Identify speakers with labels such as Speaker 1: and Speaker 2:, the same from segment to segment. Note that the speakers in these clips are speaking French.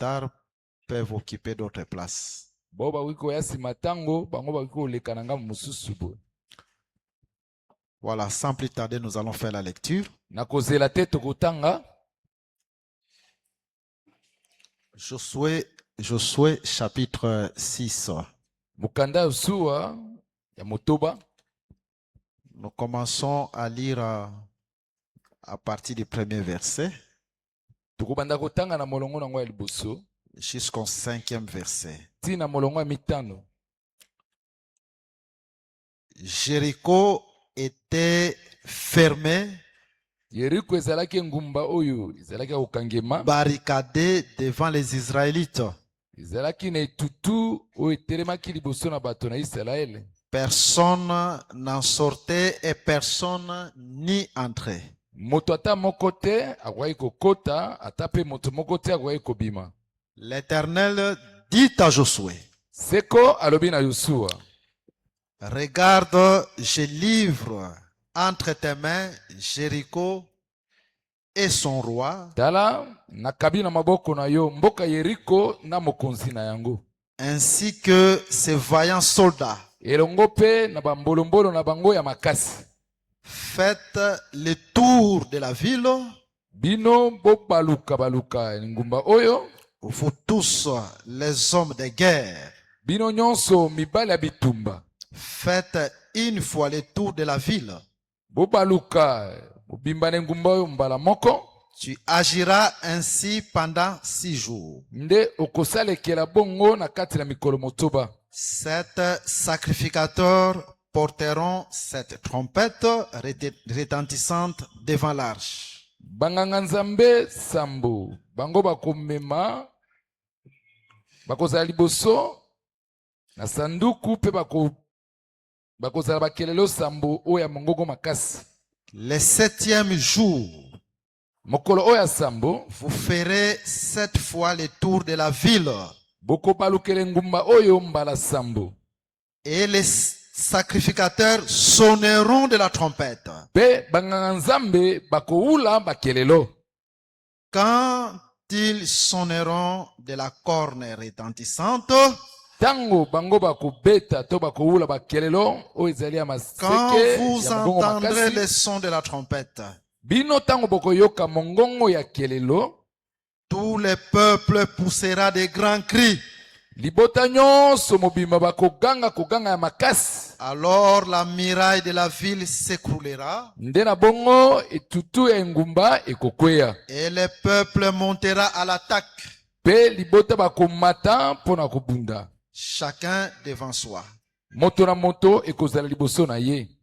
Speaker 1: tard peuvent occuper d'autres places. Voilà, sans plus tarder, nous allons faire la lecture. Josué chapitre 6. Nous commençons à lire à partir du premier verset jusqu'au 5e verset. Jéricho était fermé, barricadé devant les Israélites. Personne n'en sortait et personne n'y entrait. L'Éternel dit à Josué: regarde, je livre entre tes mains Jéricho et son roi, ainsi que ses vaillants soldats. Faites le tour de la ville, vous tous les hommes de guerre. Faites une fois le tour de la ville. Tu agiras ainsi pendant 6 jours. 7 sacrificateurs porteront cette trompette retentissante devant l'arche. Le 7e jour, vous ferez 7 fois le tour de la ville. Et les sacrificateurs sonneront de la trompette. Quand ils sonneront de la corne retentissante, quand vous entendrez le son de la trompette, tout le peuple poussera des grands cris. Alors la muraille de la ville s'écroulera et le peuple montera à l'attaque, chacun devant soi.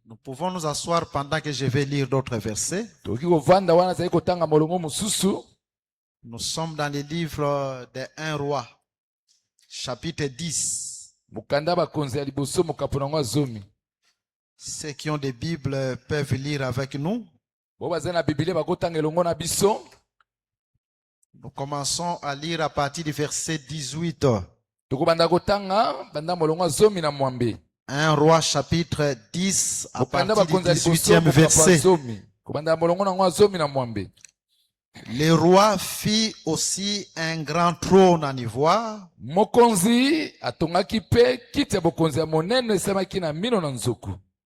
Speaker 1: Nous pouvons nous asseoir pendant que je vais lire d'autres versets. Nous sommes dans le livre de 1 roi, chapitre 10. Ceux qui ont des Bibles peuvent lire avec nous. Nous commençons à lire à partir du verset 18. 1 roi chapitre 10 à partir du 18e verset. Le roi fit aussi un grand trône en ivoire.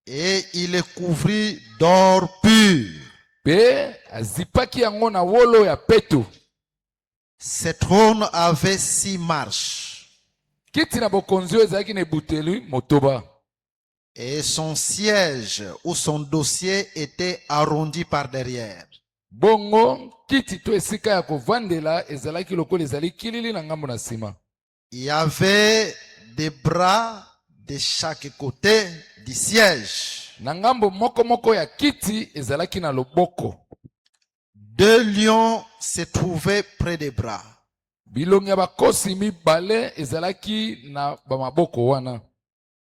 Speaker 1: Et il le couvrit d'or pur. Ce trône avait 6 marches. Et son siège ou son dossier était arrondi par derrière. Il y avait des bras de chaque côté du siège. 2 lions se trouvaient près des bras.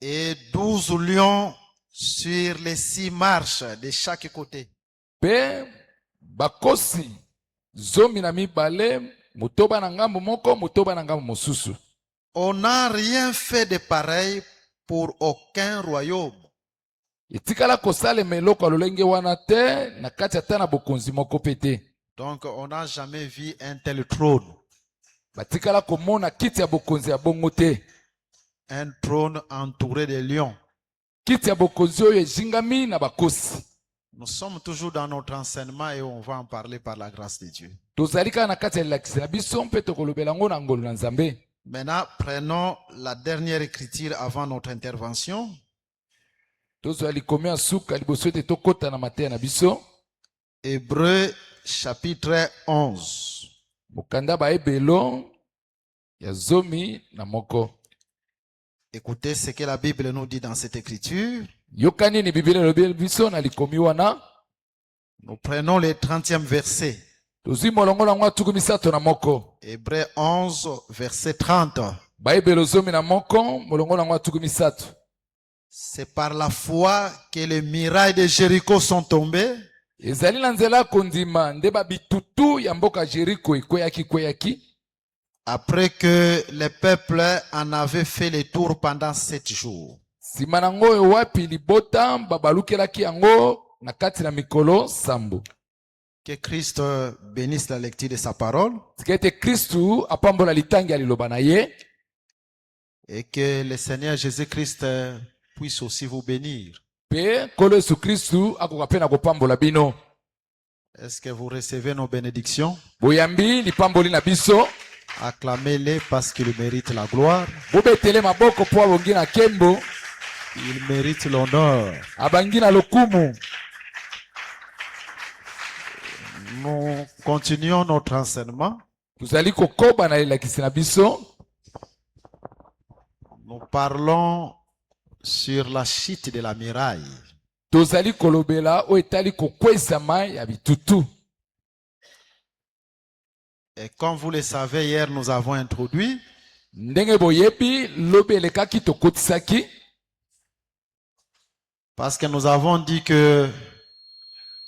Speaker 1: Et 12 lions sur les 6 marches de chaque côté. On n'a rien fait de pareil pour aucun royaume. Donc on n'a jamais vu un tel trône.
Speaker 2: batikala komona kiti ya bokonzi ya bongo te.
Speaker 1: Un trône entouré de lions.
Speaker 2: Kiti ya bokonzi oyo ezingami na bakosi.
Speaker 1: Nous sommes toujours dans notre enseignement et on va en parler par la grâce de Dieu.
Speaker 2: Tozali kaka na kati ya elakisi na biso mpe tokolobela ngo na ngolu na Nzambe.
Speaker 1: Maintenant, prenons la dernière écriture avant notre intervention.
Speaker 2: Tozali komia suka liboso ete tokota na mateya na biso.
Speaker 1: Hébreux chapitre 11.
Speaker 2: Mokanda ba ebelo ya zomi na moko.
Speaker 1: Écoutez ce que la Bible nous dit dans cette écriture.
Speaker 2: Yokani ni Biblia lobi biso na likomi wana.
Speaker 1: Nous prenons le 30e verset.
Speaker 2: Tozwi molongo na ngwa tuku misato na moko.
Speaker 1: Hébreux 11 verset 30.
Speaker 2: Ba ebelo zomi na moko molongo na ngwa tuku misato.
Speaker 1: C'est par la foi que les murailles de Jéricho sont tombées.
Speaker 2: Ezali na nzela kondima nde ba bitutu ya mboka Jéricho kweyaki.
Speaker 1: Après que les peuples en avaient fait le tour pendant 7 jours.
Speaker 2: Sima na ngo wapi libota babalukelaki yango na kati na mikolo sambo.
Speaker 1: Que Christ bénisse la lecture de sa parole.
Speaker 2: Tikete Kristu apambola litangi ya liloba na ye.
Speaker 1: Et que le Seigneur Jésus-Christ puisse aussi vous bénir.
Speaker 2: Pe kolo Yesu Kristu akoka pe na kopambola bino.
Speaker 1: Est-ce que vous recevez nos bénédictions?
Speaker 2: Boyambi lipamboli na biso.
Speaker 1: Acclamez-les parce qu'ils méritent la gloire.
Speaker 2: Bobetele maboko po abongi na kembo.
Speaker 1: Ils méritent l'honneur.
Speaker 2: Abangi na lokumu.
Speaker 1: Nous continuons notre enseignement.
Speaker 2: Tuzali kokoba na elakisi na biso.
Speaker 1: Nous parlons sur la chute de la muraille.
Speaker 2: Tozali kolobela o etali kokwesama ya bitutu.
Speaker 1: Et comme vous le savez, hier nous avons introduit
Speaker 2: Ndenge boyebi lobi elekaki tokotisaki.
Speaker 1: parce que nous avons dit que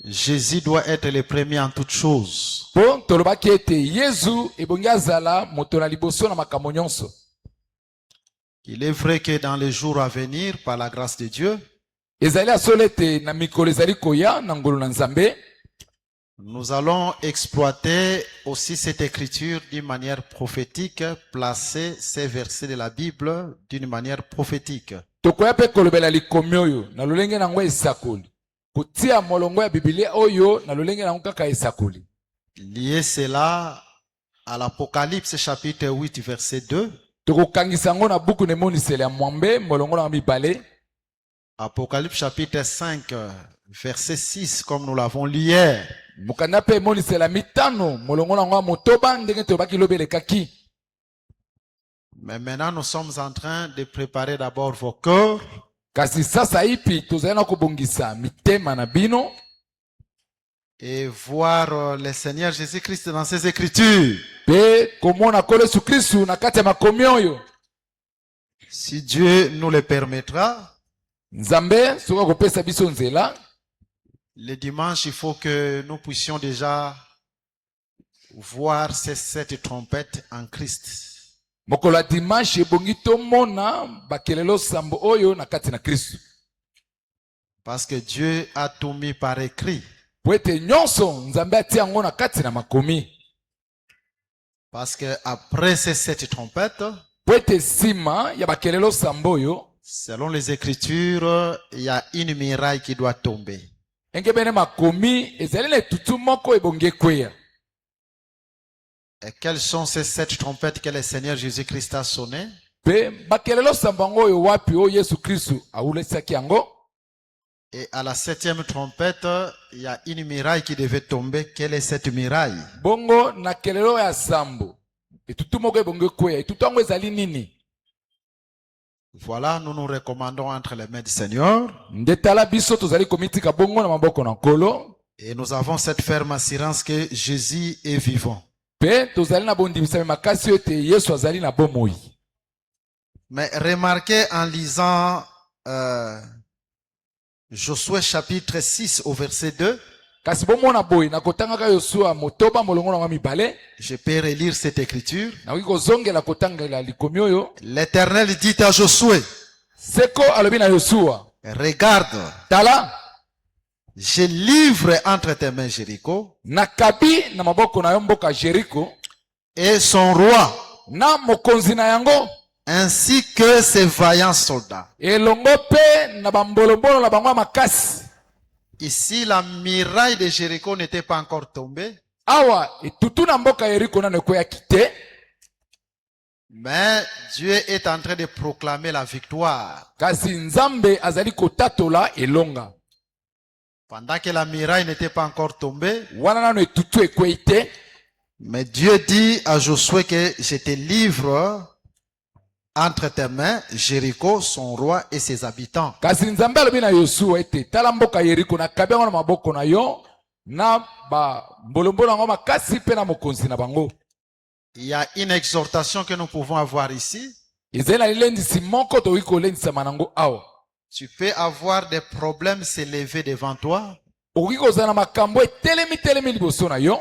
Speaker 1: Jésus doit être le premier en toutes choses.
Speaker 2: Po tolobaki ete Yesu ebongi azala moto na liboso na makambo nyonso.
Speaker 1: Il est vrai que dans les jours à venir, par la grâce de Dieu,
Speaker 2: Ezali asolo ete na mikolo ezali koya na ngolu na Nzambe.
Speaker 1: nous allons exploiter aussi cette écriture d'une manière prophétique, placer ces versets de la Bible d'une manière prophétique.
Speaker 2: Tokoya pe kolobela likomi oyo na lolenge na ngo esakoli. Kotia molongo ya Biblia oyo na lolenge na ngo kaka esakoli.
Speaker 1: Lier cela à l'Apocalypse chapitre 8 verset 2.
Speaker 2: Tokokangisa ngo na buku ne monisele ya mwambe molongo na mibale.
Speaker 1: Apocalypse chapitre 5 verset 6 comme nous l'avons lu hier.
Speaker 2: Mukanda pe monisele mitano molongo na ngo motoba ndenge tobaki lobelekaki.
Speaker 1: Mais maintenant nous sommes en train de préparer d'abord vos cœurs.
Speaker 2: Kasi sasa ipi tozali na kobongisa mitema na bino.
Speaker 1: Et voir le Seigneur Jésus-Christ dans ses écritures.
Speaker 2: Pe komona kolo Yesu Kristu na kati ya makomi oyo.
Speaker 1: Si Dieu nous le permettra.
Speaker 2: Nzambe soka kopesa biso nzela.
Speaker 1: Le dimanche, il faut que nous puissions déjà voir ces 7 trompettes en Christ.
Speaker 2: Mokolo ya dimanche ebongi tomona bakelelo sambo oyo na kati na Kristu.
Speaker 1: Parce que Dieu a tout mis par écrit.
Speaker 2: Po ete nyonso Nzambe atia yango na kati na makomi.
Speaker 1: Parce que après ces 7 trompettes,
Speaker 2: Po ete sima ya bakelelo sambo oyo,
Speaker 1: selon les Écritures, il y a une muraille qui doit tomber.
Speaker 2: enge bene makomi ezali na etutu moko ebongi ekweya.
Speaker 1: Et quelles sont ces 7 trompettes que le Seigneur Jésus-Christ a sonné?
Speaker 2: Pe bakelelo sambo yango oyo wapi o Yesu Kristu awulesaki yango.
Speaker 1: Et à la 7e trompette, il y a une muraille qui devait tomber. Quelle est cette muraille?
Speaker 2: Bongo na kelelo ya sambo. Etutu moko ebongi ekweya. Etutu yango ezali nini?
Speaker 1: Voilà, nous nous recommandons entre les mains du Seigneur.
Speaker 2: Ndetala biso tozali komitika bongo na maboko na nkolo.
Speaker 1: Et nous avons cette ferme assurance que Jésus est vivant.
Speaker 2: Pe tozali na bondimisa makasi ete Yesu azali na bomoi.
Speaker 1: Mais remarquez en lisant Josué chapitre 6 au verset 2.
Speaker 2: Kasi bomona boy na kotangaka Yosua motoba molongo na mibale.
Speaker 1: Je peux relire cette écriture.
Speaker 2: Na wiko zongela kotangela likomi oyo.
Speaker 1: L'Éternel dit à Josué.
Speaker 2: Seko alobi na Yosua.
Speaker 1: Regarde.
Speaker 2: Tala.
Speaker 1: Je livre entre tes mains Jéricho.
Speaker 2: Nakabi na maboko na yo mboka Jericho.
Speaker 1: Et son roi.
Speaker 2: na mokonzi na yango
Speaker 1: ainsi que ses vaillants soldats.
Speaker 2: elongo pe na bambolombolo na bango ya makasi.
Speaker 1: Ici, la muraille de Jéricho n'était pas encore tombée,
Speaker 2: Awa etutu na mboka Yeriko nano ekoyaki te,
Speaker 1: mais Dieu est en train de proclamer la victoire.
Speaker 2: kasi Nzambe azali kotatola elonga.
Speaker 1: Pendant que la muraille n'était pas encore tombée,
Speaker 2: Wana nano etutu ekweyi te,
Speaker 1: mais Dieu dit à Josué que je te livre entre tes mains Jéricho, son roi et ses habitants.
Speaker 2: kasi Nzambe alobi na Yosua ete tala mboka Yeriko nakabi yango na maboko na yo na bambolombolo yango makasi pe na mokonzi na bango.
Speaker 1: Il y a une exhortation que nous pouvons avoir ici.
Speaker 2: Ezali na lilendisi moko tokoki kolendisama nango awa.
Speaker 1: Tu peux avoir des problèmes s'élever devant toi.
Speaker 2: Okoki kozala na makambo etelemi liboso na yo.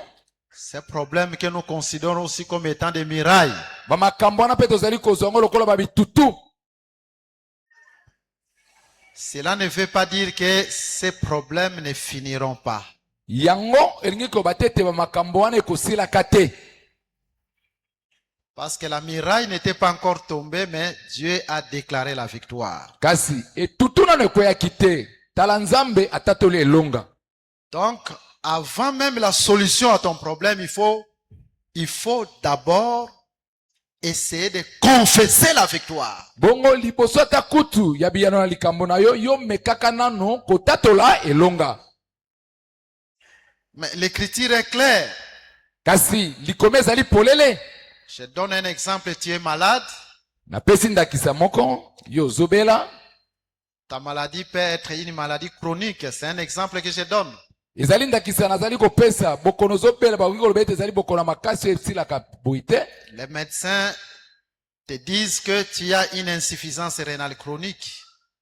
Speaker 1: Ces problèmes que nous considérons aussi comme étant des murailles.
Speaker 2: Bamakambo wana pe tozali kozwa yango lokola babitutu.
Speaker 1: Cela ne veut pas dire que ces problèmes ne finiront pas.
Speaker 2: Yango elingi koba te ete bamakambo wana ekosilaka te.
Speaker 1: Parce que la muraille n'était pas encore tombée, mais Dieu a déclaré la victoire.
Speaker 2: Kasi etutu nano ekoyaki te, tala Nzambe atatoli elonga.
Speaker 1: Donc, avant même la solution à ton problème, il faut d'abord essayer de confesser la victoire.
Speaker 2: Bongo liboso ata kutu ya biyano na likambo na yo, yo mekaka nano kotatola elonga.
Speaker 1: Mais l'écriture est claire.
Speaker 2: Kasi likome ezali polele.
Speaker 1: Je donne un exemple, tu es malade.
Speaker 2: Napesi ndakisa moko, yo zobela.
Speaker 1: Ta maladie peut être une maladie chronique. C'est un exemple que je donne.
Speaker 2: Ezali ndakisa nazali kopesa, bokono zobela bakoki koloba ete ezali bokono makasi esilaka boyi te.
Speaker 1: Les médecins te disent que tu as une insuffisance rénale chronique.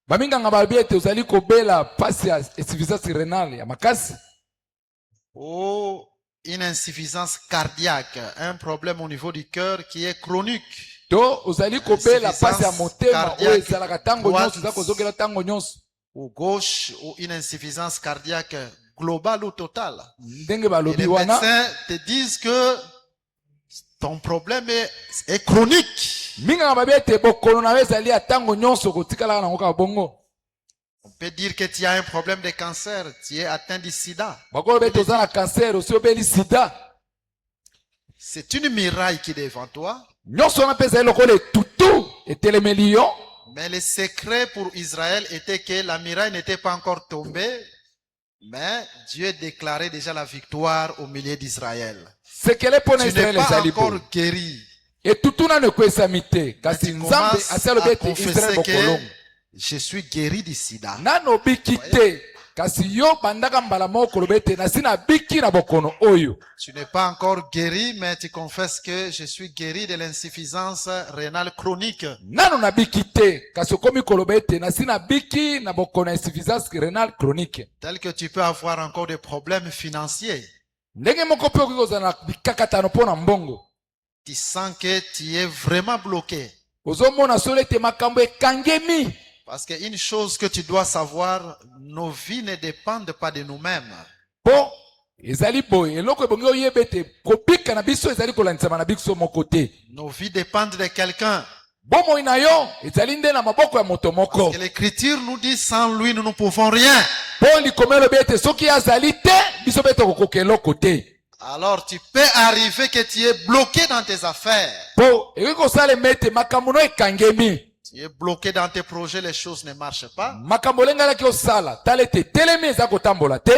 Speaker 2: Baminganga balobi ete ozali kobela pasi ya insuffisance rénale ya makasi.
Speaker 1: Ou une insuffisance cardiaque, un problème au niveau du cœur qui est chronique.
Speaker 2: To ozali kobela pasi ya motema oyo ezalaka tango nyonso eza kozokela tango nyonso.
Speaker 1: Ou gauche, ou une insuffisance cardiaque globale ou totale.
Speaker 2: Ndenge
Speaker 1: Et
Speaker 2: balobi
Speaker 1: les
Speaker 2: wana
Speaker 1: médecins te disent que ton problème est chronique.
Speaker 2: minganga babi ete bokono na yo ezali ya tango nyonso kotikalaka nango kaka bongo.
Speaker 1: On peut dire que tu as un problème de cancer, tu es atteint du sida.
Speaker 2: Bakoloba ete oza na cancer osi obeli sida.
Speaker 1: C'est une muraille qui est devant toi.
Speaker 2: Nyonso wana mpe ezali lokola etutu etelemeli yo.
Speaker 1: Mais le secret pour Israël était que la muraille n'était pas encore tombée, mais Dieu déclarait déjà la victoire au milieu d'Israël.
Speaker 2: Sekele mpo na
Speaker 1: Tu n'es
Speaker 2: Israele
Speaker 1: pas
Speaker 2: ezali
Speaker 1: encore
Speaker 2: boye.
Speaker 1: guéri.
Speaker 2: etutu nano ekwesami te, kasi
Speaker 1: Tu
Speaker 2: Nzambe
Speaker 1: commences
Speaker 2: asi alobi
Speaker 1: à
Speaker 2: ete Israele
Speaker 1: confesser
Speaker 2: bokolongo.
Speaker 1: que je suis guéri du sida.
Speaker 2: Nano biki te, kasi yo bandaka mbala moko koloba ete nasi na biki na bokono oyo.
Speaker 1: Tu n'es pas encore guéri, mais tu confesses que je suis guéri de l'insuffisance rénale chronique.
Speaker 2: Nano na biki te, kasi okomi koloba ete nasi na biki na bokono ya insuffisance rénale chronique.
Speaker 1: Tel que tu peux avoir encore des problèmes financiers.
Speaker 2: Ndenge moko mpe okoki kozala na bikakatano mpo na mbongo.
Speaker 1: Tu sens que tu es vraiment bloqué.
Speaker 2: Ozomona solo ete makambo ekangemi.
Speaker 1: Parce qu'une chose que tu dois savoir, nos vies ne dépendent pas de nous-mêmes.
Speaker 2: Po ezali boye eloko ebongi oyeba ete kobika na biso ezali kolandisama na biso moko te.
Speaker 1: Nos vies dépendent de quelqu'un.
Speaker 2: Bomoi na yo ezali nde na maboko ya moto moko.
Speaker 1: Parce que l'Écriture nous dit, sans lui, nous ne pouvons rien.
Speaker 2: Po likoma elobi ete soki azali te biso mpe tokokoka eloko te.
Speaker 1: Alors tu peux arriver que tu es bloqué dans tes affaires.
Speaker 2: Po ekoki kosalema ete makambo no ekangemi.
Speaker 1: Tu es bloqué dans tes projets, les choses ne marchent pas.
Speaker 2: Makambo olengalaki osala tala ete telemi eza kotambola te.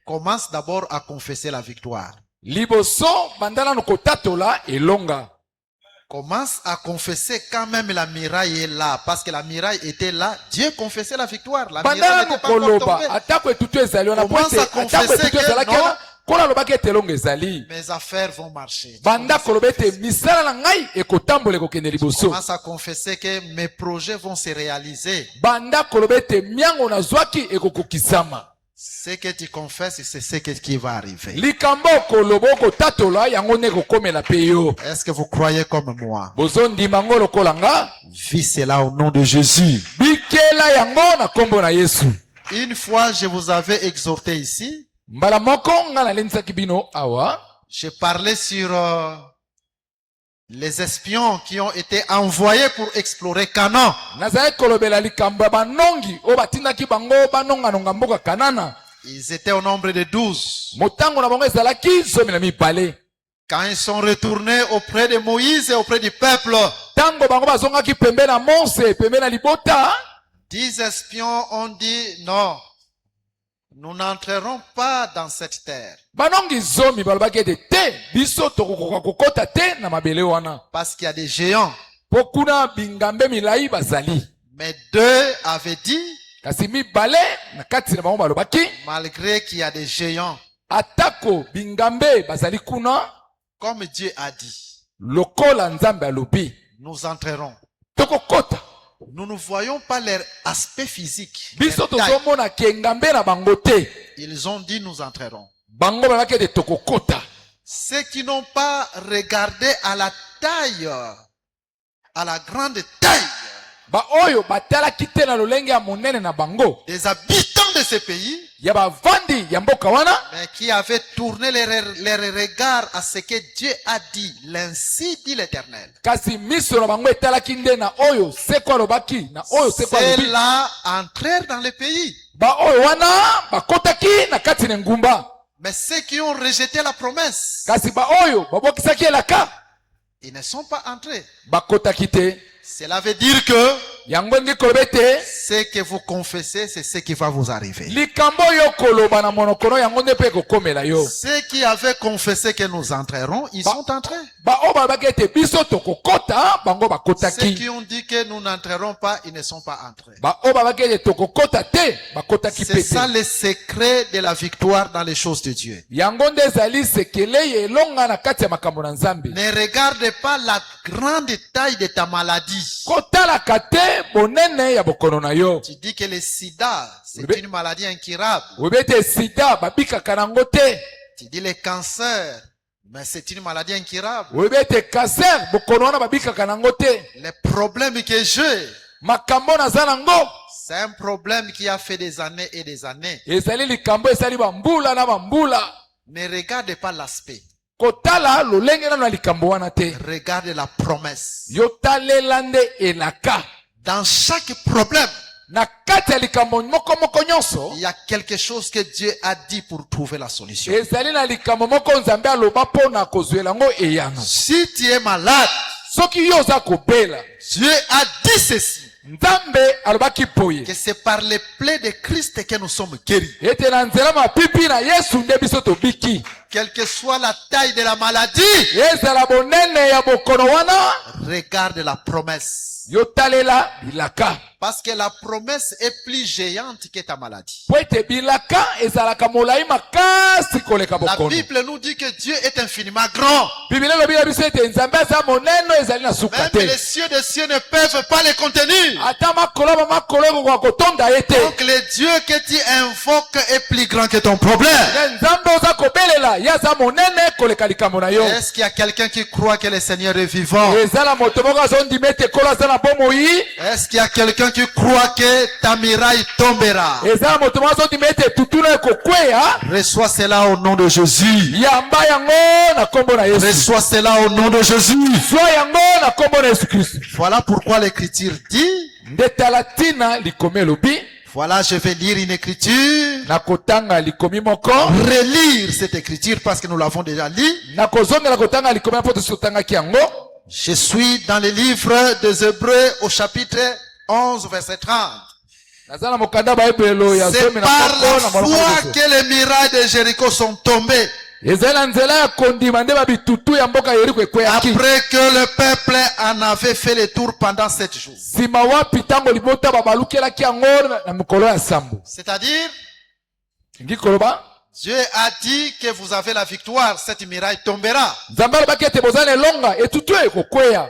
Speaker 1: Commence d'abord à confesser la victoire.
Speaker 2: Liboso banda nano kotatola elonga.
Speaker 1: Commence à confesser quand même la muraille est là. Parce que la muraille était là. Dieu confessait la victoire. La
Speaker 2: Banda
Speaker 1: muraille
Speaker 2: nano
Speaker 1: n'était pas encore
Speaker 2: koloba
Speaker 1: tombée.
Speaker 2: atako etutu ezali wana po
Speaker 1: Commence
Speaker 2: ete
Speaker 1: à
Speaker 2: atako
Speaker 1: confesser
Speaker 2: etutu
Speaker 1: que
Speaker 2: ezalaki
Speaker 1: non.
Speaker 2: wana kola alobaki ete elongo ezali.
Speaker 1: Mes affaires vont marcher.
Speaker 2: Banda koloba ete misala na ngai ekotambola ekokende liboso.
Speaker 1: Commence à confesser que mes projets vont se réaliser.
Speaker 2: Banda koloba ete miango nazwaki ekokokisama.
Speaker 1: Ce que tu confesses, c'est ce qui va arriver.
Speaker 2: Likambo koloba okotatola yango nde ekokomela pe yo.
Speaker 1: Est-ce que vous croyez comme moi?
Speaker 2: Bozondima ngo lokola nga.
Speaker 1: Vis cela au nom de Jésus.
Speaker 2: Bikela yango na kombo na Yesu.
Speaker 1: Une fois, je vous avais exhorté ici.
Speaker 2: Mbala moko nga nalendisaki bino awa.
Speaker 1: Je parlais sur les espions qui ont été envoyés pour explorer Canaan.
Speaker 2: nazali kolobela likambo ya banongi oyo batindaki bango banonganonga mboka kanana.
Speaker 1: Ils étaient au nombre de 12.
Speaker 2: motango na bango ezalaki 12.
Speaker 1: Quand ils sont retournés auprès de Moïse et auprès du peuple,
Speaker 2: tango bango bazongaki pembe na Mose pembe na libota,
Speaker 1: 10 espions ont dit non, nous n'entrerons pas dans cette terre.
Speaker 2: banongi 10 balobaki ete te biso tokokoka kokota te na mabele wana
Speaker 1: Parce qu'il y a des géants.
Speaker 2: mpo kuna bingambe milai bazali.
Speaker 1: Mais 2 avaient dit,
Speaker 2: kasi mibale na kati na bango balobaki
Speaker 1: malgré qu'il y a des géants,
Speaker 2: atako bingambe bazali kuna,
Speaker 1: comme Dieu a dit,
Speaker 2: lokola nzambe alobi
Speaker 1: nous entrerons.
Speaker 2: tokokota.
Speaker 1: Nous ne voyons pas leur aspect physique. leur
Speaker 2: biso
Speaker 1: taille.
Speaker 2: tozomona kengambe na bango te.
Speaker 1: Ils ont dit nous entrerons.
Speaker 2: bango balobaki ete tokokota.
Speaker 1: Ceux qui n'ont pas regardé à la taille, à la grande taille
Speaker 2: baoyo batalaki te na lolenge ya monene na bango
Speaker 1: des habitants de ce pays,
Speaker 2: ya bavandi ya mboka wana,
Speaker 1: mais qui avaient tourné leur regard à ce que Dieu a dit. L'ainsi dit l'Éternel.
Speaker 2: kasi miso na bango etalaki nde na oyo seko alobaki na oyo seko alobi.
Speaker 1: Ceux-là entrèrent dans le pays.
Speaker 2: baoyo wana bakotaki na kati na ngumba,
Speaker 1: Mais ceux qui ont rejeté la promesse,
Speaker 2: kasi baoyo babokisaki elaka
Speaker 1: ils ne sont pas entrés.
Speaker 2: bakotaki te.
Speaker 1: Cela veut dire que
Speaker 2: yango ngi koloba ete
Speaker 1: ce que vous confessez, c'est ce qui va vous arriver.
Speaker 2: likambo oyo koloba na monokono yango nde mpe ekokomela yo.
Speaker 1: Ceux qui avaient confessé que nous entrerons, ils sont entrés.
Speaker 2: baoyo balobaki ete biso tokokota, bango
Speaker 1: Ceux
Speaker 2: bakotaki.
Speaker 1: qui ont dit que nous n'entrerons pas, ils ne sont pas entrés.
Speaker 2: baoyo balobaki ete tokokota te, bakotaki
Speaker 1: C'est
Speaker 2: mpe
Speaker 1: ça
Speaker 2: te.
Speaker 1: le secret de la victoire dans les choses de Dieu.
Speaker 2: yango nde ezali sekele elonga na kati ya makambo na nzambe.
Speaker 1: Ne regarde pas la grande taille de ta maladie.
Speaker 2: kotalaka te bonene ya bokono na yo.
Speaker 1: Tu dis que le sida, c'est
Speaker 2: Oui.
Speaker 1: une maladie incurable.
Speaker 2: oyebi ete sida babikaka nango te.
Speaker 1: Tu dis le cancer, mais c'est une maladie incurable.
Speaker 2: oyebi ete kanser bokono wana babikaka nango te.
Speaker 1: Les problèmes que j'ai,
Speaker 2: makambo naza nango
Speaker 1: c'est un problème qui a fait des années et des années.
Speaker 2: ezali likambo esali bambula na bambula.
Speaker 1: Ne regarde pas l'aspect.
Speaker 2: kotala lolenge nano ya likambo wana te.
Speaker 1: Regarde la promesse.
Speaker 2: yotalela nde elaka.
Speaker 1: Dans chaque problème,
Speaker 2: na kati ya likambo moko nyonso
Speaker 1: il y a quelque chose que Dieu a dit pour trouver la solution.
Speaker 2: ezali na likambo moko nzambe aloba mpo na kozwela yango eyano.
Speaker 1: Si tu es malade,
Speaker 2: soki yo oza kobela,
Speaker 1: Dieu a dit ceci,
Speaker 2: nzambe alobaki boye
Speaker 1: que c'est par les plaies de Christ que nous sommes guéris.
Speaker 2: ete na nzela mapipi na yesu nde biso tobiki.
Speaker 1: Quelle que soit la taille de la maladie,
Speaker 2: ezala bonene ya bokono wana,
Speaker 1: regarde la promesse.
Speaker 2: yotalela bilaka.
Speaker 1: Parce que la promesse est plus géante que ta maladie.
Speaker 2: po ete bilaka ezalaka molai makasi koleka
Speaker 1: La
Speaker 2: bokono.
Speaker 1: Bible nous dit que Dieu est infiniment grand.
Speaker 2: biblia elobi na biso ete nzambe aza monene ezali na suka
Speaker 1: Même
Speaker 2: te.
Speaker 1: les cieux des cieux ne peuvent pas les contenir.
Speaker 2: ata makolo makolo ekokoka kotonda ye te.
Speaker 1: Donc le Dieu que tu invoques est plus grand que ton problème.
Speaker 2: Ne nzambe oza kobelela ye aza monene koleka likambo na yo.
Speaker 1: Est-ce qu'il y a quelqu'un qui croit que le Seigneur est vivant?
Speaker 2: ezala moto moko azondima ete kolo aza na bomoi.
Speaker 1: Est-ce qu'il y a quelqu'un qui croit que ta miraille tombera?
Speaker 2: ezala moto moko azondima ete tutuna ekokweya.
Speaker 1: Reçois cela au nom de Jésus.
Speaker 2: yamba yango na kombo na yesu.
Speaker 1: Reçois cela au nom de Jésus.
Speaker 2: zwa yango na kombo na yesu kristu.
Speaker 1: Voilà pourquoi l'écriture dit,
Speaker 2: nde tala ntina likomi elobi.
Speaker 1: voilà, je vais lire une écriture,
Speaker 2: na kotanga likomi moko.
Speaker 1: relire cette écriture parce que nous l'avons déjà lu.
Speaker 2: na kozongela kotanga likomi mpo tosi totangaki yango.
Speaker 1: Je suis dans le livre des Hébreux au chapitre 11, verset 30.
Speaker 2: naza na mokanda baebelo ya
Speaker 1: C'est
Speaker 2: zomi na
Speaker 1: par
Speaker 2: moko
Speaker 1: la
Speaker 2: na molongo
Speaker 1: foi
Speaker 2: nyonso.
Speaker 1: que les murailles de Jéricho sont tombées
Speaker 2: ezali na nzela ya kondima nde babitutu ya mboka yeriko ekweyaki.
Speaker 1: après que le peuple en avait fait le tour pendant 7 jours.
Speaker 2: nsima wapi ntango libota babalukelaki yango na mikolo ya sambo.
Speaker 1: C'est-à-dire,
Speaker 2: ngi koloba
Speaker 1: Dieu a dit que vous avez la victoire, cette muraille tombera.
Speaker 2: nzambe alobaki ete bozala elonga etutu ekokweya.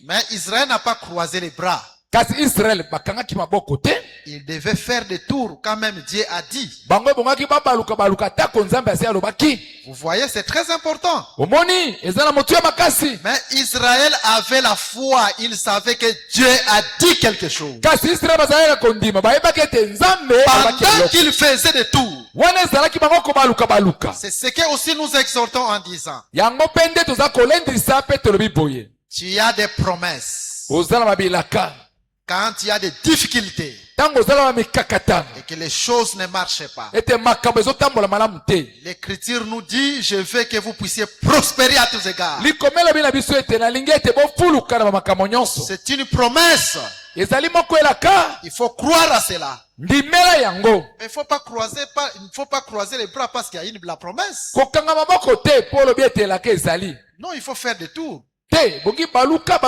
Speaker 1: Mais Israël n'a pas croisé les bras.
Speaker 2: kasi Israel bakangaki maboko te.
Speaker 1: Ils devaient faire des tours quand même Dieu a dit.
Speaker 2: Bango bongaki baluka tako nzambe asi alobaki.
Speaker 1: Vous voyez, c'est très important.
Speaker 2: Omoni ezana motu ya makasi.
Speaker 1: Mais Israël avait la foi. Il savait que Dieu a dit quelque chose.
Speaker 2: Kasi Israel bazalaka kondima bayebaki ete nzambe
Speaker 1: Pendant qu'il faisait des tours.
Speaker 2: wana ezalaki bango kobaluka.
Speaker 1: C'est ce que aussi nous exhortons en disant.
Speaker 2: Yango pende toza kolendisa pe tolobi boye.
Speaker 1: Tu as des promesses.
Speaker 2: Ozala mabilaka.
Speaker 1: Quand il y a des difficultés
Speaker 2: Tango ozala mamikakatano.
Speaker 1: et que les choses ne marchent pas,
Speaker 2: Ete makambo ezotambola malamu te.
Speaker 1: l'Écriture nous dit, je veux que vous puissiez prospérer à tous égards.
Speaker 2: Likomela bina biso ete nalingi ete bofuluka na makambo nyonso.
Speaker 1: C'est une promesse.
Speaker 2: Ezali moko elaka.
Speaker 1: Il faut croire à cela.
Speaker 2: Ndimela yango.
Speaker 1: Mais il ne faut pas croiser les bras parce qu'il y a la promesse.
Speaker 2: Kokanga maboko te po olobi ete elaka ezali.
Speaker 1: Non, il faut faire des tours.
Speaker 2: Te bongi baluka.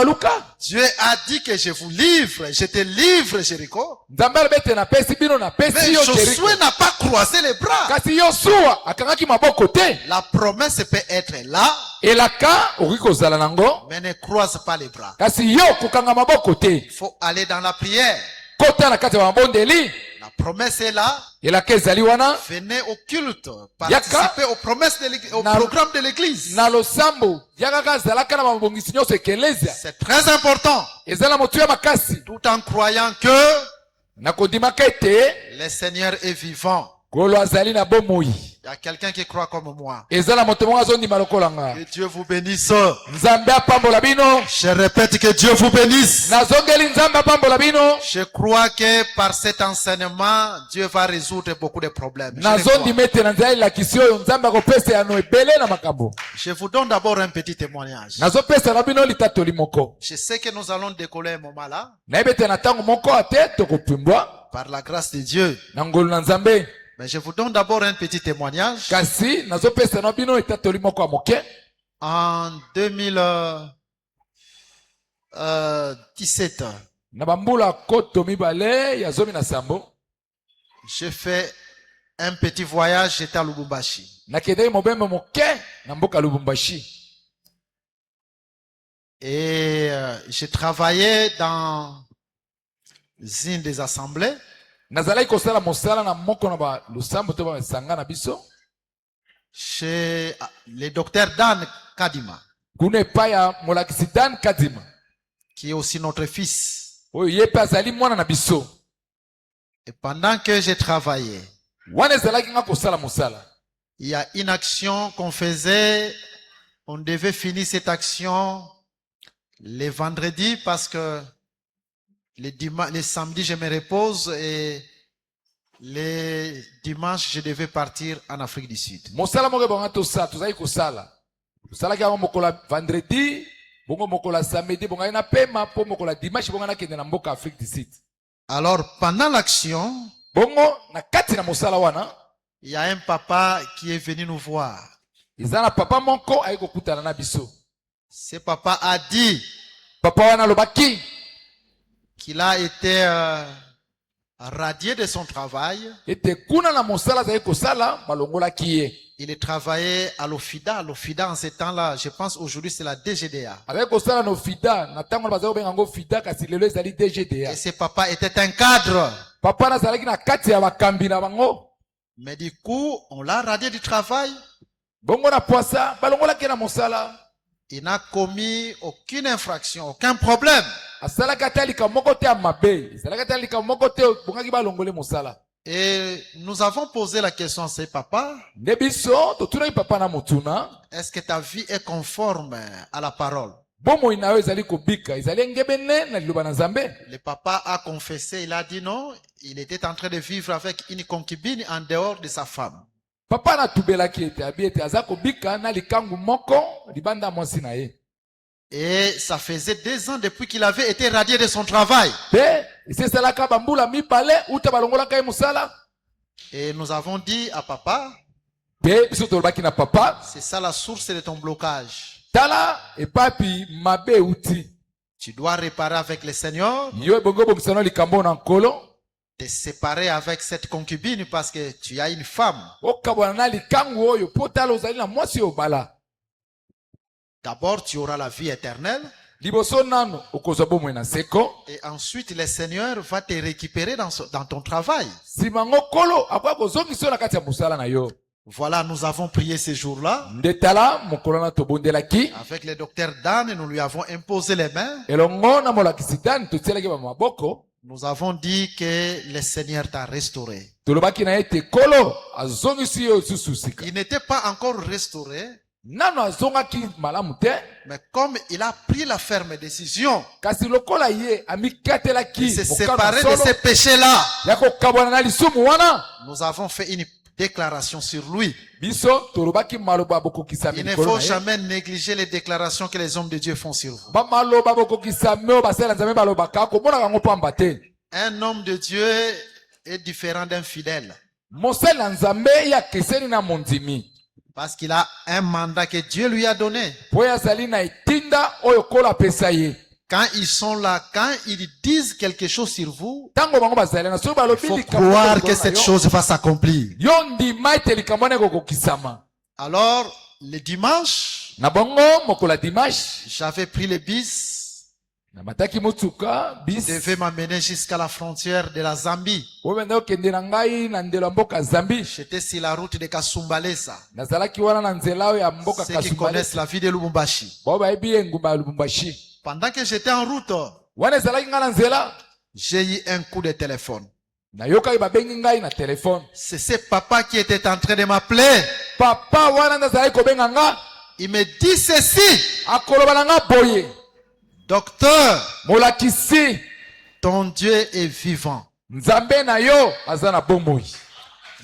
Speaker 1: Dieu a dit que je vous livre, je te livre, Jéricho.
Speaker 2: Nzambe alobi ete napesi bino napesi
Speaker 1: Mais
Speaker 2: yo Jericho.
Speaker 1: Josué n'a pas croisé les bras.
Speaker 2: Kasi Yoshua akangaki maboko te.
Speaker 1: La promesse peut être là,
Speaker 2: Elaka okoki kozala nango.
Speaker 1: mais ne croise pas les bras.
Speaker 2: Kasi yo kokanga maboko te.
Speaker 1: Il faut aller dans la prière.
Speaker 2: Kota na kati ya mabondeli.
Speaker 1: La promesse est là.
Speaker 2: Elaka ezali wana.
Speaker 1: Venez au culte, participez aux promesses de l'église, au programme de l'église.
Speaker 2: Na losambo yakaka zalaka na mabongisi nyonso ekelezia.
Speaker 1: C'est très important.
Speaker 2: Ezala motu ya makasi.
Speaker 1: Tout en croyant que
Speaker 2: Na kondimaka ete
Speaker 1: le Seigneur est vivant.
Speaker 2: Kolo azali na bomoi.
Speaker 1: Il y a quelqu'un qui croit comme moi.
Speaker 2: Ezala moto moko azondima lokola nga.
Speaker 1: Que Dieu vous bénisse.
Speaker 2: Nzambe apambola bino.
Speaker 1: Je répète que Dieu vous bénisse.
Speaker 2: Nazongeli nzambe apambola bino.
Speaker 1: Je crois que par cet enseignement, Dieu va résoudre beaucoup de problèmes. Je le crois.
Speaker 2: Nazondima ete na nzela elakisi oyo nzambe akopesa yano ebele na makambo.
Speaker 1: Je vous donne d'abord un petit témoignage.
Speaker 2: Nazopesa na bino litatoli moko.
Speaker 1: Je sais que nous allons décoller un moment là,
Speaker 2: Nayebi ete na ntango moko ate tokopimbwa
Speaker 1: par la grâce de Dieu.
Speaker 2: na ngolu na nzambe.
Speaker 1: Mais je vous donne d'abord un petit témoignage.
Speaker 2: Kasi nazopesa na bino litatoli moko ya moke.
Speaker 1: En 2017,
Speaker 2: Na bambula koto mibale ya zomi na sambo.
Speaker 1: j'ai fait un petit voyage, j'étais à Lubumbashi.
Speaker 2: Nakendeki mobembe moke na mboka Lubumbashi.
Speaker 1: Et j'ai travaillé dans une des assemblées.
Speaker 2: Nazalaki kosala mosala na moko na ba lusambo to ba sanga na biso.
Speaker 1: Chez le docteur Dan Kadima,
Speaker 2: Kuna epai ya molakisi Dan Kadima.
Speaker 1: qui est aussi notre fils.
Speaker 2: Oyo ye pe azali mwana na biso.
Speaker 1: Et pendant que j'ai travaillé,
Speaker 2: Wana ezalaki nga kosala mosala.
Speaker 1: il y a une action qu'on faisait. On devait finir cette action les vendredis parce que les samedis, je me repose et les dimanches, je devais partir en Afrique du Sud.
Speaker 2: Mosala moko bonga tosala tozali kosala. Tosalaki yango mokola vendredi, bongo mokola samedi, bonga na pema po mokola dimanche bonga na kende na mboka Afrique du Sud.
Speaker 1: Alors, pendant l'action,
Speaker 2: Bongo na kati na mosala wana,
Speaker 1: il y a un papa qui est venu nous voir.
Speaker 2: ezana papa moko ayi kokutana na biso.
Speaker 1: Ce papa a dit
Speaker 2: Papa wana lobaki
Speaker 1: qu'il a été radié de son travail.
Speaker 2: ete kuna na mosala azali kosala balongolaki ye.
Speaker 1: Il travaillait à l'OFIDA. L'OFIDA, en ce temps-là, je pense aujourd'hui, c'est la DGDA.
Speaker 2: Azali kosala na FIDA, na tango bazali kobenga ngo FIDA kasi lelo ezali DGDA.
Speaker 1: Et ce papa était un cadre.
Speaker 2: Papa nazalaki na kati ya bakambi na bango.
Speaker 1: Mais du coup, on l'a radié du travail.
Speaker 2: Bongo na poasa balongolaki na mosala.
Speaker 1: Il n'a commis aucune infraction, aucun problème.
Speaker 2: Asalaki ata likambo moko te ya mabe. Asalaki ata likambo moko te bongaki balongole mosala.
Speaker 1: Et nous avons posé la question à ce papa.
Speaker 2: Nde biso totunaki papa na motuna.
Speaker 1: Est-ce que ta vie est conforme à la parole?
Speaker 2: Bomoi na yo ezali kobika, ezali ngebene na liloba na Nzambe.
Speaker 1: Le papa a confessé, il a dit non. Il était en train de vivre avec une concubine en dehors de sa femme.
Speaker 2: Papa na tubelaki ete abi ete aza kobika na likangu moko libanda mwasi na ye.
Speaker 1: Et ça faisait 2 ans depuis qu'il avait été radié de son travail.
Speaker 2: Pe esesalaka bambula mibale uta balongolaka ye mosala.
Speaker 1: Et nous avons dit à papa,
Speaker 2: Pe biso tolobaki na papa,
Speaker 1: c'est ça la source de ton blocage.
Speaker 2: tala epapi mabe uti.
Speaker 1: Tu dois réparer avec le Seigneur,
Speaker 2: Yo bongo bokisano likambo na nkolo.
Speaker 1: te séparer avec cette concubine parce que tu as une femme.
Speaker 2: Okabwana na likangu oyo po tala ozali na mwasi obala.
Speaker 1: D'abord, tu auras la vie éternelle.
Speaker 2: liboso nano okozwa bomoi na seko
Speaker 1: Et ensuite, le Seigneur va te récupérer dans ton travail.
Speaker 2: nsima ngo nkolo akoya kozongisa yo na kati ya mosala na yo.
Speaker 1: Voilà, nous avons prié ce jour-là.
Speaker 2: nde tala mokolo wana tobondelaki
Speaker 1: Avec le docteur Dan, nous lui avons imposé les mains.
Speaker 2: elongo na molakisi tani totielaki bamaboko.
Speaker 1: Nous avons dit que le Seigneur t'a restauré.
Speaker 2: tolobaki na ye te nkolo azongisi yo lisusu sika.
Speaker 1: Il n'était pas encore restauré,
Speaker 2: nano azongaki malamu te,
Speaker 1: mais comme il a pris la ferme décision
Speaker 2: kasi lokola ye
Speaker 1: de
Speaker 2: amikatelaki
Speaker 1: se
Speaker 2: mokano
Speaker 1: séparer de
Speaker 2: solo
Speaker 1: ces péchés-là,
Speaker 2: ya kokabwana na lisumu wana,
Speaker 1: nous avons fait une déclaration sur lui.
Speaker 2: biso tolobaki maloba bokokisami
Speaker 1: Il ne
Speaker 2: likolo
Speaker 1: faut
Speaker 2: na ye.
Speaker 1: jamais négliger les déclarations que les hommes de Dieu font sur vous.
Speaker 2: bamaloba bokokisami oyo basala nzambe balobaka komonaka yango pamba te.
Speaker 1: Un homme de Dieu est différent d'un fidèle
Speaker 2: mosali na nzambe ye akeseni na mondimi
Speaker 1: parce qu'il a un mandat que Dieu lui a donné.
Speaker 2: po ye azali na etinda oyo nkolo apesa ye.
Speaker 1: Quand ils sont là, quand ils disent quelque chose sur vous,
Speaker 2: ntango bango bazali na soki
Speaker 1: il
Speaker 2: balobi
Speaker 1: faut
Speaker 2: likambo
Speaker 1: croire
Speaker 2: na
Speaker 1: que cette
Speaker 2: yo,
Speaker 1: chose va s'accomplir.
Speaker 2: yo ndima ete likambo wana ekokokisama.
Speaker 1: Alors, le dimanche,
Speaker 2: na bongo mokolo ya dimanche
Speaker 1: j'avais pris le bis.
Speaker 2: namataki motuka
Speaker 1: Il
Speaker 2: bis
Speaker 1: devait m'amener jusqu'à la frontière de la Zambie.
Speaker 2: oyo benda okende na ngai na ndelo ya mboka zambi.
Speaker 1: J'étais sur la route de Kasumbalesa.
Speaker 2: nazalaki wana na nzela oyo ya mboka
Speaker 1: Ceux qui connaissent
Speaker 2: Kasumbalesa
Speaker 1: la vie de Lubumbashi.
Speaker 2: bao bayebi ye ngumba ya lubumbashi.
Speaker 1: Pendant que j'étais en route,
Speaker 2: wana ezalaki ngai na nzela
Speaker 1: j'ai eu un coup de téléphone.
Speaker 2: nayokaki babengi ngai na telefone.
Speaker 1: C'est ce papa qui était en train de m'appeler.
Speaker 2: papa wana nde azalaki kobenga nga
Speaker 1: Il me dit ceci:
Speaker 2: akoloba na nga boye,
Speaker 1: docteur,
Speaker 2: molakisi
Speaker 1: ton Dieu est vivant.
Speaker 2: nzambe na yo aza na bomoi.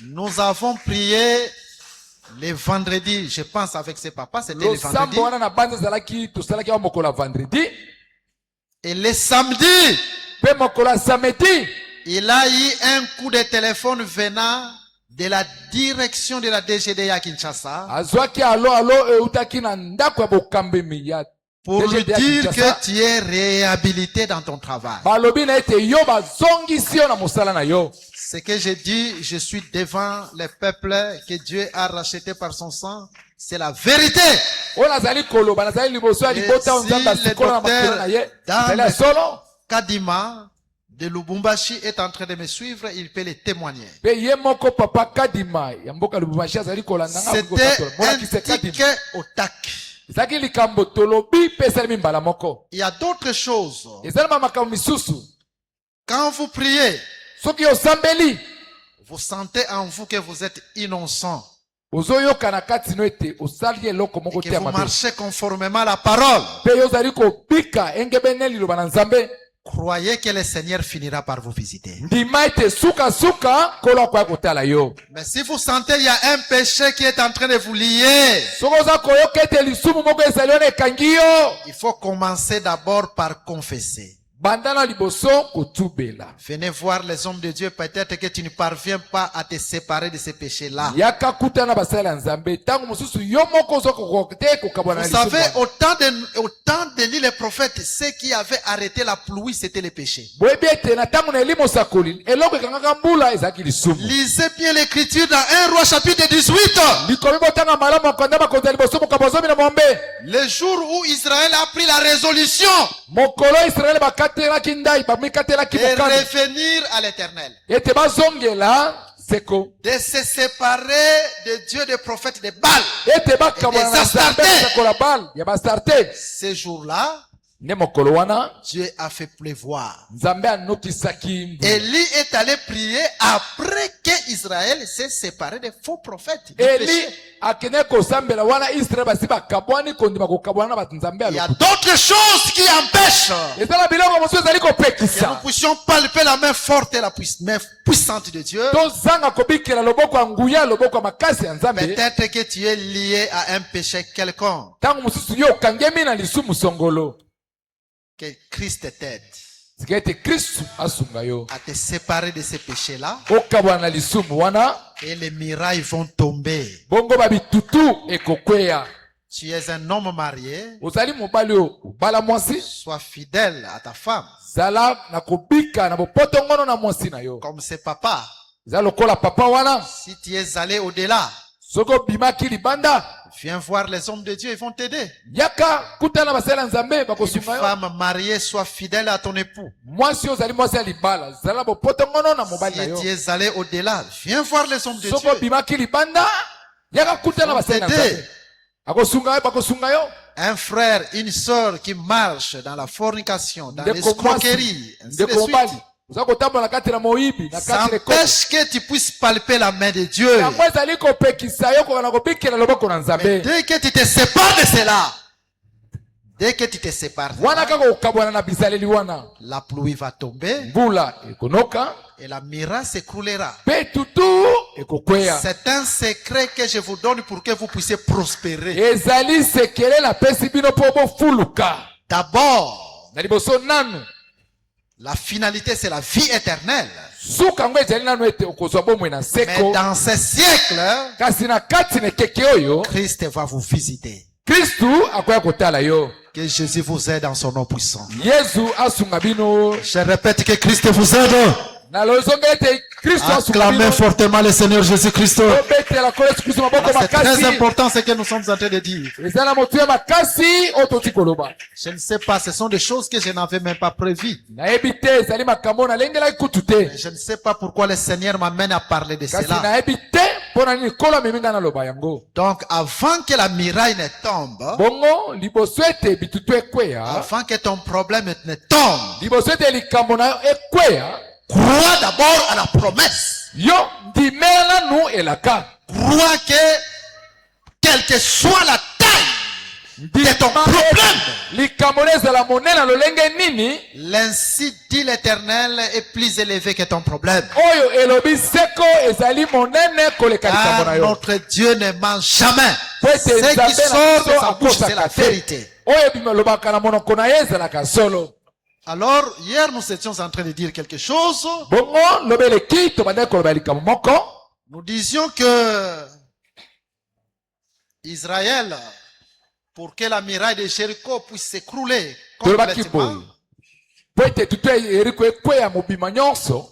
Speaker 1: Nous avons prié le vendredi, je pense avec ce papa, c'était le vendredi.
Speaker 2: losambo wana na banza ezalaki tosalaki awa mokolo ya vendredi
Speaker 1: Et le samedi,
Speaker 2: mpe mokolo ya samedi
Speaker 1: il a eu un coup de téléphone venant de la direction de la DGD à Kinshasa
Speaker 2: azwaki alo eutaki na ndako ya bokambemi ya
Speaker 1: pour lui
Speaker 2: DGD ya
Speaker 1: dire
Speaker 2: Kinshasa.
Speaker 1: que tu es réhabilité dans ton travail.
Speaker 2: balobi na ete yo bazongisi yo na mosala na yo.
Speaker 1: Ce que j'ai dit, je suis devant les peuples que Dieu a rachetés par son sang. C'est la vérité.
Speaker 2: oyo nazali koloba nazali liboso ya libota oyo
Speaker 1: si
Speaker 2: nzambe
Speaker 1: le
Speaker 2: asikola na makolo na ye
Speaker 1: docteur
Speaker 2: ezali ya solo.
Speaker 1: Kadima de Lubumbashi est en train de me suivre, il peut le témoigner.
Speaker 2: mpe ye moko papa kadima ya mboka lubumbashi azali kolanda nga
Speaker 1: C'était
Speaker 2: molakise
Speaker 1: un
Speaker 2: kadima
Speaker 1: ticket au tac.
Speaker 2: ezalaki likambo tolobi mpe esalemi mbala moko.
Speaker 1: Il y a d'autres choses.
Speaker 2: ezali ma makambo misusu
Speaker 1: Quand vous priez,
Speaker 2: soki osambeli
Speaker 1: vous sentez en vous que vous êtes innocent
Speaker 2: ozoyoka na kati no ete osali eloko
Speaker 1: et
Speaker 2: moko
Speaker 1: que
Speaker 2: te ya
Speaker 1: vous
Speaker 2: mabe
Speaker 1: marchez conformément à la parole.
Speaker 2: mpe yo ozali kobika engebene liloba na nzambe.
Speaker 1: Croyez que le Seigneur finira par vous visiter.
Speaker 2: ndima ete sukasuka nkolo akoya kotala yo.
Speaker 1: Mais si vous sentez qu'il y a un péché qui est en train de vous lier,
Speaker 2: soki oza koyoka ete lisumu moko ezali wana ekangi yo,
Speaker 1: il faut commencer d'abord par confesser.
Speaker 2: banda na liboso kotubela.
Speaker 1: Venez voir les hommes de Dieu, peut-être que tu ne parviens pas à te séparer de ces péchés-là.
Speaker 2: yaka kuta na basali ya nzambe ntango mosusu yo moko ozokokoka te kokabwana na
Speaker 1: Vous savez,
Speaker 2: lisumu.
Speaker 1: au temps de l'île les prophètes, ceux qui avaient arrêté la pluie, c'était les péchés.
Speaker 2: boyebi ete na ntango na eli mosakoli eloko ekangaka mbula ezalaki lisumu.
Speaker 1: Lisez bien l'écriture dans 1 Roi chapitre 18.
Speaker 2: likomi botanga malamu akonda bakonzi ya liboso mokambo zomi na mombe.
Speaker 1: Le jour où Israël a pris la résolution
Speaker 2: mokolo israele bakatelaki ndai bamikatelaki
Speaker 1: de
Speaker 2: mokano
Speaker 1: revenir à l'éternel,
Speaker 2: ete bazongela seko,
Speaker 1: de se séparer de Dieu, des prophètes de Baal.
Speaker 2: ete bakabwana na nzambe basakola bale ya bastarte.
Speaker 1: Ce jour-là,
Speaker 2: nde mokolo wana
Speaker 1: Dieu a fait pleuvoir.
Speaker 2: nzambe anokisaki mbula.
Speaker 1: Élie est allé prier après que Israël s'est séparé des faux prophètes. du
Speaker 2: eli
Speaker 1: péché.
Speaker 2: akende kosambela wana israele basi bakabwani kondima kokabwana na bato nzambe
Speaker 1: Il y a
Speaker 2: alokuta.
Speaker 1: d'autres choses qui empêchent
Speaker 2: ezala biloko mosusu ezali
Speaker 1: que nous
Speaker 2: kopekisa
Speaker 1: puissions palper la main forte et la main puissante de Dieu.
Speaker 2: tozanga kobikela loboko ya nguya loboko ya makasi ya nzambe.
Speaker 1: Peut-être que tu es lié à un péché quelconque.
Speaker 2: ntango mosusu yo okangemi na lisumu songolo,
Speaker 1: Que Christ t'aide
Speaker 2: sika ete kristu asunga yo
Speaker 1: à te séparer de ces péchés-là
Speaker 2: okabwana na lisumu wana,
Speaker 1: et les mirailles vont tomber.
Speaker 2: bongo babitutu ekokweya.
Speaker 1: Tu es un homme marié,
Speaker 2: ozali mobali oyo obala mwasi,
Speaker 1: sois fidèle à ta femme.
Speaker 2: zala na kobika na bopotongono na mwasi na yo.
Speaker 1: Comme ses papas.
Speaker 2: eza lokola papa wana,
Speaker 1: Si tu es allé au-delà,
Speaker 2: soko bimaki libanda
Speaker 1: viens voir les hommes de Dieu, ils vont t'aider.
Speaker 2: yaka kutana basala nzambe
Speaker 1: Une
Speaker 2: bakosunga yo
Speaker 1: femme mariée, sois fidèle à ton époux.
Speaker 2: mwasi ozali mwasi ya libala zala bopoto ngono na mobali na
Speaker 1: Si
Speaker 2: yo
Speaker 1: tu es allé au-delà, viens voir les hommes de
Speaker 2: soko
Speaker 1: Dieu.
Speaker 2: bimaki libanda yaka kutana basala
Speaker 1: T'aider.
Speaker 2: nzambe akosunga yo bakosunga yo
Speaker 1: Un frère, une sœur qui marche dans la fornication, dans
Speaker 2: Ndeko
Speaker 1: l'escroquerie, ainsi de
Speaker 2: ndeko mobali
Speaker 1: suite.
Speaker 2: oza kotambola na kati na moyibi na
Speaker 1: Ça
Speaker 2: kati na ekoko
Speaker 1: empêche que tu puisses palper la main de Dieu.
Speaker 2: yango ezali kopekisa yo kokana kobikela loboko na
Speaker 1: Mais
Speaker 2: nzambe
Speaker 1: dès que tu te sépares de cela, dès que tu te sépares de
Speaker 2: wana
Speaker 1: cela,
Speaker 2: kaka okabwana na bizaleli wana
Speaker 1: la pluie va tomber
Speaker 2: mbula ekonoka
Speaker 1: et la miracle s'écroulera.
Speaker 2: mpe tutu ekokweya
Speaker 1: C'est un secret que je vous donne pour que vous puissiez prospérer.
Speaker 2: ezali sekele napesi bino mpo bofuluka
Speaker 1: D'abord,
Speaker 2: na liboso nanu
Speaker 1: la finalité, c'est la vie éternelle.
Speaker 2: suka yango ezali nanu ete okozwa bomoi na
Speaker 1: Mais
Speaker 2: seko
Speaker 1: dans ce siècle,
Speaker 2: kasi na kati na ekeke oyo
Speaker 1: Christ va vous visiter.
Speaker 2: kristu akoya kotala yo
Speaker 1: Que Jésus vous aide dans son nom puissant.
Speaker 2: yesu asunga bino
Speaker 1: Je répète que Christ vous aide.
Speaker 2: nalozonga ete kristu asunga
Speaker 1: Acclamez
Speaker 2: bino
Speaker 1: fortement le Seigneur Jésus-Christ.
Speaker 2: obetela kolo yesu kristu maboko
Speaker 1: C'est très
Speaker 2: makasi
Speaker 1: important ce que nous sommes en train de dire.
Speaker 2: eza na motuya makasi oyo toti koloba
Speaker 1: Je ne sais pas, ce sont des choses que je n'avais même pas prévues.
Speaker 2: nayebi te ezali makambo nalengelaki kutu te
Speaker 1: Je ne sais pas pourquoi le Seigneur m'amène à parler de
Speaker 2: kasi
Speaker 1: cela.
Speaker 2: nayebi te mpo na nini kolo amemi ngai naloba yango
Speaker 1: Donc, avant que la miraille ne tombe,
Speaker 2: bongo liboso ete bitutu ekweya
Speaker 1: avant que ton problème ne tombe,
Speaker 2: liboso ete likambo na yo ekweya
Speaker 1: crois d'abord à la promesse.
Speaker 2: yo ndimela nanu elaka
Speaker 1: Crois que, quelle que soit la taille de ton problème,
Speaker 2: likambo na ezala monene na lolenge nini
Speaker 1: l'ainsi dit l'Éternel est plus élevé que ton problème.
Speaker 2: oyo elobi seko ezali monene koleka likambo na
Speaker 1: Car
Speaker 2: yo
Speaker 1: notre Dieu ne ment jamais.
Speaker 2: po ete
Speaker 1: Ce qui
Speaker 2: nzambe
Speaker 1: sort de
Speaker 2: na
Speaker 1: sa
Speaker 2: biso
Speaker 1: bouche, c'est la
Speaker 2: akosaka te
Speaker 1: vérité.
Speaker 2: oyo elobaka na monoko na ye ezalaka solo
Speaker 1: Alors, hier, nous étions en train de dire quelque chose.
Speaker 2: bongo lobeleki tobandaki koloba likambo moko
Speaker 1: Nous disions que Israël, pour que la muraille de Jéricho puisse s'écrouler
Speaker 2: tolobaki
Speaker 1: complètement,
Speaker 2: boye po ete tutu eriko ekweya mobima nyonso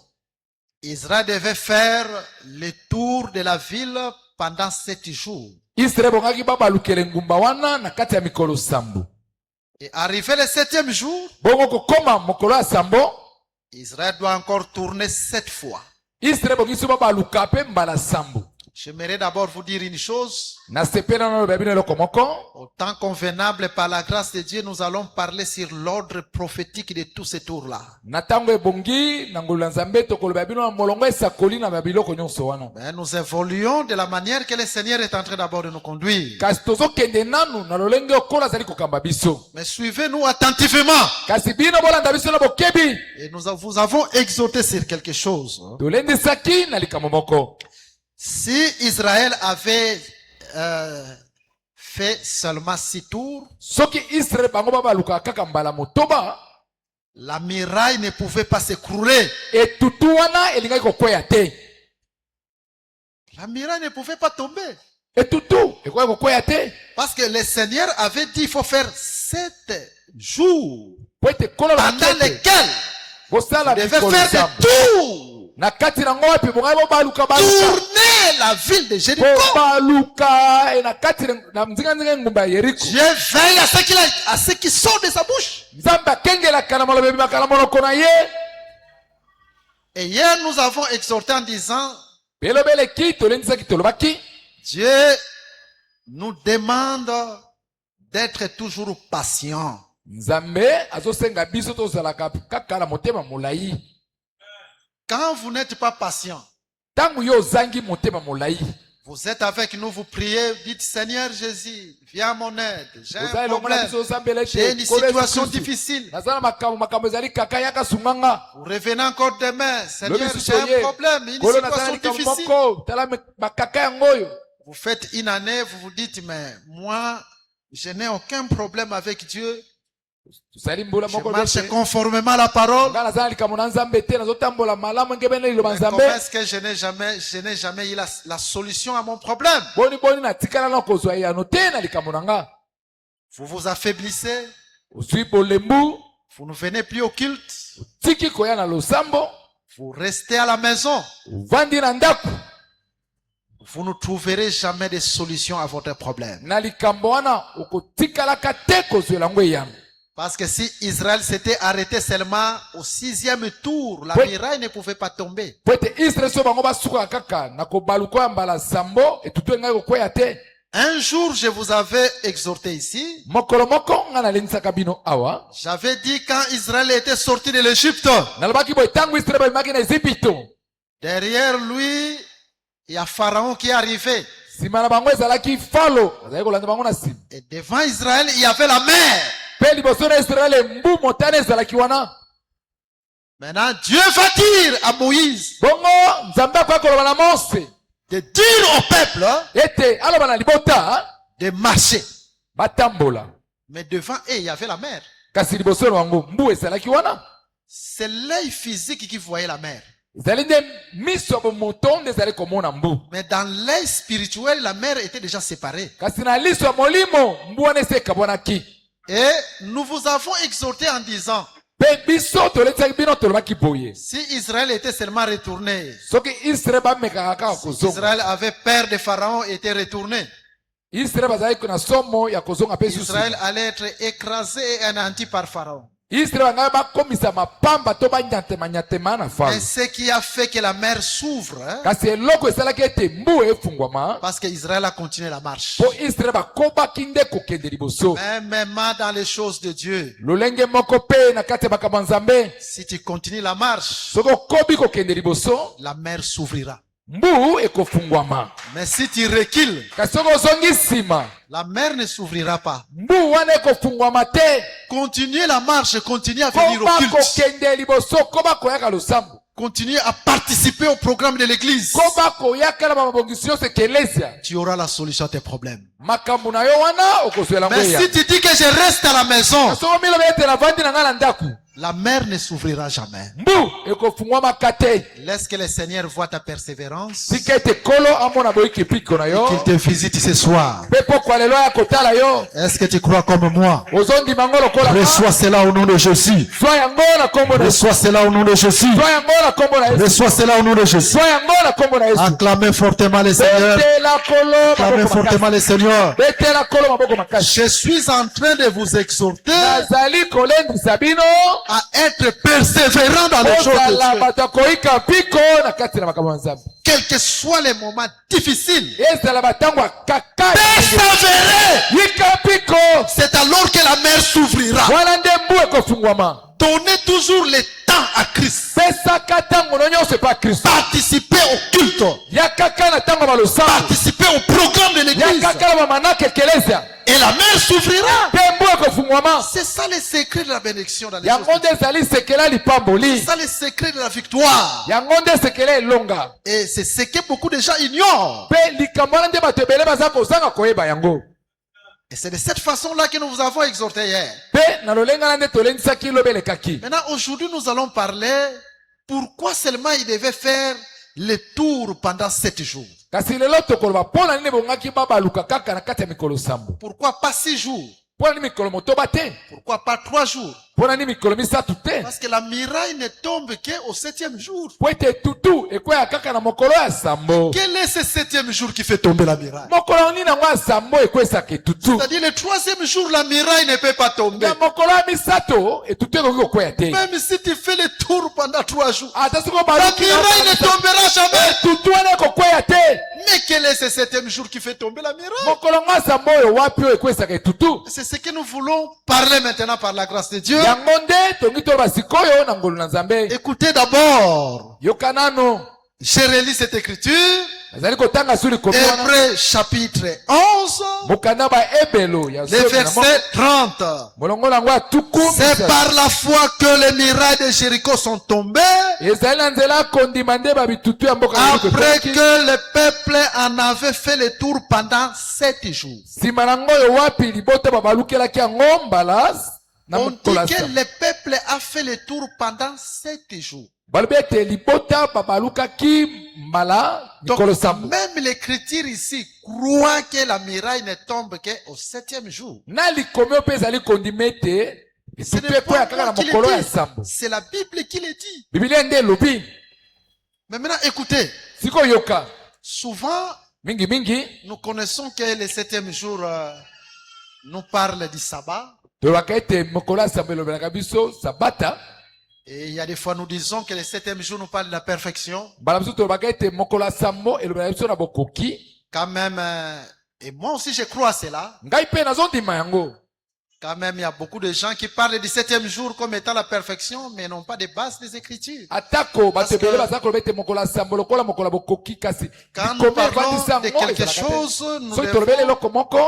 Speaker 1: Israël devait faire le tour de la ville pendant 7 jours.
Speaker 2: israel bongaki babalukela engumba wana na kati ya mikolo sambo
Speaker 1: Et arrivé le 7e jour,
Speaker 2: bongo kokoma mokolo ya sambo
Speaker 1: Israël doit encore tourner 7 fois.
Speaker 2: israel bongisi babaluka mpe mbala sambo
Speaker 1: J'aimerais d'abord vous dire une chose.
Speaker 2: nasepela naloba bino eloko moko
Speaker 1: Au temps convenable, par la grâce de Dieu, nous allons parler sur l'ordre prophétique de tous ces tours-là.
Speaker 2: na ntango ebongi na ngolu ya nzambe tokoloba bino na molongo esakoli na babiloko nyonso wana
Speaker 1: Mais nous évoluons de la manière que le Seigneur est en train d'abord de nous conduire.
Speaker 2: kasi tozokende nanu na lolenge okolo azali kokamba biso
Speaker 1: Mais suivez-nous attentivement.
Speaker 2: kasi bino bolanda biso na bokebi
Speaker 1: Et nous vous avons exhorté sur quelque chose.
Speaker 2: tolendisaki na likambo moko
Speaker 1: Si Israël avait fait seulement 6 tours,
Speaker 2: soki israel bango babaluka kaka mbala motoba
Speaker 1: la muraille ne pouvait pas s'écrouler.
Speaker 2: etutu wana elingaki kokweya te
Speaker 1: La muraille ne pouvait pas tomber.
Speaker 2: etutu ekoki kokweya te
Speaker 1: Parce que le Seigneur avait dit qu'il faut faire 7 jours
Speaker 2: po ete kolo
Speaker 1: pendant lesquels
Speaker 2: bosala
Speaker 1: vous devez
Speaker 2: mikolo
Speaker 1: faire des
Speaker 2: sambo
Speaker 1: tours.
Speaker 2: na kati nango wapi bongai bobaluka baluka
Speaker 1: Tourner la ville de Jéricho.
Speaker 2: bobaluka na kati na nzinganzinga engumba ya yeriko
Speaker 1: Dieu veille à ce qui sort de sa bouche.
Speaker 2: nzambe akengelaka na maloba ebimaka na monoko na ye
Speaker 1: Et hier, nous avons exhorté en disant,
Speaker 2: belobeleki tolendisaki tolobaki
Speaker 1: Dieu nous demande d'être toujours patient.
Speaker 2: nzambe azosenga biso tozalaka kaka na motema molai
Speaker 1: Quand vous n'êtes pas patient,
Speaker 2: ntango yo ozangi motema molai
Speaker 1: vous êtes avec nous, vous priez, dites Seigneur Jésus, viens à mon aide. J'ai
Speaker 2: oza
Speaker 1: un
Speaker 2: elongo na
Speaker 1: problème.
Speaker 2: biso osambela
Speaker 1: J'ai une
Speaker 2: ete kolo Yesu
Speaker 1: situation
Speaker 2: Kristu.
Speaker 1: difficile.
Speaker 2: naza na makambo ezali kaka yaka sunganga
Speaker 1: Vous revenez encore demain. Seigneur,
Speaker 2: lobi
Speaker 1: j'ai un
Speaker 2: susu
Speaker 1: problème, une
Speaker 2: kolo naza na
Speaker 1: situation
Speaker 2: likambo
Speaker 1: difficile.
Speaker 2: moko tala bakaka yango oyo
Speaker 1: Vous faites une année, vous vous dites, mais moi, je n'ai aucun problème avec Dieu.
Speaker 2: tosali mbula
Speaker 1: Je
Speaker 2: moko
Speaker 1: marche
Speaker 2: lote
Speaker 1: conformément à la parole.
Speaker 2: nga naza na likambo na nzambe te nazotambola malamu ngebene liloba
Speaker 1: Mais comment
Speaker 2: nzambe
Speaker 1: est-ce que je n'ai jamais eu la solution à mon problème?
Speaker 2: boni natikala na kozwa eyano te na likambo na nga
Speaker 1: Vous vous affaiblissez,
Speaker 2: ozwi bolembu
Speaker 1: vous ne venez plus au culte,
Speaker 2: tiki koya na losambo
Speaker 1: vous restez à la maison.
Speaker 2: ovandi na ndako
Speaker 1: vous ne trouverez jamais de solution à votre problème.
Speaker 2: na likambo wana okotikalaka te kozwela yango eyambi.
Speaker 1: Parce que si Israël s'était arrêté seulement au 6e tour, la
Speaker 2: Oui.
Speaker 1: muraille ne pouvait pas tomber.
Speaker 2: po ete Israel so bango basukaka kaka na kobaluka ya mbala sambo etutu engai kokwea te.
Speaker 1: Un jour, je vous avais exhorté ici.
Speaker 2: Mokolo moko nga nalendisaka bino awa
Speaker 1: J'avais dit quand Israël était sorti de l'Égypte,
Speaker 2: nalobaki boye ntango Israel babimaki na Ezipito,
Speaker 1: derrière lui, il y a Pharaon qui est arrivé.
Speaker 2: nsima na bango ezalaki falo azalaki kolanda bango na nsima,
Speaker 1: Et devant Israël, il y avait la mer.
Speaker 2: mpe liboso na Israel embu motane ezalaki wana.
Speaker 1: Maintenant, Dieu va dire à Moïse
Speaker 2: Bongo nzambe akoya koloba na Mose
Speaker 1: de dire au peuple
Speaker 2: ete aloba na libota
Speaker 1: de marcher.
Speaker 2: batambola,
Speaker 1: Mais devant eux, il y avait la mer.
Speaker 2: kasi liboso na bango mbu ezalaki wana.
Speaker 1: C'est l'œil physique qui voyait la mer.
Speaker 2: ezali nde miso ya bomoto nde ezali komona mbu,
Speaker 1: Mais dans l'œil spirituel, la mer était déjà séparée.
Speaker 2: kasi na liso ya molimo mbu wana esi ekabwanaki.
Speaker 1: Et nous vous avons exhorté en disant,
Speaker 2: Mpe biso toletisaki bino tolobaki boye,
Speaker 1: si Israël était seulement retourné,
Speaker 2: soki Israel bamekaka kaka kozonga,
Speaker 1: Israël avait peur de Pharaon et était retourné,
Speaker 2: Israel bazalaki na somo ya kozonga mpe
Speaker 1: Israël
Speaker 2: susu,
Speaker 1: allait être écrasé et anéanti par Pharaon.
Speaker 2: Israel bangai bakomisa mapamba to banyatema na
Speaker 1: Et
Speaker 2: falo.
Speaker 1: ce qui a fait que la mer s'ouvre, hein,
Speaker 2: Kasi eloko esalaki ete mbu efungwama
Speaker 1: parce que Israël a continué la marche.
Speaker 2: po Israel bakobaki nde kokende liboso.
Speaker 1: Même dans les choses de Dieu,
Speaker 2: lolenge moko mpe na kati ya makambo ya Nzambe,
Speaker 1: si tu continues la marche,
Speaker 2: soki okobi kokende liboso
Speaker 1: la mer s'ouvrira.
Speaker 2: mbu ekofungwama,
Speaker 1: Mais si tu recules,
Speaker 2: kasi soki ozongi nsima
Speaker 1: la mer ne s'ouvrira pas.
Speaker 2: mbu wana ekofungwama te.
Speaker 1: Continuez la marche, continuez à venir au
Speaker 2: Koba
Speaker 1: culte,
Speaker 2: kokende liboso, koba koyaka losambo,
Speaker 1: continuez à participer au programme de l'église.
Speaker 2: koba koyaka na mabongisi nyonso ekelesia,
Speaker 1: Tu auras la solution à tes problèmes.
Speaker 2: makambo na yo wana okozwela ngo
Speaker 1: Mais
Speaker 2: ya.
Speaker 1: si tu dis que je reste à la maison,
Speaker 2: Soki omiloba ete navandi na ngai na ndako,
Speaker 1: la mer ne s'ouvrira jamais.
Speaker 2: mbu ekofungwamaka te.
Speaker 1: Laisse que le Seigneur voie ta persévérance,
Speaker 2: Tika ete kolo amona boyiki piko na yo,
Speaker 1: qu'il te visite ce soir.
Speaker 2: mpe pokwa lelo ya kotala yo,
Speaker 1: Est-ce que tu crois comme moi?
Speaker 2: ozondima ngo lokola
Speaker 1: Reçois cela au nom de Jésus.
Speaker 2: zwa yango na kombo na Yesu,
Speaker 1: Reçois cela au nom de Jésus.
Speaker 2: zwa yango na kombo na Yesu,
Speaker 1: Reçois cela au nom de Jésus.
Speaker 2: zwa yango na kombo na Yesu.
Speaker 1: Acclamez fortement le Seigneur.
Speaker 2: Betela kolo
Speaker 1: Acclamez
Speaker 2: maboko
Speaker 1: fortement
Speaker 2: makasi,
Speaker 1: le Seigneur.
Speaker 2: betela kolo maboko makasi.
Speaker 1: Je suis en train de vous exhorter
Speaker 2: Nazali kolendisa bino
Speaker 1: à être persévérant dans les choses de
Speaker 2: ozala
Speaker 1: Dieu.
Speaker 2: bato ya koyika mpiko na kati na makambo ya Nzambe,
Speaker 1: Quels que soient les moments difficiles,
Speaker 2: ezala batango ya kaka
Speaker 1: persévérer.
Speaker 2: yika mpiko,
Speaker 1: C'est alors que la mer s'ouvrira.
Speaker 2: wana nde mbu ekofungwama.
Speaker 1: Donnez toujours le temps à Christ.
Speaker 2: pesaka ntango no nyonso epa Kristo,
Speaker 1: Participez au culte.
Speaker 2: ya kaka na ntango ya balosambo,
Speaker 1: Participez au programme de
Speaker 2: ya
Speaker 1: l'église.
Speaker 2: kaka na bamanaka ekelesia,
Speaker 1: Et la mer s'ouvrira.
Speaker 2: mpe mbu ekofungwama.
Speaker 1: C'est ça le secret de la bénédiction dans les choses.
Speaker 2: Yango nde ezali sekela lipamboli,
Speaker 1: C'est ça le secret de la victoire.
Speaker 2: yango nde sekela elonga,
Speaker 1: Et c'est ce que beaucoup de gens ignorent.
Speaker 2: mpe likambo wana nde bato ebele baza kozanga koyeba yango.
Speaker 1: Et c'est de cette façon-là que nous vous avons exhorté hier.
Speaker 2: Mpe na lolenga na nde tolendisaki lobelekaki.
Speaker 1: Maintenant, aujourd'hui, nous allons parler pourquoi seulement il devait faire le tour pendant 7 jours.
Speaker 2: Kasi lelo tokoloba mpona nini bongaki babaluka kaka na kati ya mikolo sambo,
Speaker 1: Pourquoi pas 6 jours?
Speaker 2: mpona nini mikolo motoba te,
Speaker 1: Pourquoi pas 3 jours?
Speaker 2: mpona nini mikolo misatu te,
Speaker 1: Parce que la muraille ne tombe qu'au 7e jour.
Speaker 2: po ete tutu ekwea kaka na mokolo ya sambo.
Speaker 1: Quel est ce 7e jour qui fait tomber la muraille?
Speaker 2: Mokolo nini yango ya sambo ekwesaka etutu,
Speaker 1: C'est-à-dire le 3e jour, la muraille ne peut pas tomber.
Speaker 2: na mokolo ya misato etutu ekoki kokwea te.
Speaker 1: Même si tu fais le tour pendant 3 jours,
Speaker 2: Ata soki
Speaker 1: la
Speaker 2: obaluki
Speaker 1: muraille ne tombera jamais.
Speaker 2: etutu wana ekokwea te.
Speaker 1: Mais quel est ce 7e jour qui fait tomber la muraille?
Speaker 2: Mokolo ngo ya sambo oyo wapi oyo ekwesaka etutu.
Speaker 1: C'est ce que nous voulons parler maintenant par la grâce de Dieu.
Speaker 2: Yango nde tongi toloba sikoyo na ngolu na Nzambe.
Speaker 1: Écoutez d'abord.
Speaker 2: Yoka nano
Speaker 1: Je relis cette écriture.
Speaker 2: nazali kotanga suri komi wana
Speaker 1: Hébreux chapitre 11,
Speaker 2: mokanda ba ebelo ya
Speaker 1: le
Speaker 2: zomi na
Speaker 1: verset 30.
Speaker 2: molongo nango ya tuku
Speaker 1: C'est
Speaker 2: misatu.
Speaker 1: par la foi que les murailles de Jéricho sont tombées
Speaker 2: ezali na nzela ya kondima nde babitutu ya mboka Yeriko
Speaker 1: après
Speaker 2: ekoki.
Speaker 1: que le peuple en avait fait le tour pendant 7 jours.
Speaker 2: nsima nango oyo wapi libota babalukelaki yango mbala na
Speaker 1: On dit
Speaker 2: mokolo ya
Speaker 1: que
Speaker 2: sambo.
Speaker 1: le peuple a fait le tour pendant 7 jours.
Speaker 2: balobi ete libota babalukaki mbala
Speaker 1: Donc,
Speaker 2: mikolo sambo.
Speaker 1: même l'écriture ici croit que la muraille ne tombe qu'au 7e jour.
Speaker 2: na likomi oyo mpe ezali kondima ete
Speaker 1: Ce
Speaker 2: etutu
Speaker 1: n'est
Speaker 2: ekwea
Speaker 1: pas
Speaker 2: kaka na
Speaker 1: moi qui
Speaker 2: mokolo ya
Speaker 1: le dis,
Speaker 2: sambo.
Speaker 1: c'est la Bible qui le dit.
Speaker 2: bibilia nde elobi.
Speaker 1: Mais maintenant, écoutez,
Speaker 2: sikoyo yoka
Speaker 1: souvent,
Speaker 2: mingi
Speaker 1: Nous connaissons que le 7e jour nous parle du sabbat.
Speaker 2: tolobaka ete mokolo ya sambo elobelaka biso sabata.
Speaker 1: Et il y a des fois nous disons que le 7e jour nous parle de la perfection.
Speaker 2: mbala biso tolobaka ete mokolo ya sambo elobelaka biso na bokoki.
Speaker 1: Quand même, et moi aussi je crois à cela.
Speaker 2: Ngai mpe nazondima yango.
Speaker 1: Quand même, il y a beaucoup de gens qui parlent du 7e jour comme étant la perfection, mais n'ont pas de base des Écritures.
Speaker 2: atako bato
Speaker 1: que-
Speaker 2: ebele baza koloba ete mokolo ya sambo lokola mokolo ya bokoki kasi
Speaker 1: Quand nous
Speaker 2: likoma
Speaker 1: parlons
Speaker 2: evandisa
Speaker 1: de
Speaker 2: yango
Speaker 1: quelque
Speaker 2: ezalaka te.
Speaker 1: chose, nous
Speaker 2: soki tolobeli
Speaker 1: devons
Speaker 2: eloko moko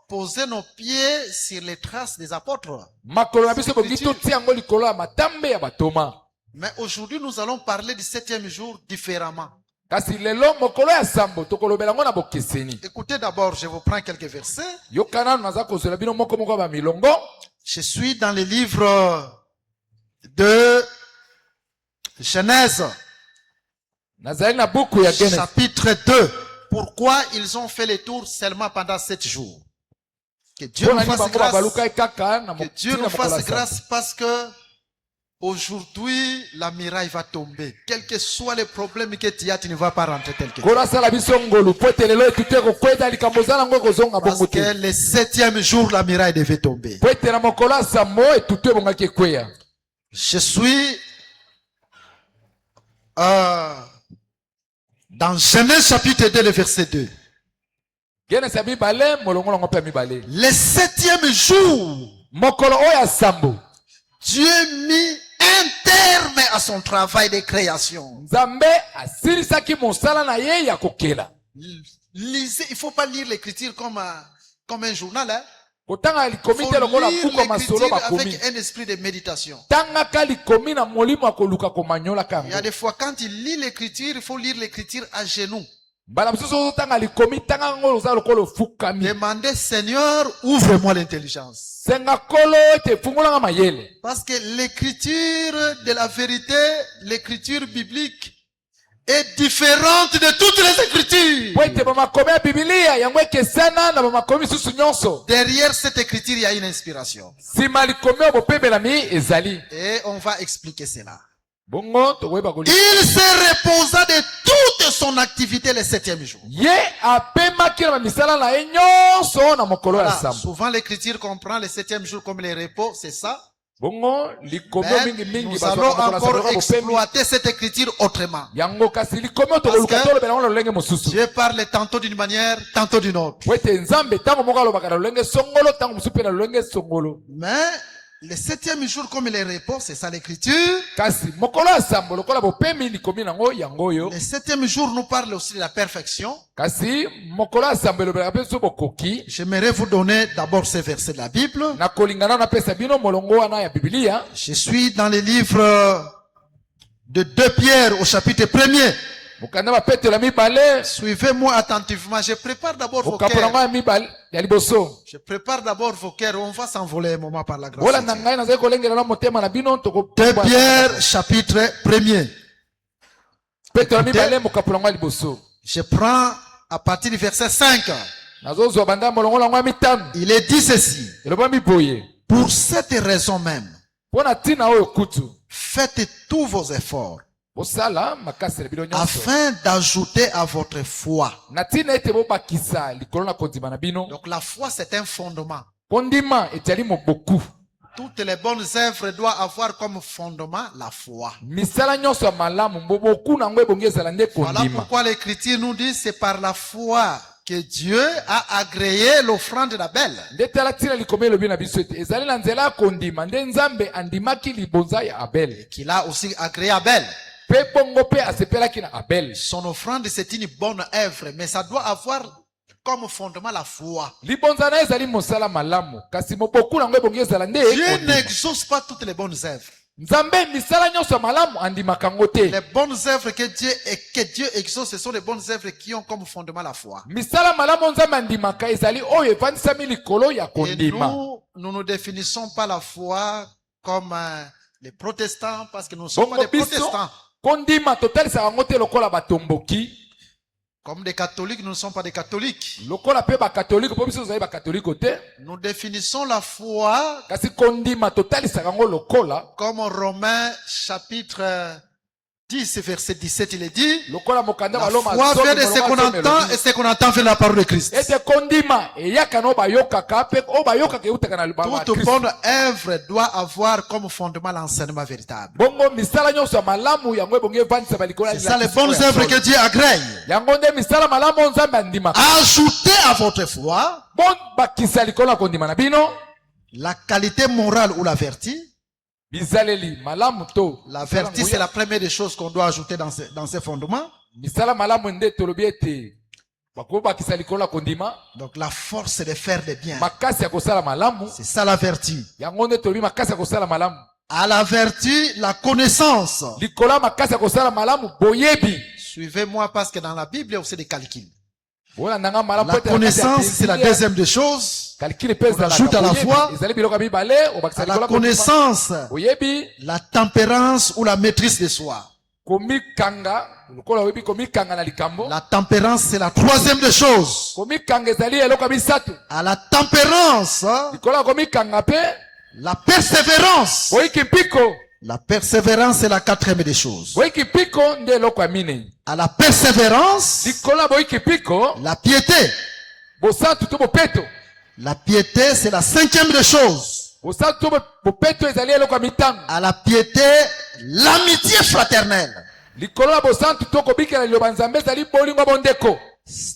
Speaker 1: poser nos pieds sur les traces des apôtres.
Speaker 2: makolo na biso bongi
Speaker 1: Écriture.
Speaker 2: totia yango likolo ya matambe ya batoma.
Speaker 1: Mais aujourd'hui, nous allons parler du 7e jour différemment.
Speaker 2: kasi lelo mokolo ya sambo tokolobela yango na bokeseni.
Speaker 1: Écoutez d'abord, je vous prends quelques versets.
Speaker 2: yoka nanu naza kozwela bino moko moko ya bamilongo.
Speaker 1: Je suis dans le livre de Genèse,
Speaker 2: nazali na buku ya Genesi
Speaker 1: chapitre 2. Pourquoi ils ont fait le tour seulement pendant 7 jours? Que Dieu
Speaker 2: mpo
Speaker 1: nous
Speaker 2: na nini
Speaker 1: fasse
Speaker 2: bango
Speaker 1: grâce.
Speaker 2: babalukai kaka na
Speaker 1: Que
Speaker 2: mo-
Speaker 1: Dieu
Speaker 2: ntina
Speaker 1: nous
Speaker 2: mokolo ya
Speaker 1: fasse
Speaker 2: sambo.
Speaker 1: grâce parce que aujourd'hui, la miraille va tomber. Quel que soit le problème que tu as, tu ne vas pas rentrer tel que.
Speaker 2: nkolo asala biso ngolu po ete lelo etu te kokweta likambo oza nango ekozonga
Speaker 1: Parce
Speaker 2: bongo
Speaker 1: que
Speaker 2: te.
Speaker 1: le 7e jour, la miraille devait tomber.
Speaker 2: po ete na mokolo ya sambo etu te ebongaki ekweya.
Speaker 1: Je suis dans Genèse chapitre 2, le verset 2.
Speaker 2: Genesi ya mibale molongo nango mpe ya mibale.
Speaker 1: Le 7e jour,
Speaker 2: mokolo oyo ya sambo
Speaker 1: Dieu mit un terme à son travail de création.
Speaker 2: nzambe asilisaki mosala na ye ya kokela.
Speaker 1: Lisez, il ne faut pas lire l'écriture comme un journal. Hein.
Speaker 2: kotanga
Speaker 1: Il
Speaker 2: likomi
Speaker 1: faut
Speaker 2: te lokola
Speaker 1: lire
Speaker 2: buku ya masolo
Speaker 1: l'écriture
Speaker 2: bakomi.
Speaker 1: avec un esprit de méditation.
Speaker 2: tangaka likomi na molimo ya koluka komanyolaka
Speaker 1: Il y a
Speaker 2: yango.
Speaker 1: des fois, quand il lit l'écriture, il faut lire l'écriture à genoux.
Speaker 2: mbala mosusu ozotanga likomi tanga yango oza lokola ofukami.
Speaker 1: Demandez, Seigneur, ouvre-moi l'intelligence.
Speaker 2: senga kolo ete efungolanga mayele.
Speaker 1: Parce que l'écriture de la vérité, l'écriture biblique, est différente de toutes les écritures.
Speaker 2: po ete bamakomi ya bibilia yango ekesana na bamakomi misusu nyonso.
Speaker 1: Derrière cette écriture, il y a une inspiration.
Speaker 2: nsima likomi oyo bopembelami ezali.
Speaker 1: Et on va expliquer cela.
Speaker 2: bongo tokoyeba koli.
Speaker 1: Il se reposa de toute son activité le 7e jour.
Speaker 2: ye apemaki na bamisala na ye nyonso na mokolo ya
Speaker 1: Voilà.
Speaker 2: sambo.
Speaker 1: Souvent l'écriture comprend le 7e jour comme le repos, c'est ça.
Speaker 2: bongo likomi
Speaker 1: Mais
Speaker 2: mingi mingi
Speaker 1: nous
Speaker 2: bazwaka
Speaker 1: allons
Speaker 2: mokolo ya sambo
Speaker 1: encore
Speaker 2: kaka bopemi.
Speaker 1: exploiter cette écriture autrement.
Speaker 2: yango kasi likomi oyo tokoluka
Speaker 1: Parce que-
Speaker 2: tolobela yango na lolenge mosusu.
Speaker 1: Dieu parle tantôt d'une manière, tantôt d'une autre.
Speaker 2: po ete nzambe ntango moko alobaka na lolenge songolo ntango mosusu mpe na lolenge songolo.
Speaker 1: Mais le 7e jour comme le repos, c'est ça l'écriture.
Speaker 2: kasi mokolo ya sambo lokola bopemi likomi nango yango oyo.
Speaker 1: Le 7e jour nous parle aussi de la perfection.
Speaker 2: kasi mokolo ya sambo elobelaka mpe biso bokoki.
Speaker 1: J'aimerais vous donner d'abord ces versets de la Bible.
Speaker 2: na kolingana napesa bino molongo wana ya bibilia.
Speaker 1: Je suis dans le livre de 2 Pierre au chapitre 1er.
Speaker 2: mokanda bapetelo ya mibale.
Speaker 1: Suivez-moi attentivement. Je prépare d'abord vos
Speaker 2: okapo nango
Speaker 1: cœurs.
Speaker 2: ya mibale ya liboso.
Speaker 1: Je prépare d'abord vos cœurs. On va s'envoler un moment par la grâce
Speaker 2: olanda
Speaker 1: de Dieu.
Speaker 2: ngai nazali kolengela na motema na bino
Speaker 1: 2 Pierre chapitre 1er.
Speaker 2: petelo ya mibale mokapo nango ya liboso.
Speaker 1: Je prends à partir du verset 5.
Speaker 2: nazozwa banda molongo nango ya mitano.
Speaker 1: Il est dit ceci.
Speaker 2: elobami boye.
Speaker 1: Pour cette raison même,
Speaker 2: mpo na ntina oyo kutu.
Speaker 1: faites tous vos efforts
Speaker 2: bosala makasi na bino nyonso.
Speaker 1: afin d'ajouter à votre foi.
Speaker 2: na ntina ete bobakisa likolo na kondima na bino.
Speaker 1: Donc la foi, c'est un fondement.
Speaker 2: kondima etiali moboku.
Speaker 1: Toutes les bonnes œuvres doivent avoir comme fondement la foi.
Speaker 2: misala nyonso ya malamu boboku nango ebongi ezala nde
Speaker 1: Voilà
Speaker 2: kondima.
Speaker 1: pourquoi l'Écriture nous dit c'est par la foi que Dieu a agréé l'offrande d'Abel.
Speaker 2: nde tala ntina likomi elobi na biso ete ezali na nzela ya kondima nde nzambe andimaki libonza ya abel.
Speaker 1: Qu'il a aussi agréé Abel.
Speaker 2: mpe bongo mpe asepelaki na abel.
Speaker 1: Son offrande, c'est une bonne œuvre, mais ça doit avoir comme fondement la foi.
Speaker 2: libonza na ye ezali mosala malamu kasi moboku nango ebongi ezala nde
Speaker 1: Dieu
Speaker 2: kondima.
Speaker 1: n'exauce pas toutes les bonnes œuvres.
Speaker 2: nzambe misala nyonso ya malamu andimaka yango te.
Speaker 1: Les bonnes œuvres que Dieu exauce, ce sont les bonnes œuvres qui ont comme fondement la foi.
Speaker 2: misala malamu oyo nzambe andimaka ezali oyo evandisami likolo ya
Speaker 1: Et
Speaker 2: kondima.
Speaker 1: nous ne définissons pas la foi comme les protestants, parce que nous ne sommes pas
Speaker 2: bongo
Speaker 1: des
Speaker 2: biso
Speaker 1: protestants.
Speaker 2: kondima totalisaka yango te lokola batomboki.
Speaker 1: Comme des catholiques, nous ne sommes pas des catholiques.
Speaker 2: lokola mpe bakatolike mpo biso tozali bakatolike te.
Speaker 1: Nous définissons la foi
Speaker 2: kasi kondima totalisaka yango lokola
Speaker 1: comme Romains chapitre 10, verset 17, il est dit,
Speaker 2: lokola mokanda
Speaker 1: la
Speaker 2: baloma
Speaker 1: foi
Speaker 2: zomi
Speaker 1: vient de ce
Speaker 2: molongo
Speaker 1: qu'on
Speaker 2: azomi
Speaker 1: entend
Speaker 2: elobi.
Speaker 1: et ce qu'on entend vient de la parole de Christ.
Speaker 2: ete kondima eyaka na oyo bayokaka mpe oyo bayokaka eutaka na liloba ya
Speaker 1: Toute
Speaker 2: Kristo.
Speaker 1: bonne œuvre doit avoir comme fondement l'enseignement véritable.
Speaker 2: bongo misala nyonso ya malamu yango ebongi evandisa balikolo
Speaker 1: C'est ça les bonnes œuvres que Dieu agrée.
Speaker 2: yango nde misala malamu oyo nzambe andimaka.
Speaker 1: Ajoutez à votre foi
Speaker 2: bon bakisa likolo ya kondima na bino
Speaker 1: la qualité morale ou la vertu.
Speaker 2: bizaleli malamu to
Speaker 1: La vertu, c'est la première des choses qu'on doit ajouter dans ces fondements.
Speaker 2: misala malamu nde tolobi ete bakoki bakisa likolo ya kondima.
Speaker 1: Donc la force de faire le bien.
Speaker 2: makasi ya kosala malamu
Speaker 1: C'est ça la vertu.
Speaker 2: yango nde tolobi makasi ya kosala malamu.
Speaker 1: À la vertu, la connaissance.
Speaker 2: likolo ya makasi ya kosala malamu boyebi.
Speaker 1: Suivez-moi parce que dans la Bible, il y a aussi des calculs.
Speaker 2: olandanga malamu
Speaker 1: La connaissance, c'est la deuxième des choses.
Speaker 2: calcul pe
Speaker 1: On ajoute à la foi
Speaker 2: ezali biloko ya mibale obakisa
Speaker 1: À la
Speaker 2: likolo ya kondima.
Speaker 1: connaissance,
Speaker 2: boyebi
Speaker 1: la tempérance ou la maîtrise de soi.
Speaker 2: komikanga lokola oyebi komikanga na likambo.
Speaker 1: La tempérance, c'est la troisième des choses.
Speaker 2: komikanga ezali eloko ya misato.
Speaker 1: À la tempérance,
Speaker 2: likolo ya komikanga pe
Speaker 1: la persévérance.
Speaker 2: boyiki mpiko.
Speaker 1: La persévérance, c'est la quatrième des choses.
Speaker 2: boyiki mpiko nde eloko ya minei.
Speaker 1: À la persévérance,
Speaker 2: likolo ya boyiki mpiko
Speaker 1: la piété.
Speaker 2: bosantu to bopeto.
Speaker 1: La piété, c'est la cinquième des choses.
Speaker 2: bosantu to bopeto ezali eloko ya mitano.
Speaker 1: À la piété, l'amitié fraternelle.
Speaker 2: likolo ya bosantu to kobikela liloba nzambe ezali bolingo ya bondeko.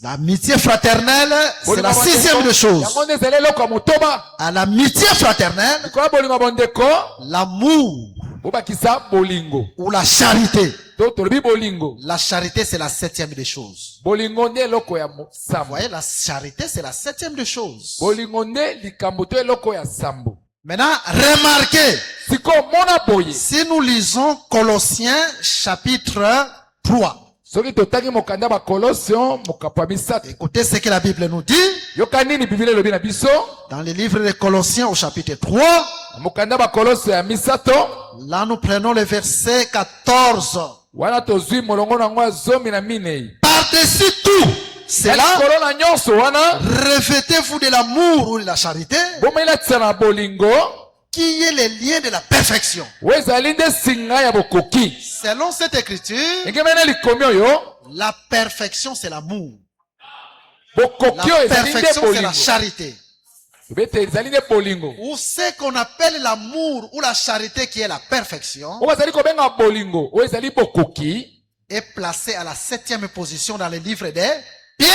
Speaker 1: L'amitié fraternelle, c'est
Speaker 2: Bolingo
Speaker 1: la
Speaker 2: ya bondeko,
Speaker 1: sixième des choses.
Speaker 2: yango nde ezali eloko ya motoba.
Speaker 1: À l'amitié fraternelle,
Speaker 2: likolo ya bolingo ya bondeko
Speaker 1: l'amour
Speaker 2: bobakisa bolingo
Speaker 1: ou la charité.
Speaker 2: to tolobi bolingo.
Speaker 1: La charité, c'est la septième des choses.
Speaker 2: bolingo nde eloko ya
Speaker 1: Vous
Speaker 2: sambo.
Speaker 1: voyez, la charité, c'est la septième des choses.
Speaker 2: bolingo nde likambo to eloko ya sambo.
Speaker 1: Maintenant, remarquez,
Speaker 2: sikoyo mona boye
Speaker 1: si nous lisons Colossiens chapitre 3,
Speaker 2: soki totangi mokanda bakolosio mokapo ya misato.
Speaker 1: écoutez ce que la Bible nous dit
Speaker 2: yoka nini biblia elobi na biso
Speaker 1: dans le livre de Colossiens au chapitre 3.
Speaker 2: na mokanda bakolosio ya misato.
Speaker 1: Là, nous prenons le verset 14.
Speaker 2: wana tozwi molongo nango ya zomi na minei.
Speaker 1: Par-dessus tout, c'est là,
Speaker 2: likolo na nyonso wana
Speaker 1: revêtez-vous de l'amour ou de la charité,
Speaker 2: bomailatisa na bolingo
Speaker 1: qui est le lien de la perfection.
Speaker 2: oyo ezali nde singa ya bokoki.
Speaker 1: Selon cette écriture,
Speaker 2: engemene likomi oyo
Speaker 1: la perfection, c'est l'amour.
Speaker 2: bokoki
Speaker 1: La
Speaker 2: oyo ezali nde
Speaker 1: perfection, c'est la
Speaker 2: bolingo.
Speaker 1: charité.
Speaker 2: bete ezali nde bolingo.
Speaker 1: Ou ce qu'on appelle l'amour ou la charité qui est la perfection
Speaker 2: oyo bazali kobenga bolingo oyo ezali bokoki
Speaker 1: est placé à la septième position dans le livre de Pierre.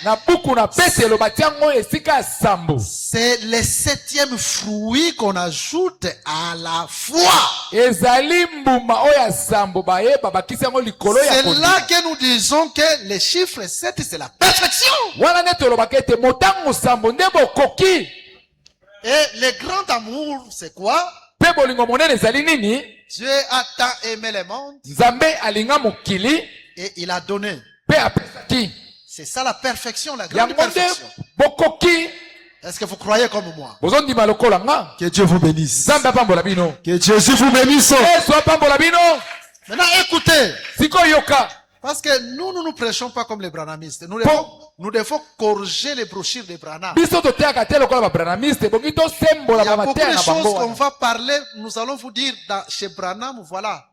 Speaker 2: na buku na petelo batia yango esika ya sambo.
Speaker 1: C'est le septième fruit qu'on ajoute à la foi.
Speaker 2: ezali mbuma oyo ya sambo bayeba bakisi yango likolo ya
Speaker 1: C'est
Speaker 2: kondima.
Speaker 1: là que nous disons que le chiffre 7, c'est la perfection.
Speaker 2: wana nde tolobaka ete motango sambo nde bokoki.
Speaker 1: Et le grand amour, c'est quoi?
Speaker 2: mpe bolingo monene ezali nini.
Speaker 1: Dieu a tant aimé le monde
Speaker 2: nzambe alinga mokili
Speaker 1: et il a donné.
Speaker 2: mpe apesaki.
Speaker 1: C'est ça la perfection, la grande
Speaker 2: yango nde
Speaker 1: perfection.
Speaker 2: bokoki.
Speaker 1: Est-ce que vous croyez comme moi?
Speaker 2: bozondima lokola nga.
Speaker 1: Que Dieu vous bénisse.
Speaker 2: nzambe apambola bino.
Speaker 1: Que Jésus vous bénisse.
Speaker 2: yesu apambola bino.
Speaker 1: Maintenant, écoutez.
Speaker 2: sikoyo yoka.
Speaker 1: Parce que nous ne nous prêchons pas comme les branamistes.
Speaker 2: Bon.
Speaker 1: Nous devons corriger les brochures des Branham.
Speaker 2: biso toteyaka te lokola babranamiste bongi tosembola
Speaker 1: Il y a beaucoup
Speaker 2: bamateya
Speaker 1: de
Speaker 2: na
Speaker 1: choses
Speaker 2: bango
Speaker 1: qu'on
Speaker 2: wana.
Speaker 1: va parler. Nous allons vous dire chez Branham, voilà.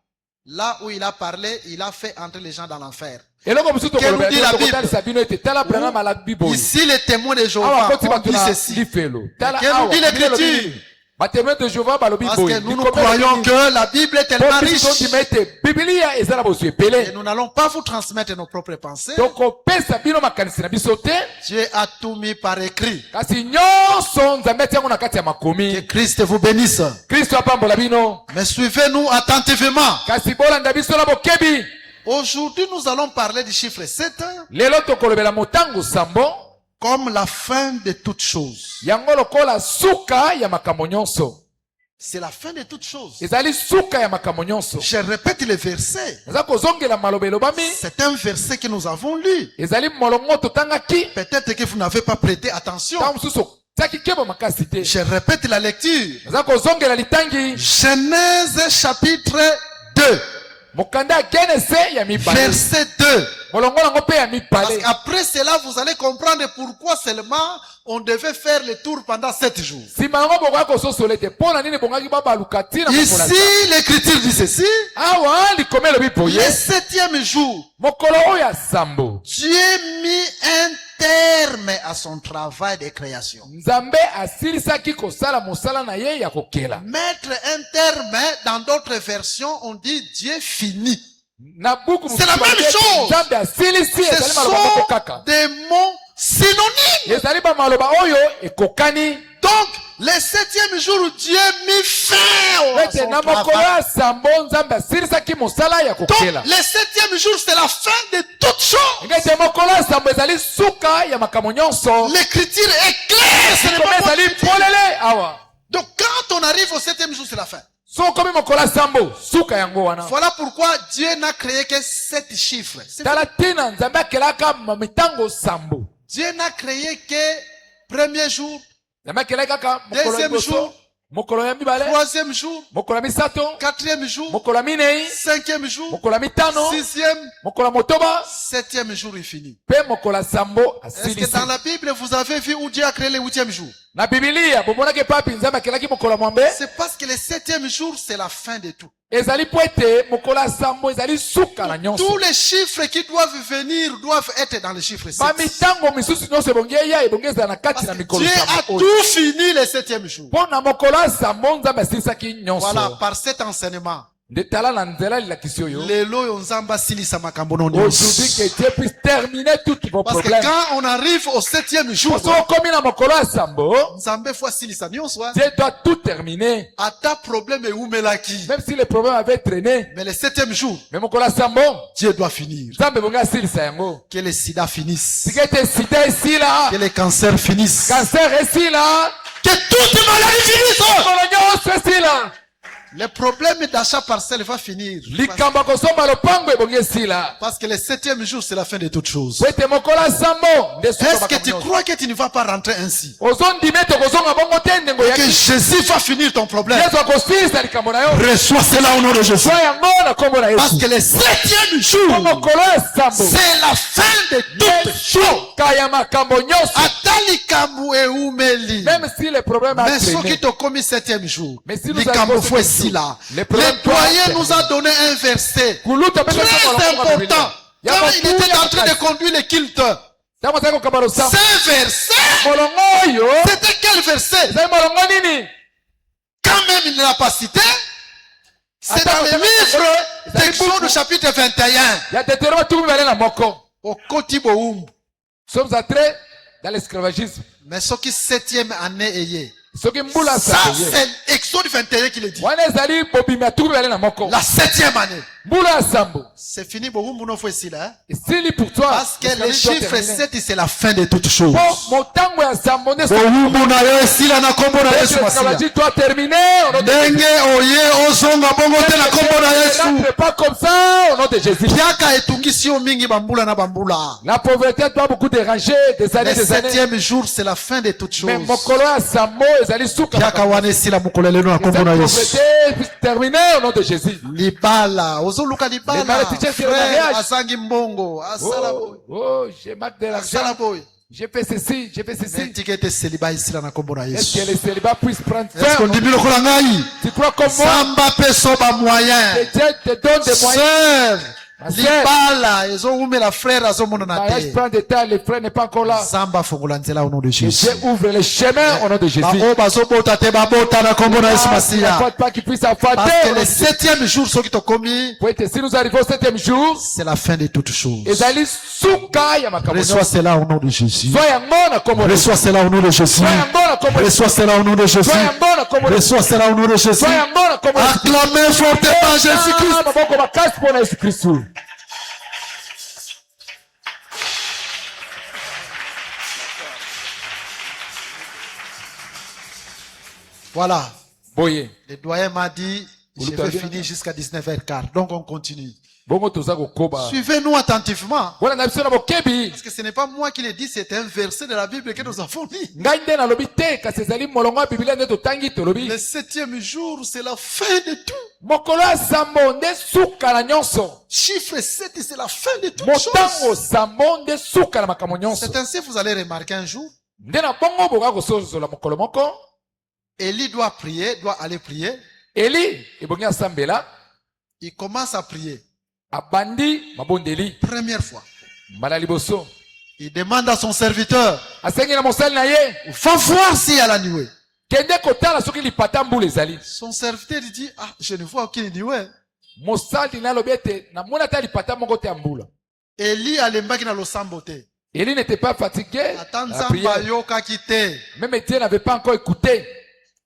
Speaker 1: Là où il a parlé, il a fait entrer les gens dans l'enfer.
Speaker 2: eloko mosusu
Speaker 1: Que nous dit la
Speaker 2: tokotalisa bino ete tala branam alabi boye.
Speaker 1: Ici, les témoins de
Speaker 2: awa
Speaker 1: Jéhovah
Speaker 2: koti
Speaker 1: ont
Speaker 2: bato
Speaker 1: dit
Speaker 2: na
Speaker 1: ceci.
Speaker 2: lifelo. tala
Speaker 1: Que nous
Speaker 2: awa
Speaker 1: dit
Speaker 2: Biblia elobi
Speaker 1: l'Écriture?
Speaker 2: nini? batémoin de Jéhovah balobi
Speaker 1: Parce
Speaker 2: boye.
Speaker 1: que nous
Speaker 2: Likombe
Speaker 1: croyons
Speaker 2: elobi nini?
Speaker 1: que la Bible est tellement
Speaker 2: Po biso
Speaker 1: riche.
Speaker 2: tondima ete biblia eza na bozwi
Speaker 1: Et
Speaker 2: ebele.
Speaker 1: nous n'allons pas vous transmettre nos propres pensées.
Speaker 2: tokopesa bino makanisi na biso te.
Speaker 1: Dieu a tout mis par écrit.
Speaker 2: kasi nyonso nzambe ati yango na kati ya
Speaker 1: Que
Speaker 2: makomi.
Speaker 1: Christ vous bénisse.
Speaker 2: kristo apambola bino.
Speaker 1: Mais suivez-nous attentivement.
Speaker 2: kasi bolanda biso na bokebi.
Speaker 1: Aujourd'hui, nous allons parler du chiffre 7
Speaker 2: lelo tokolobela motango sambo.
Speaker 1: comme la fin de toutes choses.
Speaker 2: yango lokola suka ya makambo nyonso.
Speaker 1: C'est la fin de toutes choses.
Speaker 2: ezali suka ya makambo nyonso.
Speaker 1: Je répète le verset.
Speaker 2: eza kozongela maloba elobami.
Speaker 1: C'est un verset que nous avons lu.
Speaker 2: ezali molongo totangaki.
Speaker 1: Peut-être que vous n'avez pas prêté attention.
Speaker 2: ntango mosusu tiaki kebo makasi te.
Speaker 1: Je répète la lecture.
Speaker 2: eza kozongela litangi.
Speaker 1: Genèse chapitre 2.
Speaker 2: mokanda ya genese ya mibale
Speaker 1: verset 2.
Speaker 2: molongo nango mpe ya
Speaker 1: Parce
Speaker 2: mibale.
Speaker 1: qu'après cela, vous allez comprendre pourquoi seulement on devait faire le tour pendant 7 jours.
Speaker 2: nsima yango bokokaki kososola ete mpo na nini bongaki babaluka ntina mokola
Speaker 1: Ici,
Speaker 2: nzambe.
Speaker 1: l'écriture dit ceci.
Speaker 2: awa likoma elobi
Speaker 1: Le
Speaker 2: boye
Speaker 1: 7e jour,
Speaker 2: mokolo oyo ya sambo
Speaker 1: Dieu mit un terme à son travail de création.
Speaker 2: nzambe asilisaki kosala mosala na ye ya kokela.
Speaker 1: Mettre un terme, dans d'autres versions, on dit Dieu finit.
Speaker 2: na buku
Speaker 1: C'est la même chose.
Speaker 2: nzambe asilisi
Speaker 1: Ce
Speaker 2: ezali maloba moko
Speaker 1: sont
Speaker 2: kaka
Speaker 1: des mots synonymes.
Speaker 2: ezali bamaloba oyo ekokani
Speaker 1: Donc, le 7e jour, Dieu mit fin à
Speaker 2: ete
Speaker 1: son
Speaker 2: na mokolo
Speaker 1: travail.
Speaker 2: ya sambo nzambe asilisaki mosala ya
Speaker 1: Donc,
Speaker 2: kokela.
Speaker 1: le 7e jour, c'est la fin de toutes choses.
Speaker 2: ngete mokolo ya sambo ezali suka ya makambo nyonso.
Speaker 1: L'écriture est claire. Ce n'est
Speaker 2: Likoma
Speaker 1: pas moi
Speaker 2: ezali
Speaker 1: qui dis.
Speaker 2: polele awa
Speaker 1: Donc, quand on arrive au 7e jour, c'est la fin.
Speaker 2: so okomi mokolo ya sambo suka yango wana.
Speaker 1: Voilà pourquoi Dieu n'a créé que 7 chiffres.
Speaker 2: tala ntina nzambe akelaka mitango sambo.
Speaker 1: Dieu n'a créé que premier jour,
Speaker 2: nzambe akelaki kaka mokolo ya
Speaker 1: deuxième
Speaker 2: liboso
Speaker 1: jour,
Speaker 2: mokolo ya mibale
Speaker 1: troisième jour,
Speaker 2: mokolo ya misato
Speaker 1: quatrième jour,
Speaker 2: mokolo ya minei
Speaker 1: cinquième jour,
Speaker 2: mokolo ya mitano
Speaker 1: sixième,
Speaker 2: mokolo ya motoba
Speaker 1: septième jour est fini.
Speaker 2: mpe mokolo ya sambo
Speaker 1: Est-ce que
Speaker 2: asilisi.
Speaker 1: dans la Bible, vous avez vu où Dieu a créé le 8e jour?
Speaker 2: na bibilia bomonaki papi nzambe akelaki mokolo ya mwambe
Speaker 1: C'est parce que le 7e jour, c'est la fin de tout.
Speaker 2: ezali po ete mokolo ya sambo ezali suka na
Speaker 1: Tous
Speaker 2: nyonso.
Speaker 1: les chiffres qui doivent venir doivent être dans le chiffre 7.
Speaker 2: bamitango misusu nyonso ebongi eya ebongi ezala na kati
Speaker 1: Parce
Speaker 2: na
Speaker 1: que
Speaker 2: mikolo
Speaker 1: Dieu
Speaker 2: sambo
Speaker 1: a
Speaker 2: oyo.
Speaker 1: tout fini le 7e jour.
Speaker 2: mpo na mokolo ya sambo nzambe asilisaki
Speaker 1: Voilà,
Speaker 2: nyonso.
Speaker 1: par cet enseignement.
Speaker 2: nde tala na nzela lelakisi oyo
Speaker 1: Lelo oyo nzambe asilisa makambo na
Speaker 2: aujourd'hui
Speaker 1: nyonso.
Speaker 2: que Dieu puisse terminer tous vos
Speaker 1: Parce que
Speaker 2: problèmes.
Speaker 1: quand on arrive au 7e jour,
Speaker 2: Pour ceux qui na mokolo ya sambo,
Speaker 1: nzambe faut asilisa nyonso.
Speaker 2: Dieu doit tout terminer.
Speaker 1: Ata problème eumelaki.
Speaker 2: Même si les problèmes avaient traîné,
Speaker 1: Mais le 7e jour,
Speaker 2: mais mokolo ya sambo,
Speaker 1: Dieu doit finir.
Speaker 2: nzambe bonga asilisa yango.
Speaker 1: Que le sida finisse.
Speaker 2: Sikete sida esila,
Speaker 1: Que le cancer finisse.
Speaker 2: cancer esila,
Speaker 1: Que toute maladie finisse.
Speaker 2: mokolo nyonso esila.
Speaker 1: Le problème d'achat parcelle va finir.
Speaker 2: Likambo ya kosomba lopango ebongi esila.
Speaker 1: Parce que le 7e jour, c'est la fin de toutes choses.
Speaker 2: Po ete mokolo ya sambo, nde suka
Speaker 1: Est-ce que tu
Speaker 2: makambo nyonso.
Speaker 1: crois que tu ne vas pas rentrer ainsi?
Speaker 2: Ozondima ete okozonga bongo te ndengo
Speaker 1: Que
Speaker 2: yaki.
Speaker 1: Jésus va finir ton problème.
Speaker 2: Yesu akosilisa likambo na yo.
Speaker 1: Reçois cela au nom de Jésus.
Speaker 2: Zwa yango na kombo na
Speaker 1: Parce
Speaker 2: Yesu.
Speaker 1: que le 7e
Speaker 2: Po
Speaker 1: jour,
Speaker 2: mokolo ya sambo,
Speaker 1: c'est la fin de toutes choses.
Speaker 2: suka ya makambo nyonso.
Speaker 1: Ata likambo eumeli.
Speaker 2: Même si les problèmes a
Speaker 1: Mais ce qui
Speaker 2: traîné.
Speaker 1: t'a commis 7e jour,
Speaker 2: Mais si nous
Speaker 1: likambo
Speaker 2: arrivons
Speaker 1: faut
Speaker 2: au
Speaker 1: ici là.
Speaker 2: les
Speaker 1: Le
Speaker 2: problèmes
Speaker 1: doyen
Speaker 2: doivent
Speaker 1: nous a donné un verset
Speaker 2: Kuluta
Speaker 1: très
Speaker 2: pesa kwa
Speaker 1: important.
Speaker 2: Ya
Speaker 1: Quand il était en
Speaker 2: ya
Speaker 1: train de conduire le culte,
Speaker 2: Tama sako kabalo
Speaker 1: ce
Speaker 2: sam.
Speaker 1: verset,
Speaker 2: Molongo oyo.
Speaker 1: c'était quel verset?
Speaker 2: Sai molongo nini?
Speaker 1: Quand même il ne l'a pas cité, c'est dans le livre d'Exode chapitre 21.
Speaker 2: Ya Deutéronome tu bale na moko.
Speaker 1: Au Kotibo
Speaker 2: Nous sommes entrés dans l'esclavagisme.
Speaker 1: mais ce qui 7e année est.
Speaker 2: Soki mbula
Speaker 1: Ça,
Speaker 2: sa.
Speaker 1: c'est Exode 21 qui le dit.
Speaker 2: Wana ezali bobima tu bale na moko.
Speaker 1: La 7e année.
Speaker 2: Mbula sambo.
Speaker 1: C'est fini, Bohumbu non faut ici là.
Speaker 2: Sili pour toi.
Speaker 1: Parce que le chiffre 7, c'est la fin de toutes choses.
Speaker 2: Po motango ya sambo ne
Speaker 1: Bohumbu na yo esila na kombo na Yesu Masiya.
Speaker 2: l'esclavagisme doit terminer. On ne
Speaker 1: Ndenge oye ozonga bongo te na kombo na Yesu.
Speaker 2: pas comme ça au nom de Jésus.
Speaker 1: Piaka etungisi yo mingi bambula na bambula.
Speaker 2: La pauvreté doit beaucoup déranger des années
Speaker 1: Le
Speaker 2: des années.
Speaker 1: 7e jour, c'est la fin de toutes
Speaker 2: Mais
Speaker 1: choses.
Speaker 2: mokolo ya sambo ezali suka.
Speaker 1: Piaka wana esila mokolo lelo na
Speaker 2: Cette
Speaker 1: kombo na Yesu.
Speaker 2: pauvreté puisse terminer au nom de Jésus.
Speaker 1: Libala, ozoluka libala.
Speaker 2: Les malédictions sur le
Speaker 1: Frère,
Speaker 2: mariage.
Speaker 1: asangi mbongo, asala boy.
Speaker 2: Oh, je marque de
Speaker 1: Asala
Speaker 2: l'argent.
Speaker 1: boy.
Speaker 2: J'ai fait ceci, j'ai fait ceci.
Speaker 1: Etikete celibat esila na kombo na
Speaker 2: Est-ce
Speaker 1: Yesu.
Speaker 2: que le célibat puisse prendre
Speaker 1: Est-ce qu'on
Speaker 2: fin?
Speaker 1: dit lokola ngai?
Speaker 2: Tu crois comme moi
Speaker 1: Samba peso ba moyen.
Speaker 2: que Dieu te donne des moyens?
Speaker 1: Sœur,
Speaker 2: Ma sœur,
Speaker 1: libala ezoumela frère azomona na
Speaker 2: mariage
Speaker 1: te.
Speaker 2: prend des temps, le frère n'est pas encore là.
Speaker 1: Zamba fongola nzela au nom de
Speaker 2: Et
Speaker 1: Jésus.
Speaker 2: Dieu ouvre le chemin au nom de Jésus.
Speaker 1: Bao bazobota te babota na kombo na Yesu
Speaker 2: Il
Speaker 1: Masiya.
Speaker 2: n'importe pas qu'il puisse
Speaker 1: Parce
Speaker 2: affater.
Speaker 1: que le 7e jour soki tokomi,
Speaker 2: Pour être, si nous arrivons au 7e jour,
Speaker 1: c'est la fin de toutes choses.
Speaker 2: ezali suka ya makambo
Speaker 1: Reçois
Speaker 2: nyonso.
Speaker 1: cela au nom de Jésus.
Speaker 2: Sois yango na kombo na Yesu.
Speaker 1: Reçois cela au nom de Jésus.
Speaker 2: Sois yango na kombo na Yesu.
Speaker 1: Reçois cela au nom de Jésus.
Speaker 2: Sois yango na kombo na Yesu.
Speaker 1: Reçois cela au nom de Jésus.
Speaker 2: Sois yango na kombo na Yesu.
Speaker 1: Acclamez fortement Jésus-Christ.
Speaker 2: Ah, maboko makasi mpona Yesu Kristu.
Speaker 1: Voilà.
Speaker 2: Boye.
Speaker 1: Le doyen m'a dit, je
Speaker 2: Vous
Speaker 1: vais
Speaker 2: le
Speaker 1: finir jusqu'à 19h15. Donc on continue.
Speaker 2: bongo toza kokoba
Speaker 1: Suivez-nous attentivement.
Speaker 2: wana na biso na bokebi
Speaker 1: Parce que ce n'est pas moi qui le dis, c'est un verset de la Bible que nous avons lu.
Speaker 2: ngai nde nalobi te kasi ezali molongo ya biblia nde totangi tolobi
Speaker 1: Le 7e jour, c'est la fin de tout.
Speaker 2: mokolo ya sambo nde suka na nyonso
Speaker 1: Chiffre 7, c'est la fin de toutes
Speaker 2: motango
Speaker 1: choses.
Speaker 2: sambo nde suka na makambo nyonso
Speaker 1: C'est ainsi que vous allez remarquer un jour,
Speaker 2: nde na bongo boka kososola mokolo moko
Speaker 1: Élie doit prier, doit aller prier.
Speaker 2: eli ebongi asambela
Speaker 1: Il commence à prier.
Speaker 2: abandi mabondeli
Speaker 1: Première fois.
Speaker 2: mbala liboso
Speaker 1: Il demande à son serviteur,
Speaker 2: asengi na mosali na ye
Speaker 1: va voir s'il y a la nuée.
Speaker 2: kende kotala soki lipata mbula ezali
Speaker 1: Son serviteur lui dit, ah, je ne vois aucune nuée.
Speaker 2: mosali nalobi ete namoni ata lipata moko te ya mbula
Speaker 1: Élie alembaki na losambo te.
Speaker 2: eli n'était pas fatigué
Speaker 1: Ata
Speaker 2: la
Speaker 1: nzambe
Speaker 2: prière.
Speaker 1: ayokaki te.
Speaker 2: Même Dieu n'avait pas encore écouté.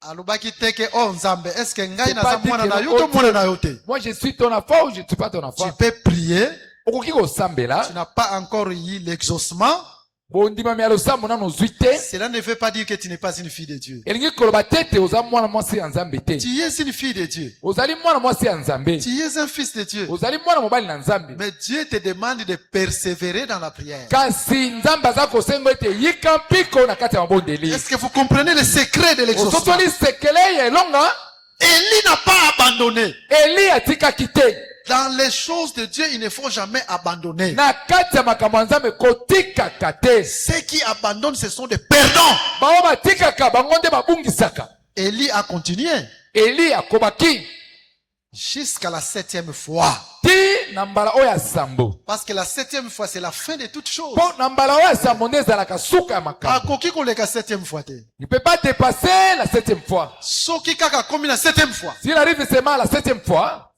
Speaker 1: Alobaki te ke oh nzambe, est-ce que ngai
Speaker 2: C'est
Speaker 1: naza
Speaker 2: pas dit
Speaker 1: mwana
Speaker 2: que
Speaker 1: na
Speaker 2: le
Speaker 1: yo to
Speaker 2: autre-
Speaker 1: mwana na yo te?
Speaker 2: Moi je suis ton enfant ou je ne suis pas ton
Speaker 1: Tu
Speaker 2: enfant.
Speaker 1: peux prier,
Speaker 2: Okoki kosambela
Speaker 1: tu n'as pas encore eu l'exaucement.
Speaker 2: bondima ya losambo nano ozwi te
Speaker 1: Cela ne veut pas dire que tu n'es pas une fille de Dieu.
Speaker 2: elingi koloba te ete oza mwana mwasi ya nzambe te
Speaker 1: Tu es une fille de Dieu.
Speaker 2: ozali mwana mwasi ya nzambe
Speaker 1: Tu es un fils de Dieu.
Speaker 2: ozali mwana mobali na nzambe
Speaker 1: Mais Dieu te demande de persévérer dans la prière.
Speaker 2: kasi nzambe aza kosenga ete yika mpiko na kati ya mabondeli
Speaker 1: Est-ce que vous comprenez le secret de l'exaucement?
Speaker 2: osotoli sekele ya elonga
Speaker 1: Élie n'a pas abandonné.
Speaker 2: eli atikaki te
Speaker 1: Dans les choses de Dieu, il ne faut jamais abandonner.
Speaker 2: na kati ya makambo ya nzambe kotikaka te
Speaker 1: Ceux qui abandonnent, ce sont des perdants.
Speaker 2: bango batikaka bango nde babungisaka
Speaker 1: Élie a continué
Speaker 2: eli akobaki
Speaker 1: jusqu'à la 7e fois.
Speaker 2: ti na mbala oyo ya sambo
Speaker 1: Parce que la 7e fois, c'est la fin de toutes choses.
Speaker 2: mpo na mbala oyo ya sambo nde ezalaka suka ya makambo
Speaker 1: Akoki koleka 7e fois te.
Speaker 2: il peut pas dépasser la 7e fois
Speaker 1: Soki kaka komi na 7e fois.
Speaker 2: s'il arrive seulement à la 7e fois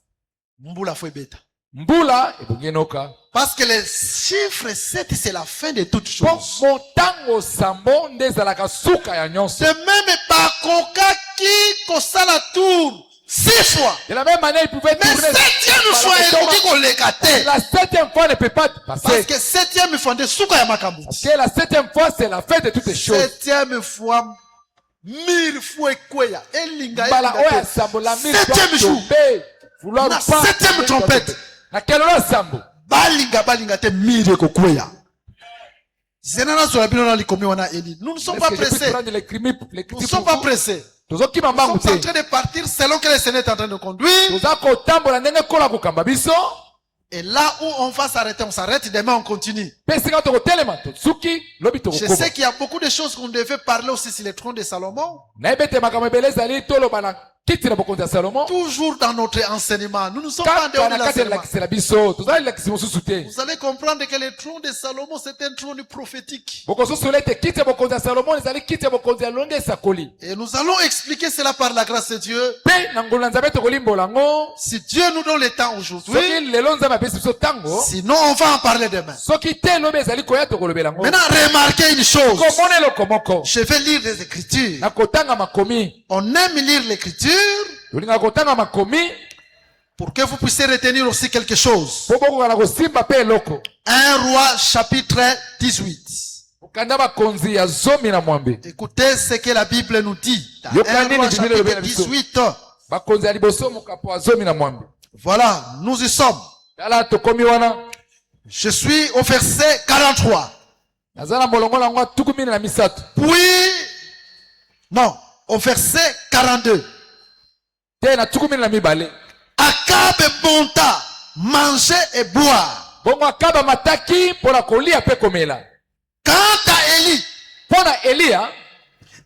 Speaker 1: Mbula fo ebeta.
Speaker 2: mbula ebongi enoka
Speaker 1: Parce que le chiffre 7, c'est la fin de toutes
Speaker 2: mpo
Speaker 1: choses.
Speaker 2: motango sambo nde ezalaka suka ya nyonso
Speaker 1: De même, bakokaki kosala tour 6 fois.
Speaker 2: de la même manière il pouvait
Speaker 1: Mais
Speaker 2: tourner
Speaker 1: 7e fois, ekoki koleka te.
Speaker 2: la 7e fois ne peut pas
Speaker 1: Parce
Speaker 2: passer
Speaker 1: que 7e fois, nde suka ya makambo.
Speaker 2: parce que la 7e fois c'est la fin de toutes les choses
Speaker 1: 7e fois, 1000 fois ekweya. Elinga
Speaker 2: mbala oyo ya
Speaker 1: elinga te.
Speaker 2: sambo la mille
Speaker 1: 7e jour.
Speaker 2: vouloir
Speaker 1: Na
Speaker 2: pas
Speaker 1: 7e trompette.
Speaker 2: na kelelo ya sambo
Speaker 1: Balinga te 1000 ekokweya. Zenana zola bino na likomi wana Eli. Nous ne sommes pas
Speaker 2: est-ce que je peux
Speaker 1: pressés.
Speaker 2: prendre les
Speaker 1: Nous ne sommes pas pressés.
Speaker 2: tozokima
Speaker 1: Nous
Speaker 2: mbangu
Speaker 1: sommes en
Speaker 2: te
Speaker 1: train de partir selon que le Seigneur est en train de conduire.
Speaker 2: toza kotambola ndenge kola kokamba biso
Speaker 1: Et là où on va s'arrêter, on s'arrête. Demain, on continue.
Speaker 2: mpe esika tokotelema tosuki lobi
Speaker 1: Je sais
Speaker 2: tokokoma
Speaker 1: qu'il y a beaucoup de choses qu'on devait parler aussi sur le trône de Salomon.
Speaker 2: nayebi ete makambo ebele ezali toloba na kiti na bokonzi ya salomo
Speaker 1: Toujours dans notre enseignement. Nous ne sommes pas en dehors
Speaker 2: kaka
Speaker 1: de
Speaker 2: na kati ya
Speaker 1: l'enseignement.
Speaker 2: lilakisi na biso tozali lilakisi mosusu te
Speaker 1: Vous allez comprendre que le trône de Salomon, c'est un trône prophétique.
Speaker 2: bokosusu ete kiti ya bokonzi ya salomo ezali kiti ya bokonzi ya londe esakoli
Speaker 1: Et nous allons expliquer cela par la grâce de Dieu.
Speaker 2: mpe na ngolu na nzambe tokolimbola yango
Speaker 1: Si Dieu nous donne le temps aujourd'hui,
Speaker 2: soki lelo nzambe apesi biso ntango
Speaker 1: sinon on va en parler demain.
Speaker 2: soki te lobi ezali koya tokolobela yango
Speaker 1: Maintenant, remarquez une chose.
Speaker 2: komona eloko moko
Speaker 1: Je vais lire les Écritures.
Speaker 2: na kotanga makomi
Speaker 1: On aime lire l'Écriture
Speaker 2: tolingaka kotanga makomi
Speaker 1: pour que vous puissiez retenir aussi quelque chose.
Speaker 2: mpo bokoka na kosimba mpe eloko
Speaker 1: 1 Roi chapitre 18.
Speaker 2: okanda bakonzi ya zomi na mwambe
Speaker 1: Écoutez ce que la Bible nous dit. Dans
Speaker 2: Yokani
Speaker 1: 1 Roi
Speaker 2: ni Bible
Speaker 1: chapitre
Speaker 2: na biso.
Speaker 1: 18.
Speaker 2: bakonzi ya liboso mokapo ya zomi na mwambe
Speaker 1: Voilà, nous y sommes.
Speaker 2: tala tokomi wana
Speaker 1: Je suis au verset 43.
Speaker 2: naza na molongo nango atuku mine na misato
Speaker 1: Puis, non, au verset 42.
Speaker 2: te na tuku mine na mibale
Speaker 1: Akab monta, manger et boire.
Speaker 2: bongo akaba mataki mpo na kolia mpe komela
Speaker 1: Quant à Élie,
Speaker 2: mpo na eliya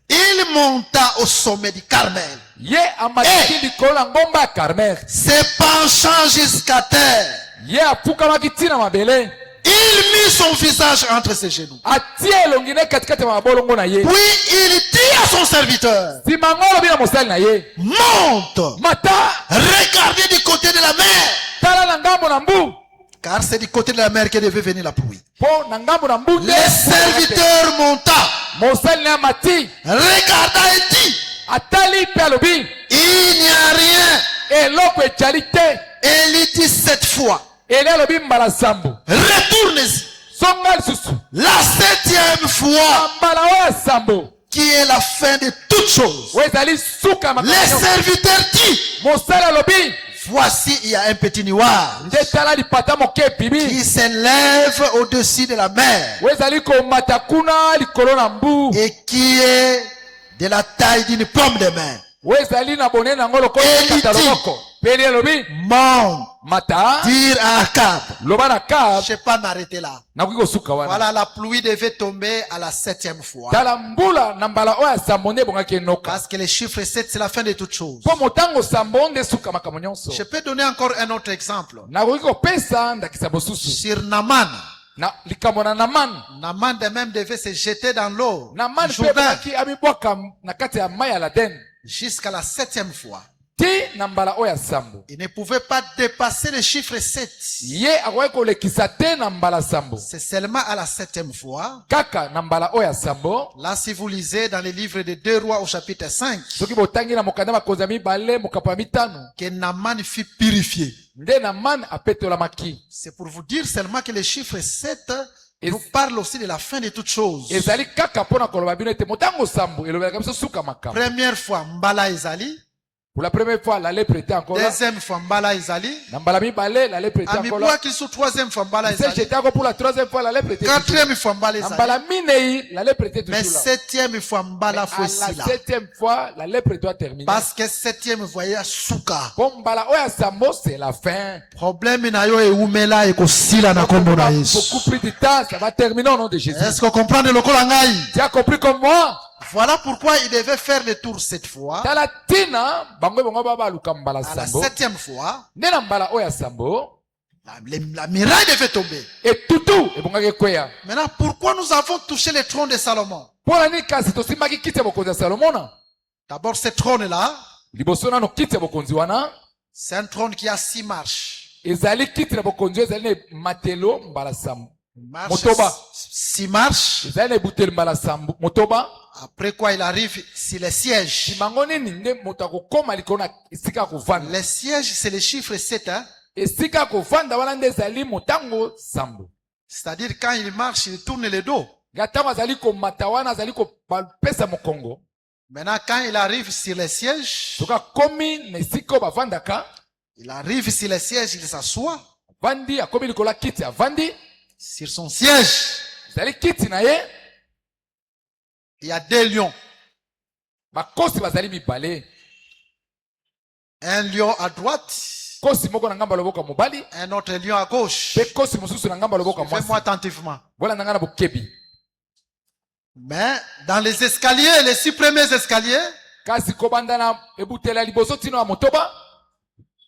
Speaker 1: il monta au sommet du Carmel,
Speaker 2: ye amataki likolo na ngomba ya karmel
Speaker 1: se penchant jusqu'à terre.
Speaker 2: ye afukamaki ntina mabele
Speaker 1: Il mit son visage entre ses genoux.
Speaker 2: atie elongi ne katikati ya mabolongo na ye
Speaker 1: Puis il dit à son serviteur,
Speaker 2: nsima ngo olobi na mosali na ye
Speaker 1: monte,
Speaker 2: mata
Speaker 1: regardez du côté de la mer.
Speaker 2: tala na ngambo na mbu
Speaker 1: Car c'est du côté de la mer que devait venir la pluie.
Speaker 2: mpo na ngambo na mbu nde
Speaker 1: Le serviteur monta,
Speaker 2: mosali na ye amati
Speaker 1: regarda et dit,
Speaker 2: atali mpe alobi
Speaker 1: il n'y a rien.
Speaker 2: eloko ejali te
Speaker 1: Élie dit 7 fois,
Speaker 2: eli alobi mbala sambo
Speaker 1: retourne-y.
Speaker 2: songa lisusu
Speaker 1: La 7e fois,
Speaker 2: na mbala oyo ya sambo
Speaker 1: qui est la fin de toutes choses.
Speaker 2: oyo ezali suka ya
Speaker 1: Le
Speaker 2: makambo nyonso.
Speaker 1: serviteur dit,
Speaker 2: mosali alobi
Speaker 1: voici, il y a un petit nuage
Speaker 2: nde tala lipata moke epibi
Speaker 1: qui s'élève au-dessus de la mer
Speaker 2: oyo ezali komata kuna likolo na mbu
Speaker 1: et qui est de la taille d'une pomme de main.
Speaker 2: oyo ezali na bonene yango lokola kata loboko peli elobi
Speaker 1: Monte,
Speaker 2: mata
Speaker 1: dire à Akab.
Speaker 2: loba na
Speaker 1: Je
Speaker 2: Akab
Speaker 1: ne sais pas m'arrêter là.
Speaker 2: nakoki kosuka wana
Speaker 1: Voilà, la pluie devait tomber à la 7e fois.
Speaker 2: tala mbula na mbala oyo ya sambo nde ebongaki enoka
Speaker 1: Parce que le chiffre 7, c'est la fin de toutes choses.
Speaker 2: mpo motango sambo nde esuka makambo nyonso
Speaker 1: Je peux donner encore un autre exemple.
Speaker 2: nakoki kopesa ndakisa bosusu
Speaker 1: Sur Naaman.
Speaker 2: na likambo na Naman
Speaker 1: Naaman de même devait se jeter dans l'eau.
Speaker 2: Naman mpe
Speaker 1: Jourdain,
Speaker 2: ebongaki amibwaka na kati ya mai ya laden
Speaker 1: jusqu'à la 7e fois.
Speaker 2: ti na mbala oyo ya sambo
Speaker 1: Il ne pouvait pas dépasser le chiffre 7.
Speaker 2: ye akoki kolekisa te na mbala sambo
Speaker 1: C'est seulement à la 7e fois.
Speaker 2: kaka na mbala oyo ya sambo
Speaker 1: Là, si vous lisez dans le livre de 2 Rois au chapitre 5,
Speaker 2: soki botangi na mokanda bakonzi ya mibale mokapo ya mitano
Speaker 1: que Naaman fut purifié.
Speaker 2: nde Naman apetolamaki
Speaker 1: C'est pour vous dire seulement que le chiffre 7 nous parle aussi de la fin de toutes choses.
Speaker 2: ezali kaka mpona koloba bino ete motango sambo elobelaka biso suka makambo
Speaker 1: Première fois, Mbala Ezali.
Speaker 2: pour la première fois la lèpre était encore là
Speaker 1: Deuxième fois, Mbala Ezali.
Speaker 2: na mbala mibale la lèpre était encore là
Speaker 1: Amibua Kisu, troisième fois, Mbala
Speaker 2: se
Speaker 1: Ezali.
Speaker 2: j'étais encore pour la troisième fois la lèpre était toujours là
Speaker 1: Quatrième fois, Mbala
Speaker 2: na
Speaker 1: Ezali.
Speaker 2: mbala minei la lèpre était
Speaker 1: Mais
Speaker 2: toujours là
Speaker 1: septième fois, Mbala
Speaker 2: à
Speaker 1: Fossi
Speaker 2: la
Speaker 1: là.
Speaker 2: 7e fois la lèpre doit terminer
Speaker 1: Parce que septième voyage Souka.
Speaker 2: po mbala oyo ya sambo c'est la fin
Speaker 1: Problème na yo eumela ekosila na kombo na Yesu.
Speaker 2: beaucoup plus de temps ça va terminer au nom de Jésus
Speaker 1: Est-ce qu'on comprend de lokola ngai?
Speaker 2: tu as compris comme moi
Speaker 1: Voilà pourquoi il devait faire le tour cette fois.
Speaker 2: tala tina bango ebongo babaluka mbala
Speaker 1: À la
Speaker 2: sambo
Speaker 1: 7e fois,
Speaker 2: nde na mbala oyo ya sambo
Speaker 1: la muraille devait tomber.
Speaker 2: etutu ebongaki ekweya
Speaker 1: Maintenant, pourquoi nous avons touché le trône de Salomon?
Speaker 2: mpona nini kasi tosimbaki kiti ya bokonzi ya salomo na
Speaker 1: D'abord, ce trône-là,
Speaker 2: liboso nano kiti ya bokonzi wana
Speaker 1: c'est un trône qui a 6 marches.
Speaker 2: ezali kiti na bokonzi oyo ezali na matelo mbala sambo
Speaker 1: Marche,
Speaker 2: Motoba.
Speaker 1: 6 marches.
Speaker 2: ezali na ebuteli mbala sambo motoba
Speaker 1: Après quoi, il arrive sur les sièges.
Speaker 2: simango nini nde moto akokoma likolo na esika ya kovanda
Speaker 1: Les sièges, c'est le chiffre 7. Hein?
Speaker 2: esika ya kovanda wana nde ezali motango sambo
Speaker 1: C'est-à-dire, quand il marche, il tourne le dos.
Speaker 2: nga ntango azali komata wana azali kopesa mokongo
Speaker 1: Maintenant, quand il arrive sur les sièges,
Speaker 2: soki akomi na esika oyo bavandaka
Speaker 1: il arrive sur les sièges, il s'assoit
Speaker 2: avandi akomi likolo ya kiti avandi
Speaker 1: sur son siège.
Speaker 2: ezali kiti na ye
Speaker 1: Il y a 2 lions.
Speaker 2: bakosi bazali mibale
Speaker 1: Un lion à droite,
Speaker 2: kosi moko na ngambo ya loboko ya mobali
Speaker 1: un autre lion à gauche.
Speaker 2: mpe kosi mosusu na ngambo ya loboko ya
Speaker 1: Fais-moi
Speaker 2: mwasi
Speaker 1: attentivement.
Speaker 2: bolanda ngai na bokebi
Speaker 1: Mais dans les escaliers, les 6 premiers escaliers,
Speaker 2: kasi kobanda na ebutela ya liboso tino ya motoba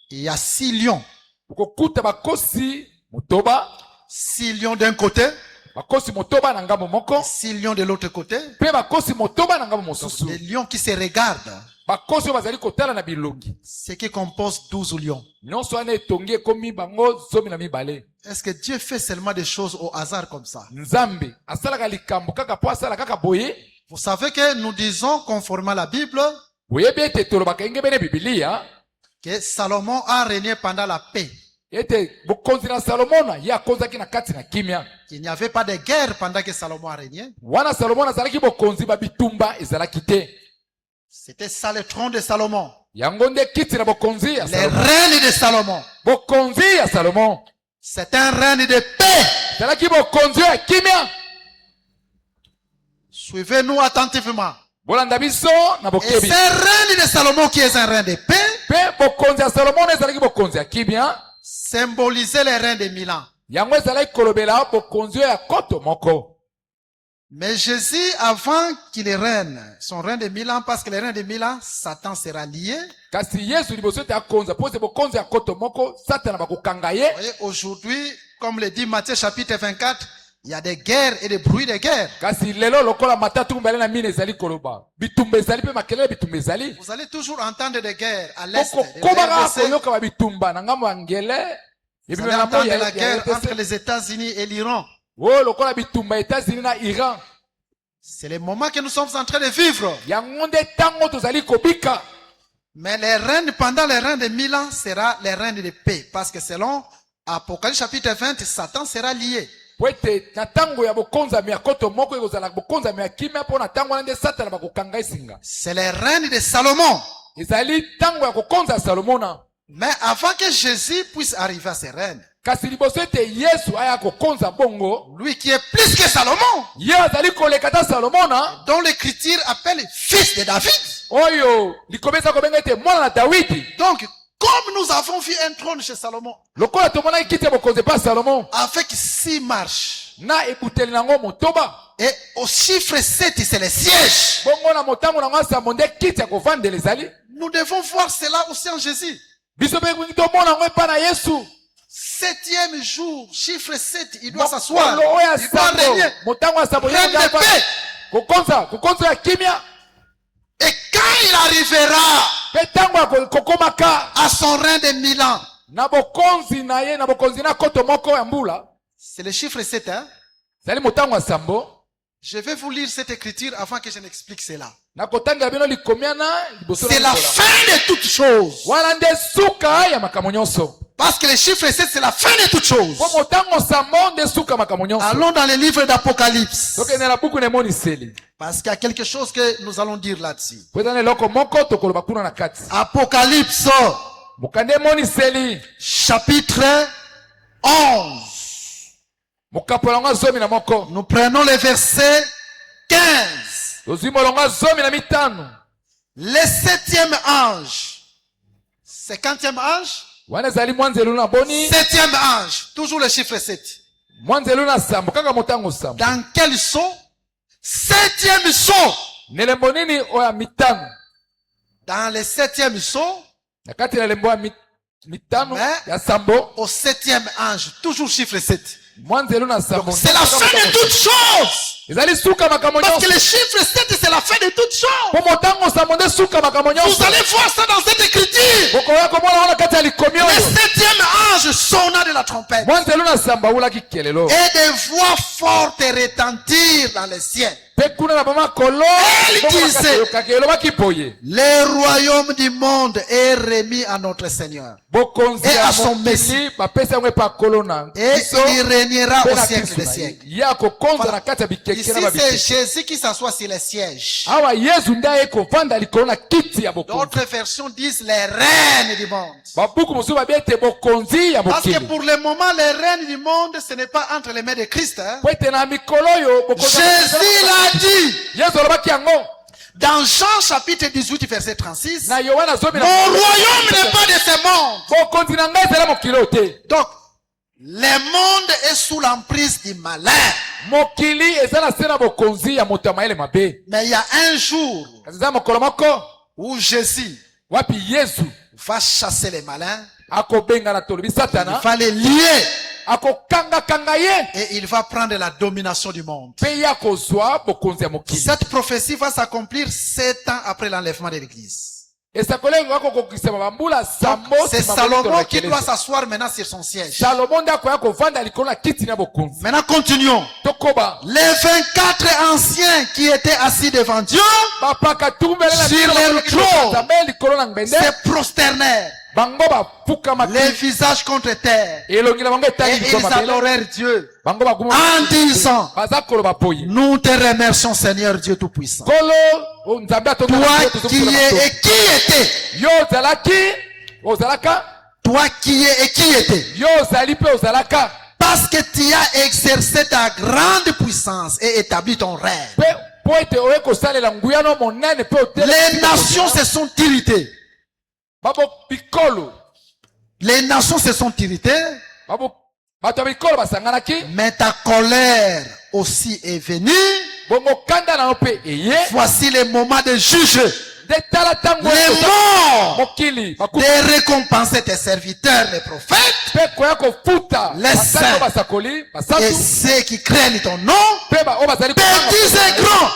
Speaker 1: il y a 6 lions.
Speaker 2: okokuta bakosi motoba
Speaker 1: 6 lions d'un côté,
Speaker 2: bakosi motoba na ngambo moko
Speaker 1: 6 lions de l'autre côté.
Speaker 2: mpe bakosi motoba na ngambo
Speaker 1: Donc,
Speaker 2: mosusu
Speaker 1: des lions qui se regardent.
Speaker 2: bakosi oyo bazali kotala na bilongi
Speaker 1: Ce qui compose 12 lions.
Speaker 2: nyonso wana etongi ekomi bango 12.
Speaker 1: Est-ce que Dieu fait seulement des choses au hasard comme ça?
Speaker 2: nzambe asalaka likambo kaka mpo asala kaka boye
Speaker 1: Vous savez que nous disons, conformément à la Bible,
Speaker 2: boyebi ete tolobaka enge bene bibilia
Speaker 1: que Salomon a régné pendant la paix.
Speaker 2: ete bokonzi na salomona ye akonzaki na kati na kimia
Speaker 1: Il n'y avait pas de guerre pendant que Salomon a régné.
Speaker 2: wana salomona azalaki bokonzi babitumba ezalaki te
Speaker 1: C'était ça le trône de Salomon.
Speaker 2: yango nde kiti na bokonzi ya
Speaker 1: Le
Speaker 2: Salomon.
Speaker 1: règne de Salomon.
Speaker 2: bokonzi ya salomon
Speaker 1: C'est un règne de paix.
Speaker 2: ezalaki bokonzi oyo ya kimia
Speaker 1: Suivez-nous attentivement.
Speaker 2: bolanda biso na
Speaker 1: Et
Speaker 2: bokebi
Speaker 1: c'est un règne de Salomon qui est un règne de paix,
Speaker 2: mpe bokonzi ya salomon ezalaki bokonzi ya kimia
Speaker 1: symbolisait le règne de Milan.
Speaker 2: yango ezalaki kolobela bokonzi oyo ya koto moko
Speaker 1: Mais Jésus, avant qu'il règne, son règne de Milan, parce que le règne de Milan, Satan sera lié.
Speaker 2: kasi yesu liboso ete akonza mpo ete bokonzi ya koto moko satana bakokanga ye
Speaker 1: Vous voyez, aujourd'hui, comme le dit Matthieu chapitre 24, il y a des guerres et des bruits de guerre.
Speaker 2: kasi lelo lokola matatu mibale na mine ezali koloba bitumba ezali mpe makelele bitumba ezali
Speaker 1: Vous allez toujours entendre des guerres à l'est de
Speaker 2: okokobaka
Speaker 1: l'RDC.
Speaker 2: koyoka babitumba na ngambo ya ngele
Speaker 1: Vous allez entendre la guerre entre les États-Unis et l'Iran.
Speaker 2: oyo lokola bitumba etats-unis na iran
Speaker 1: C'est le moment que nous sommes en train de vivre.
Speaker 2: yango nde ntango tozali kobika
Speaker 1: Mais le règne, pendant le règne de Milan sera le règne de paix. Parce que selon Apocalypse chapitre 20, Satan sera lié.
Speaker 2: po ete na ntango ya bokonzami ya koto moko ekozala bokonzami ya kimia mpo na ntango wana nde satana bakokanga esinga
Speaker 1: C'est le règne de Salomon.
Speaker 2: ezali ntango ya kokonza ya salomona
Speaker 1: Mais avant que Jésus puisse arriver à ses rênes,
Speaker 2: kasi liboso ete yesu aya kokonza bongo
Speaker 1: lui qui est plus que Salomon,
Speaker 2: ye azali koleka ta salomo na
Speaker 1: dont l'écriture appelle fils de David.
Speaker 2: oyo likoma eza kobenga ete mwana na dawidi.
Speaker 1: Donc, comme nous avons vu un trône chez Salomon,
Speaker 2: lokola tomonaki kiti ya bokonzi pa salomo
Speaker 1: avec 6 marches,
Speaker 2: na ebuteli nango motoba
Speaker 1: et au chiffre 7, c'est le siège.
Speaker 2: bongo na motango nango asambo nde kiti ya kovandela ezali.
Speaker 1: Nous devons voir cela aussi en Jésus.
Speaker 2: biso mpe kuki tomona yango epa na yesu.
Speaker 1: 7e jour, chiffre 7, il doit s'asseoir.
Speaker 2: mokolo oyo
Speaker 1: Il doit
Speaker 2: asambo
Speaker 1: régner.
Speaker 2: motango asambo
Speaker 1: Reine de paix.
Speaker 2: kokonza ya kimia.
Speaker 1: Et quand il arrivera
Speaker 2: mpe ntango kokomaka
Speaker 1: à son règne de 1000 ans,
Speaker 2: na bokonzi na ye na bokonzi na koto moko ya mbula
Speaker 1: c'est le chiffre 7, hein?
Speaker 2: ezali motango asambo.
Speaker 1: Je vais vous lire cette écriture avant que je n'explique cela.
Speaker 2: na kotangela bino likomiana liboso
Speaker 1: C'est la fin de toutes choses.
Speaker 2: wana nde suka ya makambo nyonso.
Speaker 1: Parce que le chiffre 7, c'est la fin de toutes choses.
Speaker 2: po motango sambo nde suka makambo nyonso.
Speaker 1: Allons dans le livre d'Apocalypse.
Speaker 2: tokendela buku na emoniseli
Speaker 1: Parce qu'il y a quelque chose que nous allons dire là-dessus.
Speaker 2: po eza na eloko moko tokoloba kuna na kati.
Speaker 1: Apocalypse,
Speaker 2: mokanda emoniseli
Speaker 1: chapitre 11.
Speaker 2: mokapola yango zomi na moko.
Speaker 1: Nous prenons le verset 15.
Speaker 2: tozwi molongo ya zomi na mitano.
Speaker 1: Le 7e ange. 50e ange.
Speaker 2: wana ezali mwanzelu na boni
Speaker 1: 7e ange. Toujours le chiffre 7.
Speaker 2: mwanzelu na sambo kaka motango sambo.
Speaker 1: Dans quel saut? 7e saut.
Speaker 2: nelembo nini oyo ya mitano.
Speaker 1: Dans le 7e saut,
Speaker 2: na kati na lembo ya mitano
Speaker 1: Mais-
Speaker 2: ya sambo
Speaker 1: au 7e ange. Toujours chiffre 7.
Speaker 2: mwanzelu na sambo.
Speaker 1: C'est la fin de toutes choses.
Speaker 2: ezali suka makambo
Speaker 1: Parce
Speaker 2: nyonso.
Speaker 1: que le chiffre 7, c'est la fin de toutes choses.
Speaker 2: po motango sambo nde suka makambo
Speaker 1: Vous
Speaker 2: nyonso.
Speaker 1: allez voir ça dans cette écriture.
Speaker 2: bokoya komona wana kati ya likomi
Speaker 1: Le
Speaker 2: oyo
Speaker 1: 7e ange sonna de la trompette.
Speaker 2: mwanzelu na sambo awulaki kelelo.
Speaker 1: Et des voix fortes retentirent dans les cieux.
Speaker 2: mpe kuna na bamakolo
Speaker 1: disait-
Speaker 2: elobaki boye.
Speaker 1: Le royaume du monde est remis à notre Seigneur.
Speaker 2: bokonzi
Speaker 1: Et
Speaker 2: ya
Speaker 1: à son
Speaker 2: mokili bapesi yango epa kolo na
Speaker 1: Et
Speaker 2: biso
Speaker 1: il régnera
Speaker 2: mpe
Speaker 1: au
Speaker 2: na
Speaker 1: siècle
Speaker 2: kristu
Speaker 1: des
Speaker 2: na ye.
Speaker 1: siècles.
Speaker 2: ye akokonza na kati ya bikeke
Speaker 1: Ici,
Speaker 2: na
Speaker 1: c'est
Speaker 2: babikeke.
Speaker 1: Jésus qui s'assoit sur le siège.
Speaker 2: awa yesu nde aye kovanda likolo na kiti ya bokonzi.
Speaker 1: D'autres versions disent les reines du monde.
Speaker 2: babuku mosusu babi ete bokonzi ya
Speaker 1: Parce que
Speaker 2: mokili.
Speaker 1: pour le moment, les reines du monde, ce n'est pas entre les mains de Christ. Hein.
Speaker 2: po ete na mikolo oyo bokonzi
Speaker 1: Jésus l'a dit
Speaker 2: yesu alobaki yango
Speaker 1: dans Jean chapitre 18, verset 36.
Speaker 2: na yohana zomi na
Speaker 1: Mon royaume n'est pas de ce monde.
Speaker 2: bokonzi na ngai ezala mokili oyo te.
Speaker 1: Donc, le monde est sous l'emprise du malin.
Speaker 2: mokili eza na se na bokonzi ya moto ya mayele mabe.
Speaker 1: Mais il y a un jour
Speaker 2: kasi eza mokolo moko
Speaker 1: où Jésus
Speaker 2: wapi yesu
Speaker 1: va chasser les malins,
Speaker 2: akobengana tolobi
Speaker 1: il
Speaker 2: satana
Speaker 1: va les lier
Speaker 2: akokangakanga ye
Speaker 1: et il va prendre la domination du monde.
Speaker 2: mpe ye akozwa bokonzi ya mokili.
Speaker 1: Cette prophétie va s'accomplir 7 ans après l'enlèvement de l'Église.
Speaker 2: esakolengo akokokisama bambula sambo
Speaker 1: C'est
Speaker 2: nsima
Speaker 1: Salomon
Speaker 2: bolingelo
Speaker 1: qui
Speaker 2: ya
Speaker 1: doit
Speaker 2: keleza.
Speaker 1: s'asseoir maintenant sur son siège.
Speaker 2: salomo nde akoya kovanda likolo na kiti na bokonzi.
Speaker 1: Maintenant, continuons.
Speaker 2: tokoba
Speaker 1: Les 24 anciens qui étaient assis devant Dieu
Speaker 2: bapaka tumbele na
Speaker 1: Sur
Speaker 2: likolo
Speaker 1: le
Speaker 2: na
Speaker 1: trône.
Speaker 2: nzambe likolo na ngbende
Speaker 1: se prosternèrent,
Speaker 2: bango bafukamaki
Speaker 1: les visages contre terre,
Speaker 2: elongi na bango
Speaker 1: et
Speaker 2: etangi likolo
Speaker 1: ils
Speaker 2: mabele
Speaker 1: adorèrent Dieu
Speaker 2: bango baguma
Speaker 1: en disant,
Speaker 2: baza koloba poyi
Speaker 1: nous te remercions Seigneur Dieu Tout-Puissant.
Speaker 2: kolo o nzambe atonga na
Speaker 1: Toi
Speaker 2: biso,
Speaker 1: qui
Speaker 2: tozokutana
Speaker 1: es
Speaker 2: mato.
Speaker 1: et qui était,
Speaker 2: yo ozalaka
Speaker 1: toi qui es et qui était,
Speaker 2: yo ozali mpe ozalaka
Speaker 1: parce que tu as exercé ta grande puissance et établi ton règne.
Speaker 2: mpe po ete oye kosalela nguyano monene mpe
Speaker 1: Les nations se sont irritées.
Speaker 2: babo bikolo
Speaker 1: Les nations se sont irritées,
Speaker 2: babo bato ya bikolo basanganaki
Speaker 1: mais ta colère aussi est venue.
Speaker 2: bongo kanda na yo mpe eye
Speaker 1: Voici le moment de juger,
Speaker 2: nde tala ntango
Speaker 1: les
Speaker 2: oyo
Speaker 1: morts,
Speaker 2: mokili bakufi
Speaker 1: de récompenser tes serviteurs, les prophètes,
Speaker 2: mpe koya kofuta
Speaker 1: Les
Speaker 2: basali
Speaker 1: saints.
Speaker 2: oyo basakoli
Speaker 1: et
Speaker 2: basantu
Speaker 1: ceux qui craignent ton nom,
Speaker 2: mpe oyo bazali
Speaker 1: petits et grands,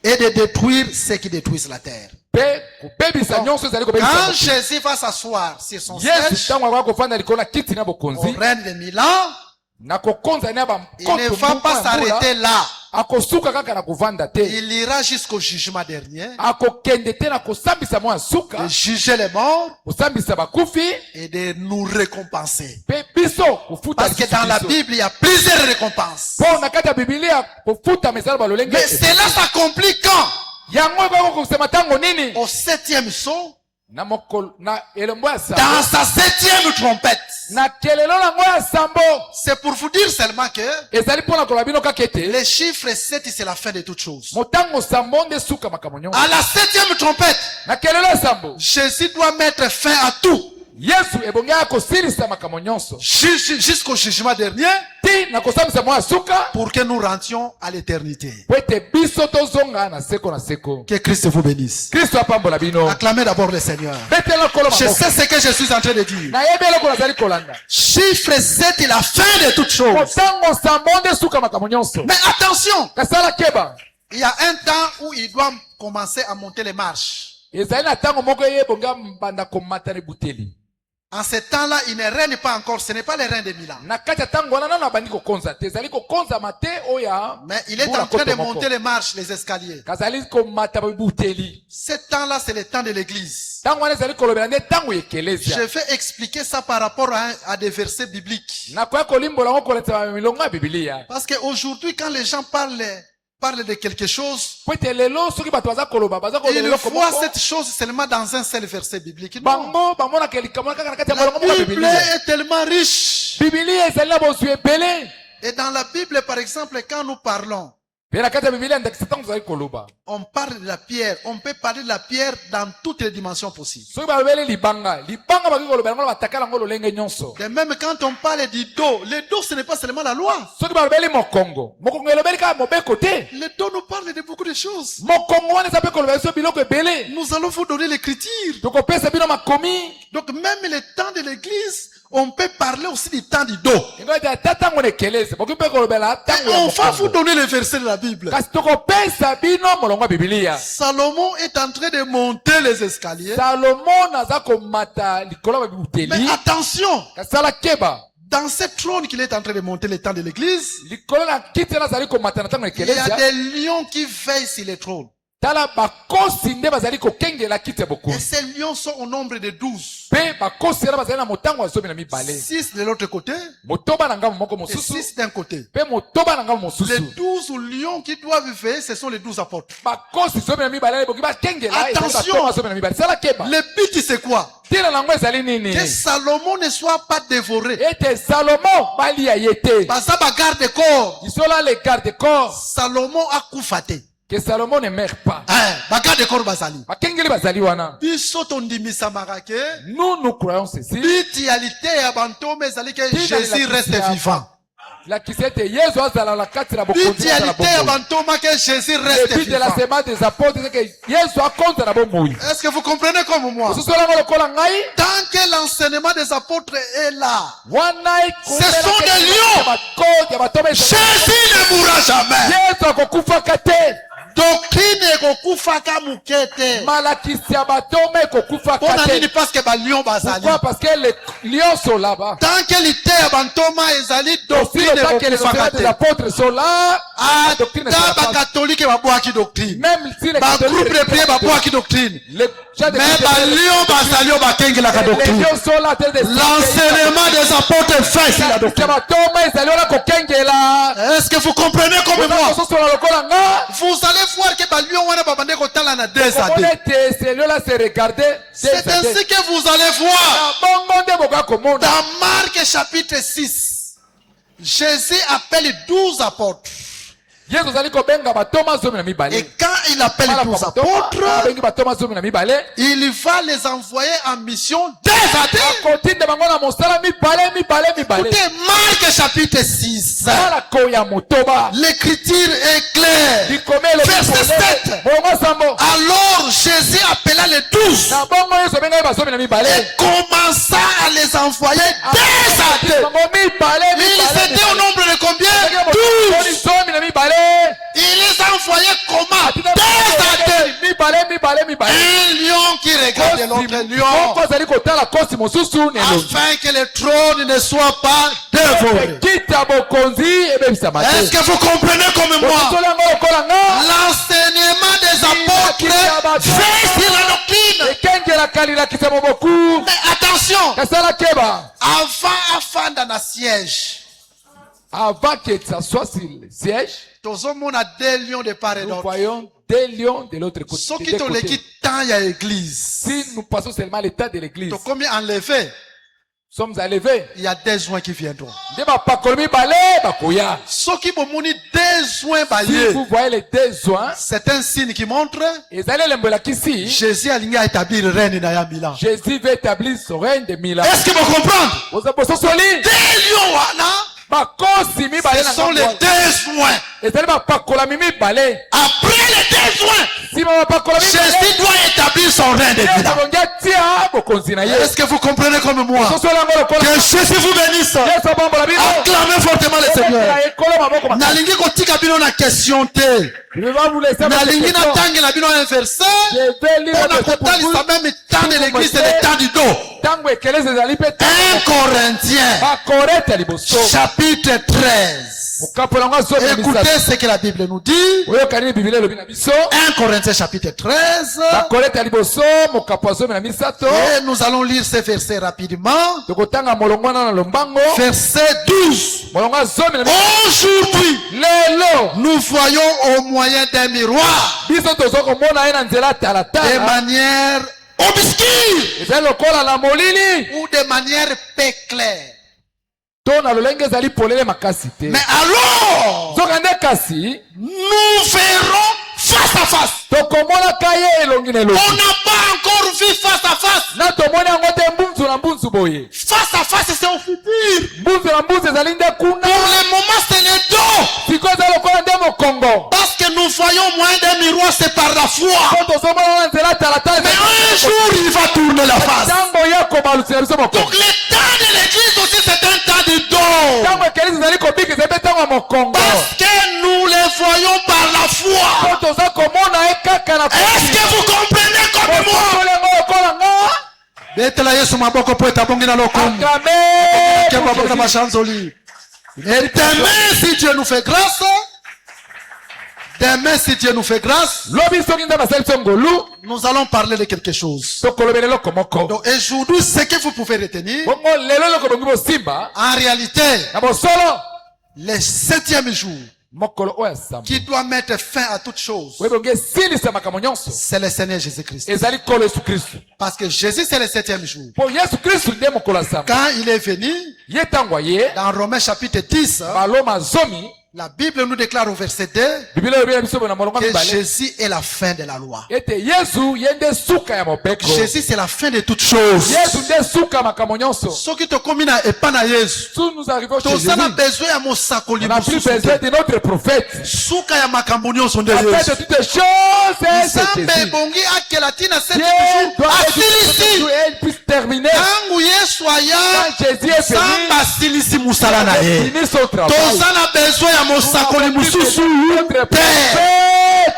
Speaker 1: et de détruire ceux qui détruisent la terre.
Speaker 2: mpe kobebisa nyonso ezali
Speaker 1: Quand
Speaker 2: kobebisa
Speaker 1: Jésus va s'asseoir sur son
Speaker 2: yesu
Speaker 1: siège
Speaker 2: ntango akoya kofanda likolo na kiti na
Speaker 1: au
Speaker 2: bokonzi
Speaker 1: règne de 1000 ans,
Speaker 2: na kokonza ne ya
Speaker 1: il ne va pas s'arrêter là.
Speaker 2: akosuka kaka na kovanda te
Speaker 1: Il ira jusqu'au jugement dernier,
Speaker 2: akokende te na kosambisa mwa ya suka
Speaker 1: de juger les morts
Speaker 2: kosambisa bakufi
Speaker 1: et de nous récompenser.
Speaker 2: mpe biso kofuta
Speaker 1: Parce que dans la Bible, il y a plusieurs récompenses.
Speaker 2: mpo na kati ya bibilia kofuta misala balolenge
Speaker 1: Mais cela s'accomplit quand?
Speaker 2: yango ekoki kosema ntango nini
Speaker 1: Au 7e saut,
Speaker 2: na mokolo na elembo ya
Speaker 1: dans
Speaker 2: sambo
Speaker 1: sa 7e trompette.
Speaker 2: na kelelo nango ya sambo
Speaker 1: C'est pour vous dire seulement que
Speaker 2: ezali mpona koloba bino kaka ete
Speaker 1: le chiffre 7, c'est la fin de toutes choses.
Speaker 2: motango sambo nde suka makambo nyonso.
Speaker 1: À la 7e trompette,
Speaker 2: na kelelo ya sambo
Speaker 1: Jésus doit mettre fin à tout.
Speaker 2: yesu ebongi akosilisa makambo nyonso
Speaker 1: Jusqu'au jugement dernier,
Speaker 2: ti na kosambisa mwa ya suka
Speaker 1: pour que nous rentrions à l'éternité.
Speaker 2: po ete biso tozonga na seko na seko.
Speaker 1: Que Christ vous bénisse.
Speaker 2: kristo apambola bino.
Speaker 1: Acclamez d'abord le Seigneur.
Speaker 2: betela kolo
Speaker 1: Je
Speaker 2: maboko
Speaker 1: sais ce que je suis en train de dire.
Speaker 2: nayebi eloko nazali kolanda.
Speaker 1: Chiffre 7 est la fin de toutes choses.
Speaker 2: motango sambo nde suka makambo nyonso.
Speaker 1: Mais attention,
Speaker 2: kasala keba
Speaker 1: il y a un temps où il doit commencer à monter les marches.
Speaker 2: ezali na ntango moko ye ebonga mbanda komata na ebuteli.
Speaker 1: En ce temps-là, il ne règne pas encore. Ce n'est pas le règne de Milan.
Speaker 2: na kati ya ntango wana nano abandi kokonza te ezali kokonzama te oya
Speaker 1: Mais il est en train de monter les marches, les escaliers.
Speaker 2: kazali komata ebuteli.
Speaker 1: Ce temps-là, c'est le temps de l'église.
Speaker 2: ntango wana ezali kolobela nde ntango ya
Speaker 1: Je
Speaker 2: ekelesia.
Speaker 1: vais expliquer ça par rapport à des versets bibliques.
Speaker 2: nakoya kolimbola ngo koleta milongo ya bibilia.
Speaker 1: Parce qu'aujourd'hui, quand les gens parlent de quelque chose,
Speaker 2: po ete lelo soki bato baza koloba baza koloba
Speaker 1: ils
Speaker 2: eloko
Speaker 1: voient
Speaker 2: moko
Speaker 1: cette chose seulement dans un seul verset biblique. Non.
Speaker 2: bango bamonaka likambo kaka na kati ya molongo moko ya
Speaker 1: La Bible
Speaker 2: bibilia.
Speaker 1: est tellement riche.
Speaker 2: bibilia ezali na bozwi ebele.
Speaker 1: Et dans la Bible, par exemple, quand nous parlons,
Speaker 2: mpe na kati ya bibilia ndakisa ntango tozali koloba
Speaker 1: on parle de la pierre. On peut parler de la pierre dans toutes les dimensions possibles.
Speaker 2: soki balobeli libanga bakoki kolobela ngo batakala ngo lolenge nyonso.
Speaker 1: Et même quand on parle du dos, le dos, ce n'est pas seulement la loi.
Speaker 2: soki balobeli mokongo elobeli kaka mobeko te.
Speaker 1: Le dos nous parle de beaucoup de choses.
Speaker 2: mokongo wana eza mpe kolobela biso biloko ebele.
Speaker 1: Nous allons vous donner l'écriture.
Speaker 2: tokopesa bino makomi.
Speaker 1: Donc même le temps de l'église, on peut parler aussi du temps du dos.
Speaker 2: ingo ete ata ntango na ekelese bokoki mpe kolobela
Speaker 1: Et
Speaker 2: ntango ya
Speaker 1: on va vous
Speaker 2: mokongo.
Speaker 1: donner les versets de la Bible.
Speaker 2: kasi tokopesa bino molongo ya bibilia.
Speaker 1: Salomon est en train de monter les escaliers.
Speaker 2: salomo naza komata likolo ya
Speaker 1: Mais
Speaker 2: bibuteli.
Speaker 1: attention,
Speaker 2: kasala keba
Speaker 1: dans ce trône qu'il est en train de monter le temps de l'église,
Speaker 2: likolo na kiti wana azali komata na ntango ya
Speaker 1: il y a
Speaker 2: ekelesia.
Speaker 1: des lions qui veillent sur le trône.
Speaker 2: tala bakosi nde bazali kokengela kiti ya
Speaker 1: Et
Speaker 2: bokonzi.
Speaker 1: ces lions sont au nombre de 12.
Speaker 2: mpe bakosi wana bazali na motango ya zomi na mibale.
Speaker 1: 6 de l'autre côté
Speaker 2: motoba na ngambo moko
Speaker 1: et
Speaker 2: mosusu
Speaker 1: 6 d'un côté.
Speaker 2: mpe motoba na ngambo
Speaker 1: Les
Speaker 2: mosusu.
Speaker 1: 12 lions qui doivent veiller, ce sont les 12 apôtres.
Speaker 2: bakosi zomi na mibale boki bakengela ezali
Speaker 1: Attention.
Speaker 2: batonga zomi na mibale. sala keba
Speaker 1: Le but, c'est quoi?
Speaker 2: ntina nango ezali nini.
Speaker 1: Que Salomon ne soit pas dévoré.
Speaker 2: ete salomo balia ye te.
Speaker 1: Baza bagarde corps.
Speaker 2: isola le garde corps
Speaker 1: Salomon a koufate.
Speaker 2: que salomo ne meurt pas.
Speaker 1: Bagarde corps bazali.
Speaker 2: bakengeli bazali wana.
Speaker 1: Biso tondimisa marake.
Speaker 2: nous croyons ceci.
Speaker 1: Bitialité ya bantome ezali que Jésus reste vivant.
Speaker 2: lakisi ete yesu azala na kati na bokonzi azala
Speaker 1: Bitialité ya
Speaker 2: bomoi.
Speaker 1: bantoma que Jésus
Speaker 2: le
Speaker 1: reste
Speaker 2: but de la
Speaker 1: vivant.
Speaker 2: semence des apôtres c'est que yesu akonza na bomoi.
Speaker 1: Est-ce que vous comprenez comme moi?
Speaker 2: mosusu olango lokola ngai.
Speaker 1: Tant que l'enseignement des apôtres est là,
Speaker 2: wana
Speaker 1: Ce sont des lions. Jésus ne mourra jamais.
Speaker 2: yesu akokufaka te.
Speaker 1: Doctrine ekokufaka mukete.
Speaker 2: malakisi ya batome ekokufaka
Speaker 1: Pona nini
Speaker 2: te.
Speaker 1: parce que balion bazali.
Speaker 2: Pourquoi? Parce que les lions sont là-bas.
Speaker 1: Tant que l'ité ya bantoma ezali
Speaker 2: Aussi
Speaker 1: doctrine
Speaker 2: le temps que les
Speaker 1: ekokufaka
Speaker 2: enseignements des
Speaker 1: te.
Speaker 2: apôtres sont là, la doctrine ne
Speaker 1: Ata
Speaker 2: sera pas.
Speaker 1: bakatolike babwaki doctrine.
Speaker 2: Même si les
Speaker 1: Bagroupe de prière babwaki doctrine.
Speaker 2: les gens de
Speaker 1: Mais balion bazali oyo bakengelaka
Speaker 2: les
Speaker 1: doctrine.
Speaker 2: lions sont là.
Speaker 1: L'enseignement des apôtres fait sur la doctrine.
Speaker 2: batome ezali wana kokengela.
Speaker 1: Est-ce que vous comprenez comme moi?
Speaker 2: mosusu na lokola nga.
Speaker 1: Vous allez voir que balion wana babande kotala na deux
Speaker 2: Komona
Speaker 1: années.
Speaker 2: ete ces lions là se regarder.
Speaker 1: C'est ainsi que vous allez voir.
Speaker 2: na bongo nde bokoka komona.
Speaker 1: Dans Marc chapitre 6, Jésus appelle 12 apôtres.
Speaker 2: yesu azali kobenga batoma zomi na mibale.
Speaker 1: Et quand il appelle 12 apôtres,
Speaker 2: abengi batoma zomi na mibale.
Speaker 1: il va les envoyer en mission des années.
Speaker 2: akotinda bango na mosala mibale.
Speaker 1: Écoutez, Marc chapitre 6,
Speaker 2: tala koya motoba.
Speaker 1: l'écriture est claire.
Speaker 2: likomelo
Speaker 1: Verset 7.
Speaker 2: bongo sambo.
Speaker 1: Alors Jésus appela les 12
Speaker 2: na bongo yesu abengai bazomi na mibale.
Speaker 1: et commença à les envoyer des années.
Speaker 2: bango mibale.
Speaker 1: Ils étaient au nombre de combien? 12.
Speaker 2: zomi na mibale.
Speaker 1: Il les envoyait comment? Des années.
Speaker 2: mibale.
Speaker 1: Un lion qui regarde l'autre lion,
Speaker 2: moko azali kotala kosi mosusu nelo.
Speaker 1: afin que le trône ne soit pas dévoré.
Speaker 2: kiti ya bokonzi ebebisama te.
Speaker 1: Est-ce que vous comprenez comme moi?
Speaker 2: mosusu olango lokola nga.
Speaker 1: L'enseignement des apôtres fait sur la doctrine.
Speaker 2: ekengelaka lilakisa moboku.
Speaker 1: Mais attention,
Speaker 2: kasala keba.
Speaker 1: avant afanda na siège,
Speaker 2: avant que ça soit sur le siège,
Speaker 1: tozomona deux lions de part et
Speaker 2: Nous
Speaker 1: d'autre.
Speaker 2: voyons des lions de l'autre côté.
Speaker 1: Ceux
Speaker 2: des
Speaker 1: qui
Speaker 2: deux
Speaker 1: te
Speaker 2: côtés.
Speaker 1: le quittent tant il y a église.
Speaker 2: Si nous passons seulement à l'état de l'église,
Speaker 1: T'as combien enlevé?
Speaker 2: nous sommes enlevés.
Speaker 1: Il y a des joints qui viendront.
Speaker 2: Nde bapakolomi bale bakoya.
Speaker 1: Ceux qui bomoni des joints
Speaker 2: Si
Speaker 1: baillés,
Speaker 2: vous voyez les deux joints,
Speaker 1: c'est un signe qui montre
Speaker 2: ezali elembo elakisi
Speaker 1: Jésus a ligné à établir le règne dans Milan.
Speaker 2: Jésus veut établir son règne de Milan.
Speaker 1: Est-ce que vous comprenez?
Speaker 2: Bososoli
Speaker 1: Des lions, wana,
Speaker 2: bakosi mibale
Speaker 1: ce
Speaker 2: na
Speaker 1: sont les
Speaker 2: ngambo.
Speaker 1: deux joints.
Speaker 2: Ezali bapakolami mibale.
Speaker 1: Après les deux joints,
Speaker 2: Sima bapakolami mibale.
Speaker 1: Jésus doit établir son règne de
Speaker 2: Yesu
Speaker 1: Milan.
Speaker 2: alongi atia bokonzi na ye.
Speaker 1: Est-ce que vous comprenez comme moi?
Speaker 2: Bososoli yango lokola.
Speaker 1: Que Jésus vous bénisse.
Speaker 2: Yesu abombola bino.
Speaker 1: Acclamez fortement le Seigneur.
Speaker 2: Ebetela ekolo maboko makasi.
Speaker 1: Nalingi kotika bino na question te.
Speaker 2: Je vais vous laisser avec
Speaker 1: Nalingi
Speaker 2: cette
Speaker 1: na
Speaker 2: question.
Speaker 1: tangi na bino un verset.
Speaker 2: Je vais lire
Speaker 1: On a
Speaker 2: le verset pour
Speaker 1: kotali
Speaker 2: vous.
Speaker 1: ça même temps de l'église et le temps du dos.
Speaker 2: Tango ekelezi ezali pe
Speaker 1: 1 Corinthiens
Speaker 2: bakorete liboso.
Speaker 1: chapitre 13.
Speaker 2: Mokapola ngo azomi na
Speaker 1: Écoutez
Speaker 2: misato.
Speaker 1: ce que la Bible nous dit.
Speaker 2: Oyokani ni biblia elobi na biso.
Speaker 1: 1 Corinthiens chapitre 13.
Speaker 2: bakorete ya liboso mokapo azomi na misato.
Speaker 1: Et nous allons lire ce verset rapidement.
Speaker 2: tokotanga molongo wana na lombango.
Speaker 1: Verset 12.
Speaker 2: molongo azomi na misato.
Speaker 1: Aujourd'hui,
Speaker 2: lelo
Speaker 1: nous voyons au moyen d'un miroir,
Speaker 2: biso toza komona ye na nzela
Speaker 1: de
Speaker 2: talatala.
Speaker 1: manière obscure
Speaker 2: ezali lokola na molili
Speaker 1: ou de manière peu claire.
Speaker 2: to na lolenge ezali polele makasi te.
Speaker 1: Mais alors,
Speaker 2: soka nde kasi
Speaker 1: nous verrons face à face.
Speaker 2: tokomonaka ye elongi na
Speaker 1: On
Speaker 2: elongi.
Speaker 1: n'a pas encore vu face à face.
Speaker 2: na tomoni yango te mbunzu na mbunzu boye.
Speaker 1: Face à face, c'est au futur.
Speaker 2: mbunzu na mbunzu ezali nde kuna.
Speaker 1: Pour le moment, c'est le dos.
Speaker 2: sikoyo eza lokola nde mokongo.
Speaker 1: Parce que nous voyons au moyen d'un miroir, c'est par la foi.
Speaker 2: po tozomona na nzela talatala.
Speaker 1: Mais un jour, il va tourner la face.
Speaker 2: ntango ya kobalusela biso mokongo.
Speaker 1: Donc, le temps de l'église aussi, c'est un temps de dos.
Speaker 2: ntango ekelisi ezali kobika ezali mpe ntango ya mokongo.
Speaker 1: Parce que nous les voyons par la foi.
Speaker 2: po toza komona ye kaka na
Speaker 1: Est-ce que vous comprenez comme moi?
Speaker 2: kolengo lokola nga.
Speaker 1: Betela Yesu maboko po etabongi na lokumu. Ke maboko na
Speaker 2: Acclamez.
Speaker 1: machanzoli. Et demain, si Dieu nous fait grâce, demain, si Dieu nous fait grâce,
Speaker 2: lobi soki nzambe asali biso ngolu
Speaker 1: nous allons parler de quelque chose.
Speaker 2: tokolobela eloko moko.
Speaker 1: Donc aujourd'hui, ce que vous pouvez retenir,
Speaker 2: bongo lelo eloko bongi bosimba
Speaker 1: en réalité,
Speaker 2: na bosolo
Speaker 1: le 7e jour
Speaker 2: mokolo oyo asamba
Speaker 1: qui doit mettre fin à toute chose,
Speaker 2: oyo bongi esilisa makambo nyonso
Speaker 1: c'est le Seigneur Jésus-Christ.
Speaker 2: ezali kolo yesu kristu.
Speaker 1: Parce que Jésus, c'est le 7e jour.
Speaker 2: po yesu kristu nde mokolo asamba.
Speaker 1: Quand il est venu,
Speaker 2: ye ntango aye
Speaker 1: dans Romains chapitre 10,
Speaker 2: baloma zomi
Speaker 1: la Bible nous déclare au verset 2
Speaker 2: biblia elobi na biso boye na molongo
Speaker 1: que
Speaker 2: mibale
Speaker 1: Jésus est la fin de la loi.
Speaker 2: ete yesu ye nde suka ya mobeko.
Speaker 1: Jésus, c'est la fin de toutes choses.
Speaker 2: yesu nde suka ya makambo nyonso.
Speaker 1: Ce qui te combine à épana Yesu.
Speaker 2: si nous arrivons chez
Speaker 1: Tous
Speaker 2: Jésus,
Speaker 1: ça a besoin à mon sakoli
Speaker 2: on n'a plus besoin de notre prophète.
Speaker 1: Suka ya makambo nyonso nde
Speaker 2: La fête
Speaker 1: Yesu.
Speaker 2: de toutes les choses, c'est
Speaker 1: Nzambe
Speaker 2: Jésus.
Speaker 1: bongi akelatina
Speaker 2: Dieu
Speaker 1: 7e
Speaker 2: doit
Speaker 1: jour.
Speaker 2: être
Speaker 1: Asilisi.
Speaker 2: elle puisse terminer.
Speaker 1: Tangu Yesu aya,
Speaker 2: Quand Jésus est
Speaker 1: Nzambe
Speaker 2: fini,
Speaker 1: asilisi musala na
Speaker 2: il
Speaker 1: ye.
Speaker 2: finit son travail.
Speaker 1: Toza na besoin ya mosakoli mosusu
Speaker 2: Notre
Speaker 1: te.
Speaker 2: prophète,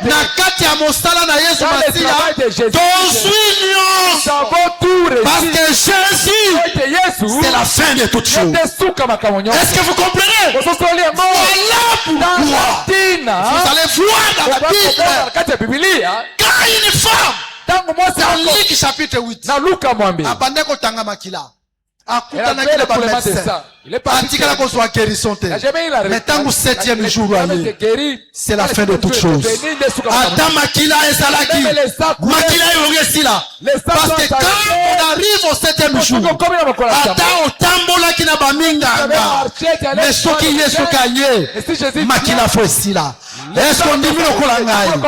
Speaker 1: Na kati ya mosala na Yesu
Speaker 2: dans le
Speaker 1: masiya,
Speaker 2: travail de Jésus,
Speaker 1: tozwi
Speaker 2: nous
Speaker 1: nyonso.
Speaker 2: avons tout
Speaker 1: Parce
Speaker 2: réussi.
Speaker 1: que Jésus,
Speaker 2: Ete Yesu,
Speaker 1: c'est la fin de toutes choses.
Speaker 2: yende suka makambo nyonso.
Speaker 1: Est-ce que vous comprenez?
Speaker 2: Ososoli yango,
Speaker 1: Voilà
Speaker 2: dans
Speaker 1: pourquoi
Speaker 2: la tina,
Speaker 1: vous allez voir dans la
Speaker 2: okomona na
Speaker 1: Bible,
Speaker 2: kati ya Biblia,
Speaker 1: quand une femme,
Speaker 2: ntango mwasi
Speaker 1: dans
Speaker 2: moko
Speaker 1: Luc chapitre 8,
Speaker 2: na Luka mwambe,
Speaker 1: abande kotanga makila,
Speaker 2: elle a
Speaker 1: akutanaki
Speaker 2: fait
Speaker 1: na
Speaker 2: le problème de
Speaker 1: bamédecin,
Speaker 2: ça. Il est parti.
Speaker 1: atikala kozwa guérison te.
Speaker 2: Il a jamais eu la
Speaker 1: Mais tangu 7e jour
Speaker 2: il
Speaker 1: aye,
Speaker 2: est guéri.
Speaker 1: c'est la fin de toutes choses. Ata makila ezalaki, makila eyongi esila. Parce que quand on arrive au 7e jour, ata otambolaki na baminganga, mais soki Yesu kaye, makila fo esila. Est-ce qu'on dit lokola ngai?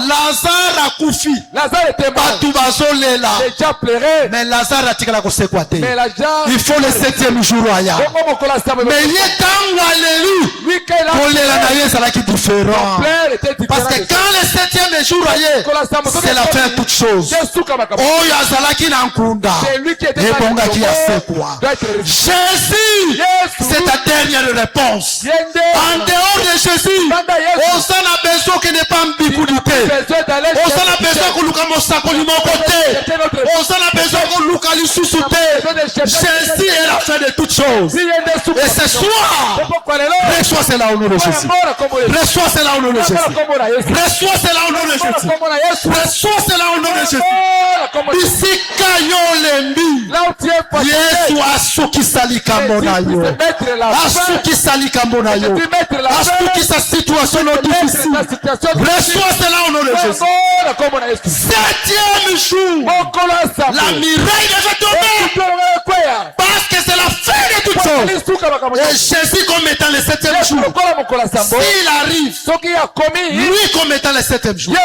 Speaker 1: Lazare akufi,
Speaker 2: Lazare était mort.
Speaker 1: batu bazolela,
Speaker 2: Déjà pleuré.
Speaker 1: mais Lazare atikala kosekwa te.
Speaker 2: Mais Lazare,
Speaker 1: Il faut le 7e jour aya.
Speaker 2: bongo mokola samba.
Speaker 1: Mais ye tango alelu,
Speaker 2: Lui, quand il a
Speaker 1: kolela na ye ezalaki différent.
Speaker 2: pleuré, était
Speaker 1: Parce
Speaker 2: différent.
Speaker 1: que quand le 7e jour aye, c'est la fin de toutes choses.
Speaker 2: Jésus Kamaka.
Speaker 1: Oyo azalaki na nkunda,
Speaker 2: C'est lui qui était
Speaker 1: ebongaki asekwa.
Speaker 2: doit être réussi.
Speaker 1: Jésus,
Speaker 2: Yesu.
Speaker 1: c'est ta dernière réponse.
Speaker 2: Yende.
Speaker 1: En dehors de Jésus,
Speaker 2: Banda Yesu.
Speaker 1: on s'en a besoin que n'est pas mbikuli te.
Speaker 2: Besoin d'aller
Speaker 1: On s'en a
Speaker 2: chercher.
Speaker 1: besoin koluka mosakoli moko te. On s'en a besoin koluka lisusu te. Jésus est la fin de toutes choses. Et ce soir, reçois cela au nom de Jésus. Reçois cela au nom de Jésus. Reçois cela au nom de Jésus. Reçois cela au nom de Jésus. Ici, Kayolembi. Yesu asukisa likambo na yo. Asukisa likambo na yo. Asukisa situation difficile. Reçois cela au nom de Jésus. Septième jour, la muraille devait tomber. Parce que c'est la fin de toutes choses. Et Jésus comme étant le septième jour, s'il arrive, lui comme étant le septième jour, il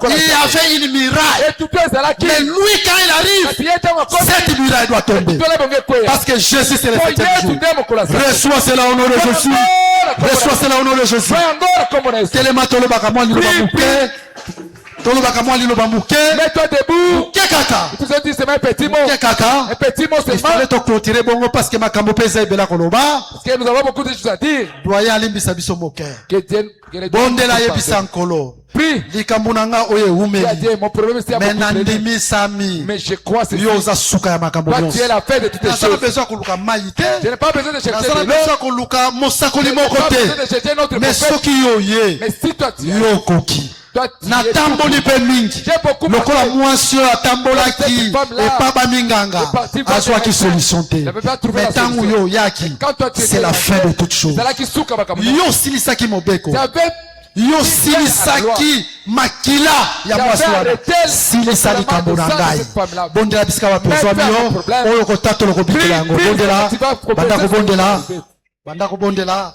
Speaker 1: y avait une muraille. Mais lui quand il arrive, cette muraille doit tomber. Parce que Jésus c'est le septième jour. Reçois cela au nom de Jésus. Reçois cela au nom de Jésus.
Speaker 2: Mets-toi debout. Tu te dis c'est un petit mot. Un petit mot seulement. Parce que nous avons beaucoup de choses à dire. Que Dieu
Speaker 1: bondela yebisa nkolo
Speaker 2: prie. Mon problème c'est mais je crois c'est
Speaker 1: yo za suka ya makambo
Speaker 2: toi tu es la fin de toutes les choses. Je n'ai pas besoin de chercher de l'eau.
Speaker 1: mosakoli
Speaker 2: Je n'ai
Speaker 1: moko
Speaker 2: pas besoin
Speaker 1: te
Speaker 2: de chercher notre
Speaker 1: mais
Speaker 2: prophète.
Speaker 1: soki yo ye
Speaker 2: Mais si toi tu
Speaker 1: yo koki
Speaker 2: toi tu es
Speaker 1: natamboli mpe mingi
Speaker 2: j'ai beaucoup
Speaker 1: lokola
Speaker 2: marché.
Speaker 1: mwasi oyo atambolaki epa baminganga azwaki solution te mais ntango yo oyaki c'est la fin de toute chose
Speaker 2: ezalaki suka makambo
Speaker 1: yo osilisaki mobeko
Speaker 2: j'avais
Speaker 1: yo silisaki makila ya mwasi wana silisa likambo na ngai bondela bisika bapezwami yo oyo kotatola kobikela yango bondela banda kobondela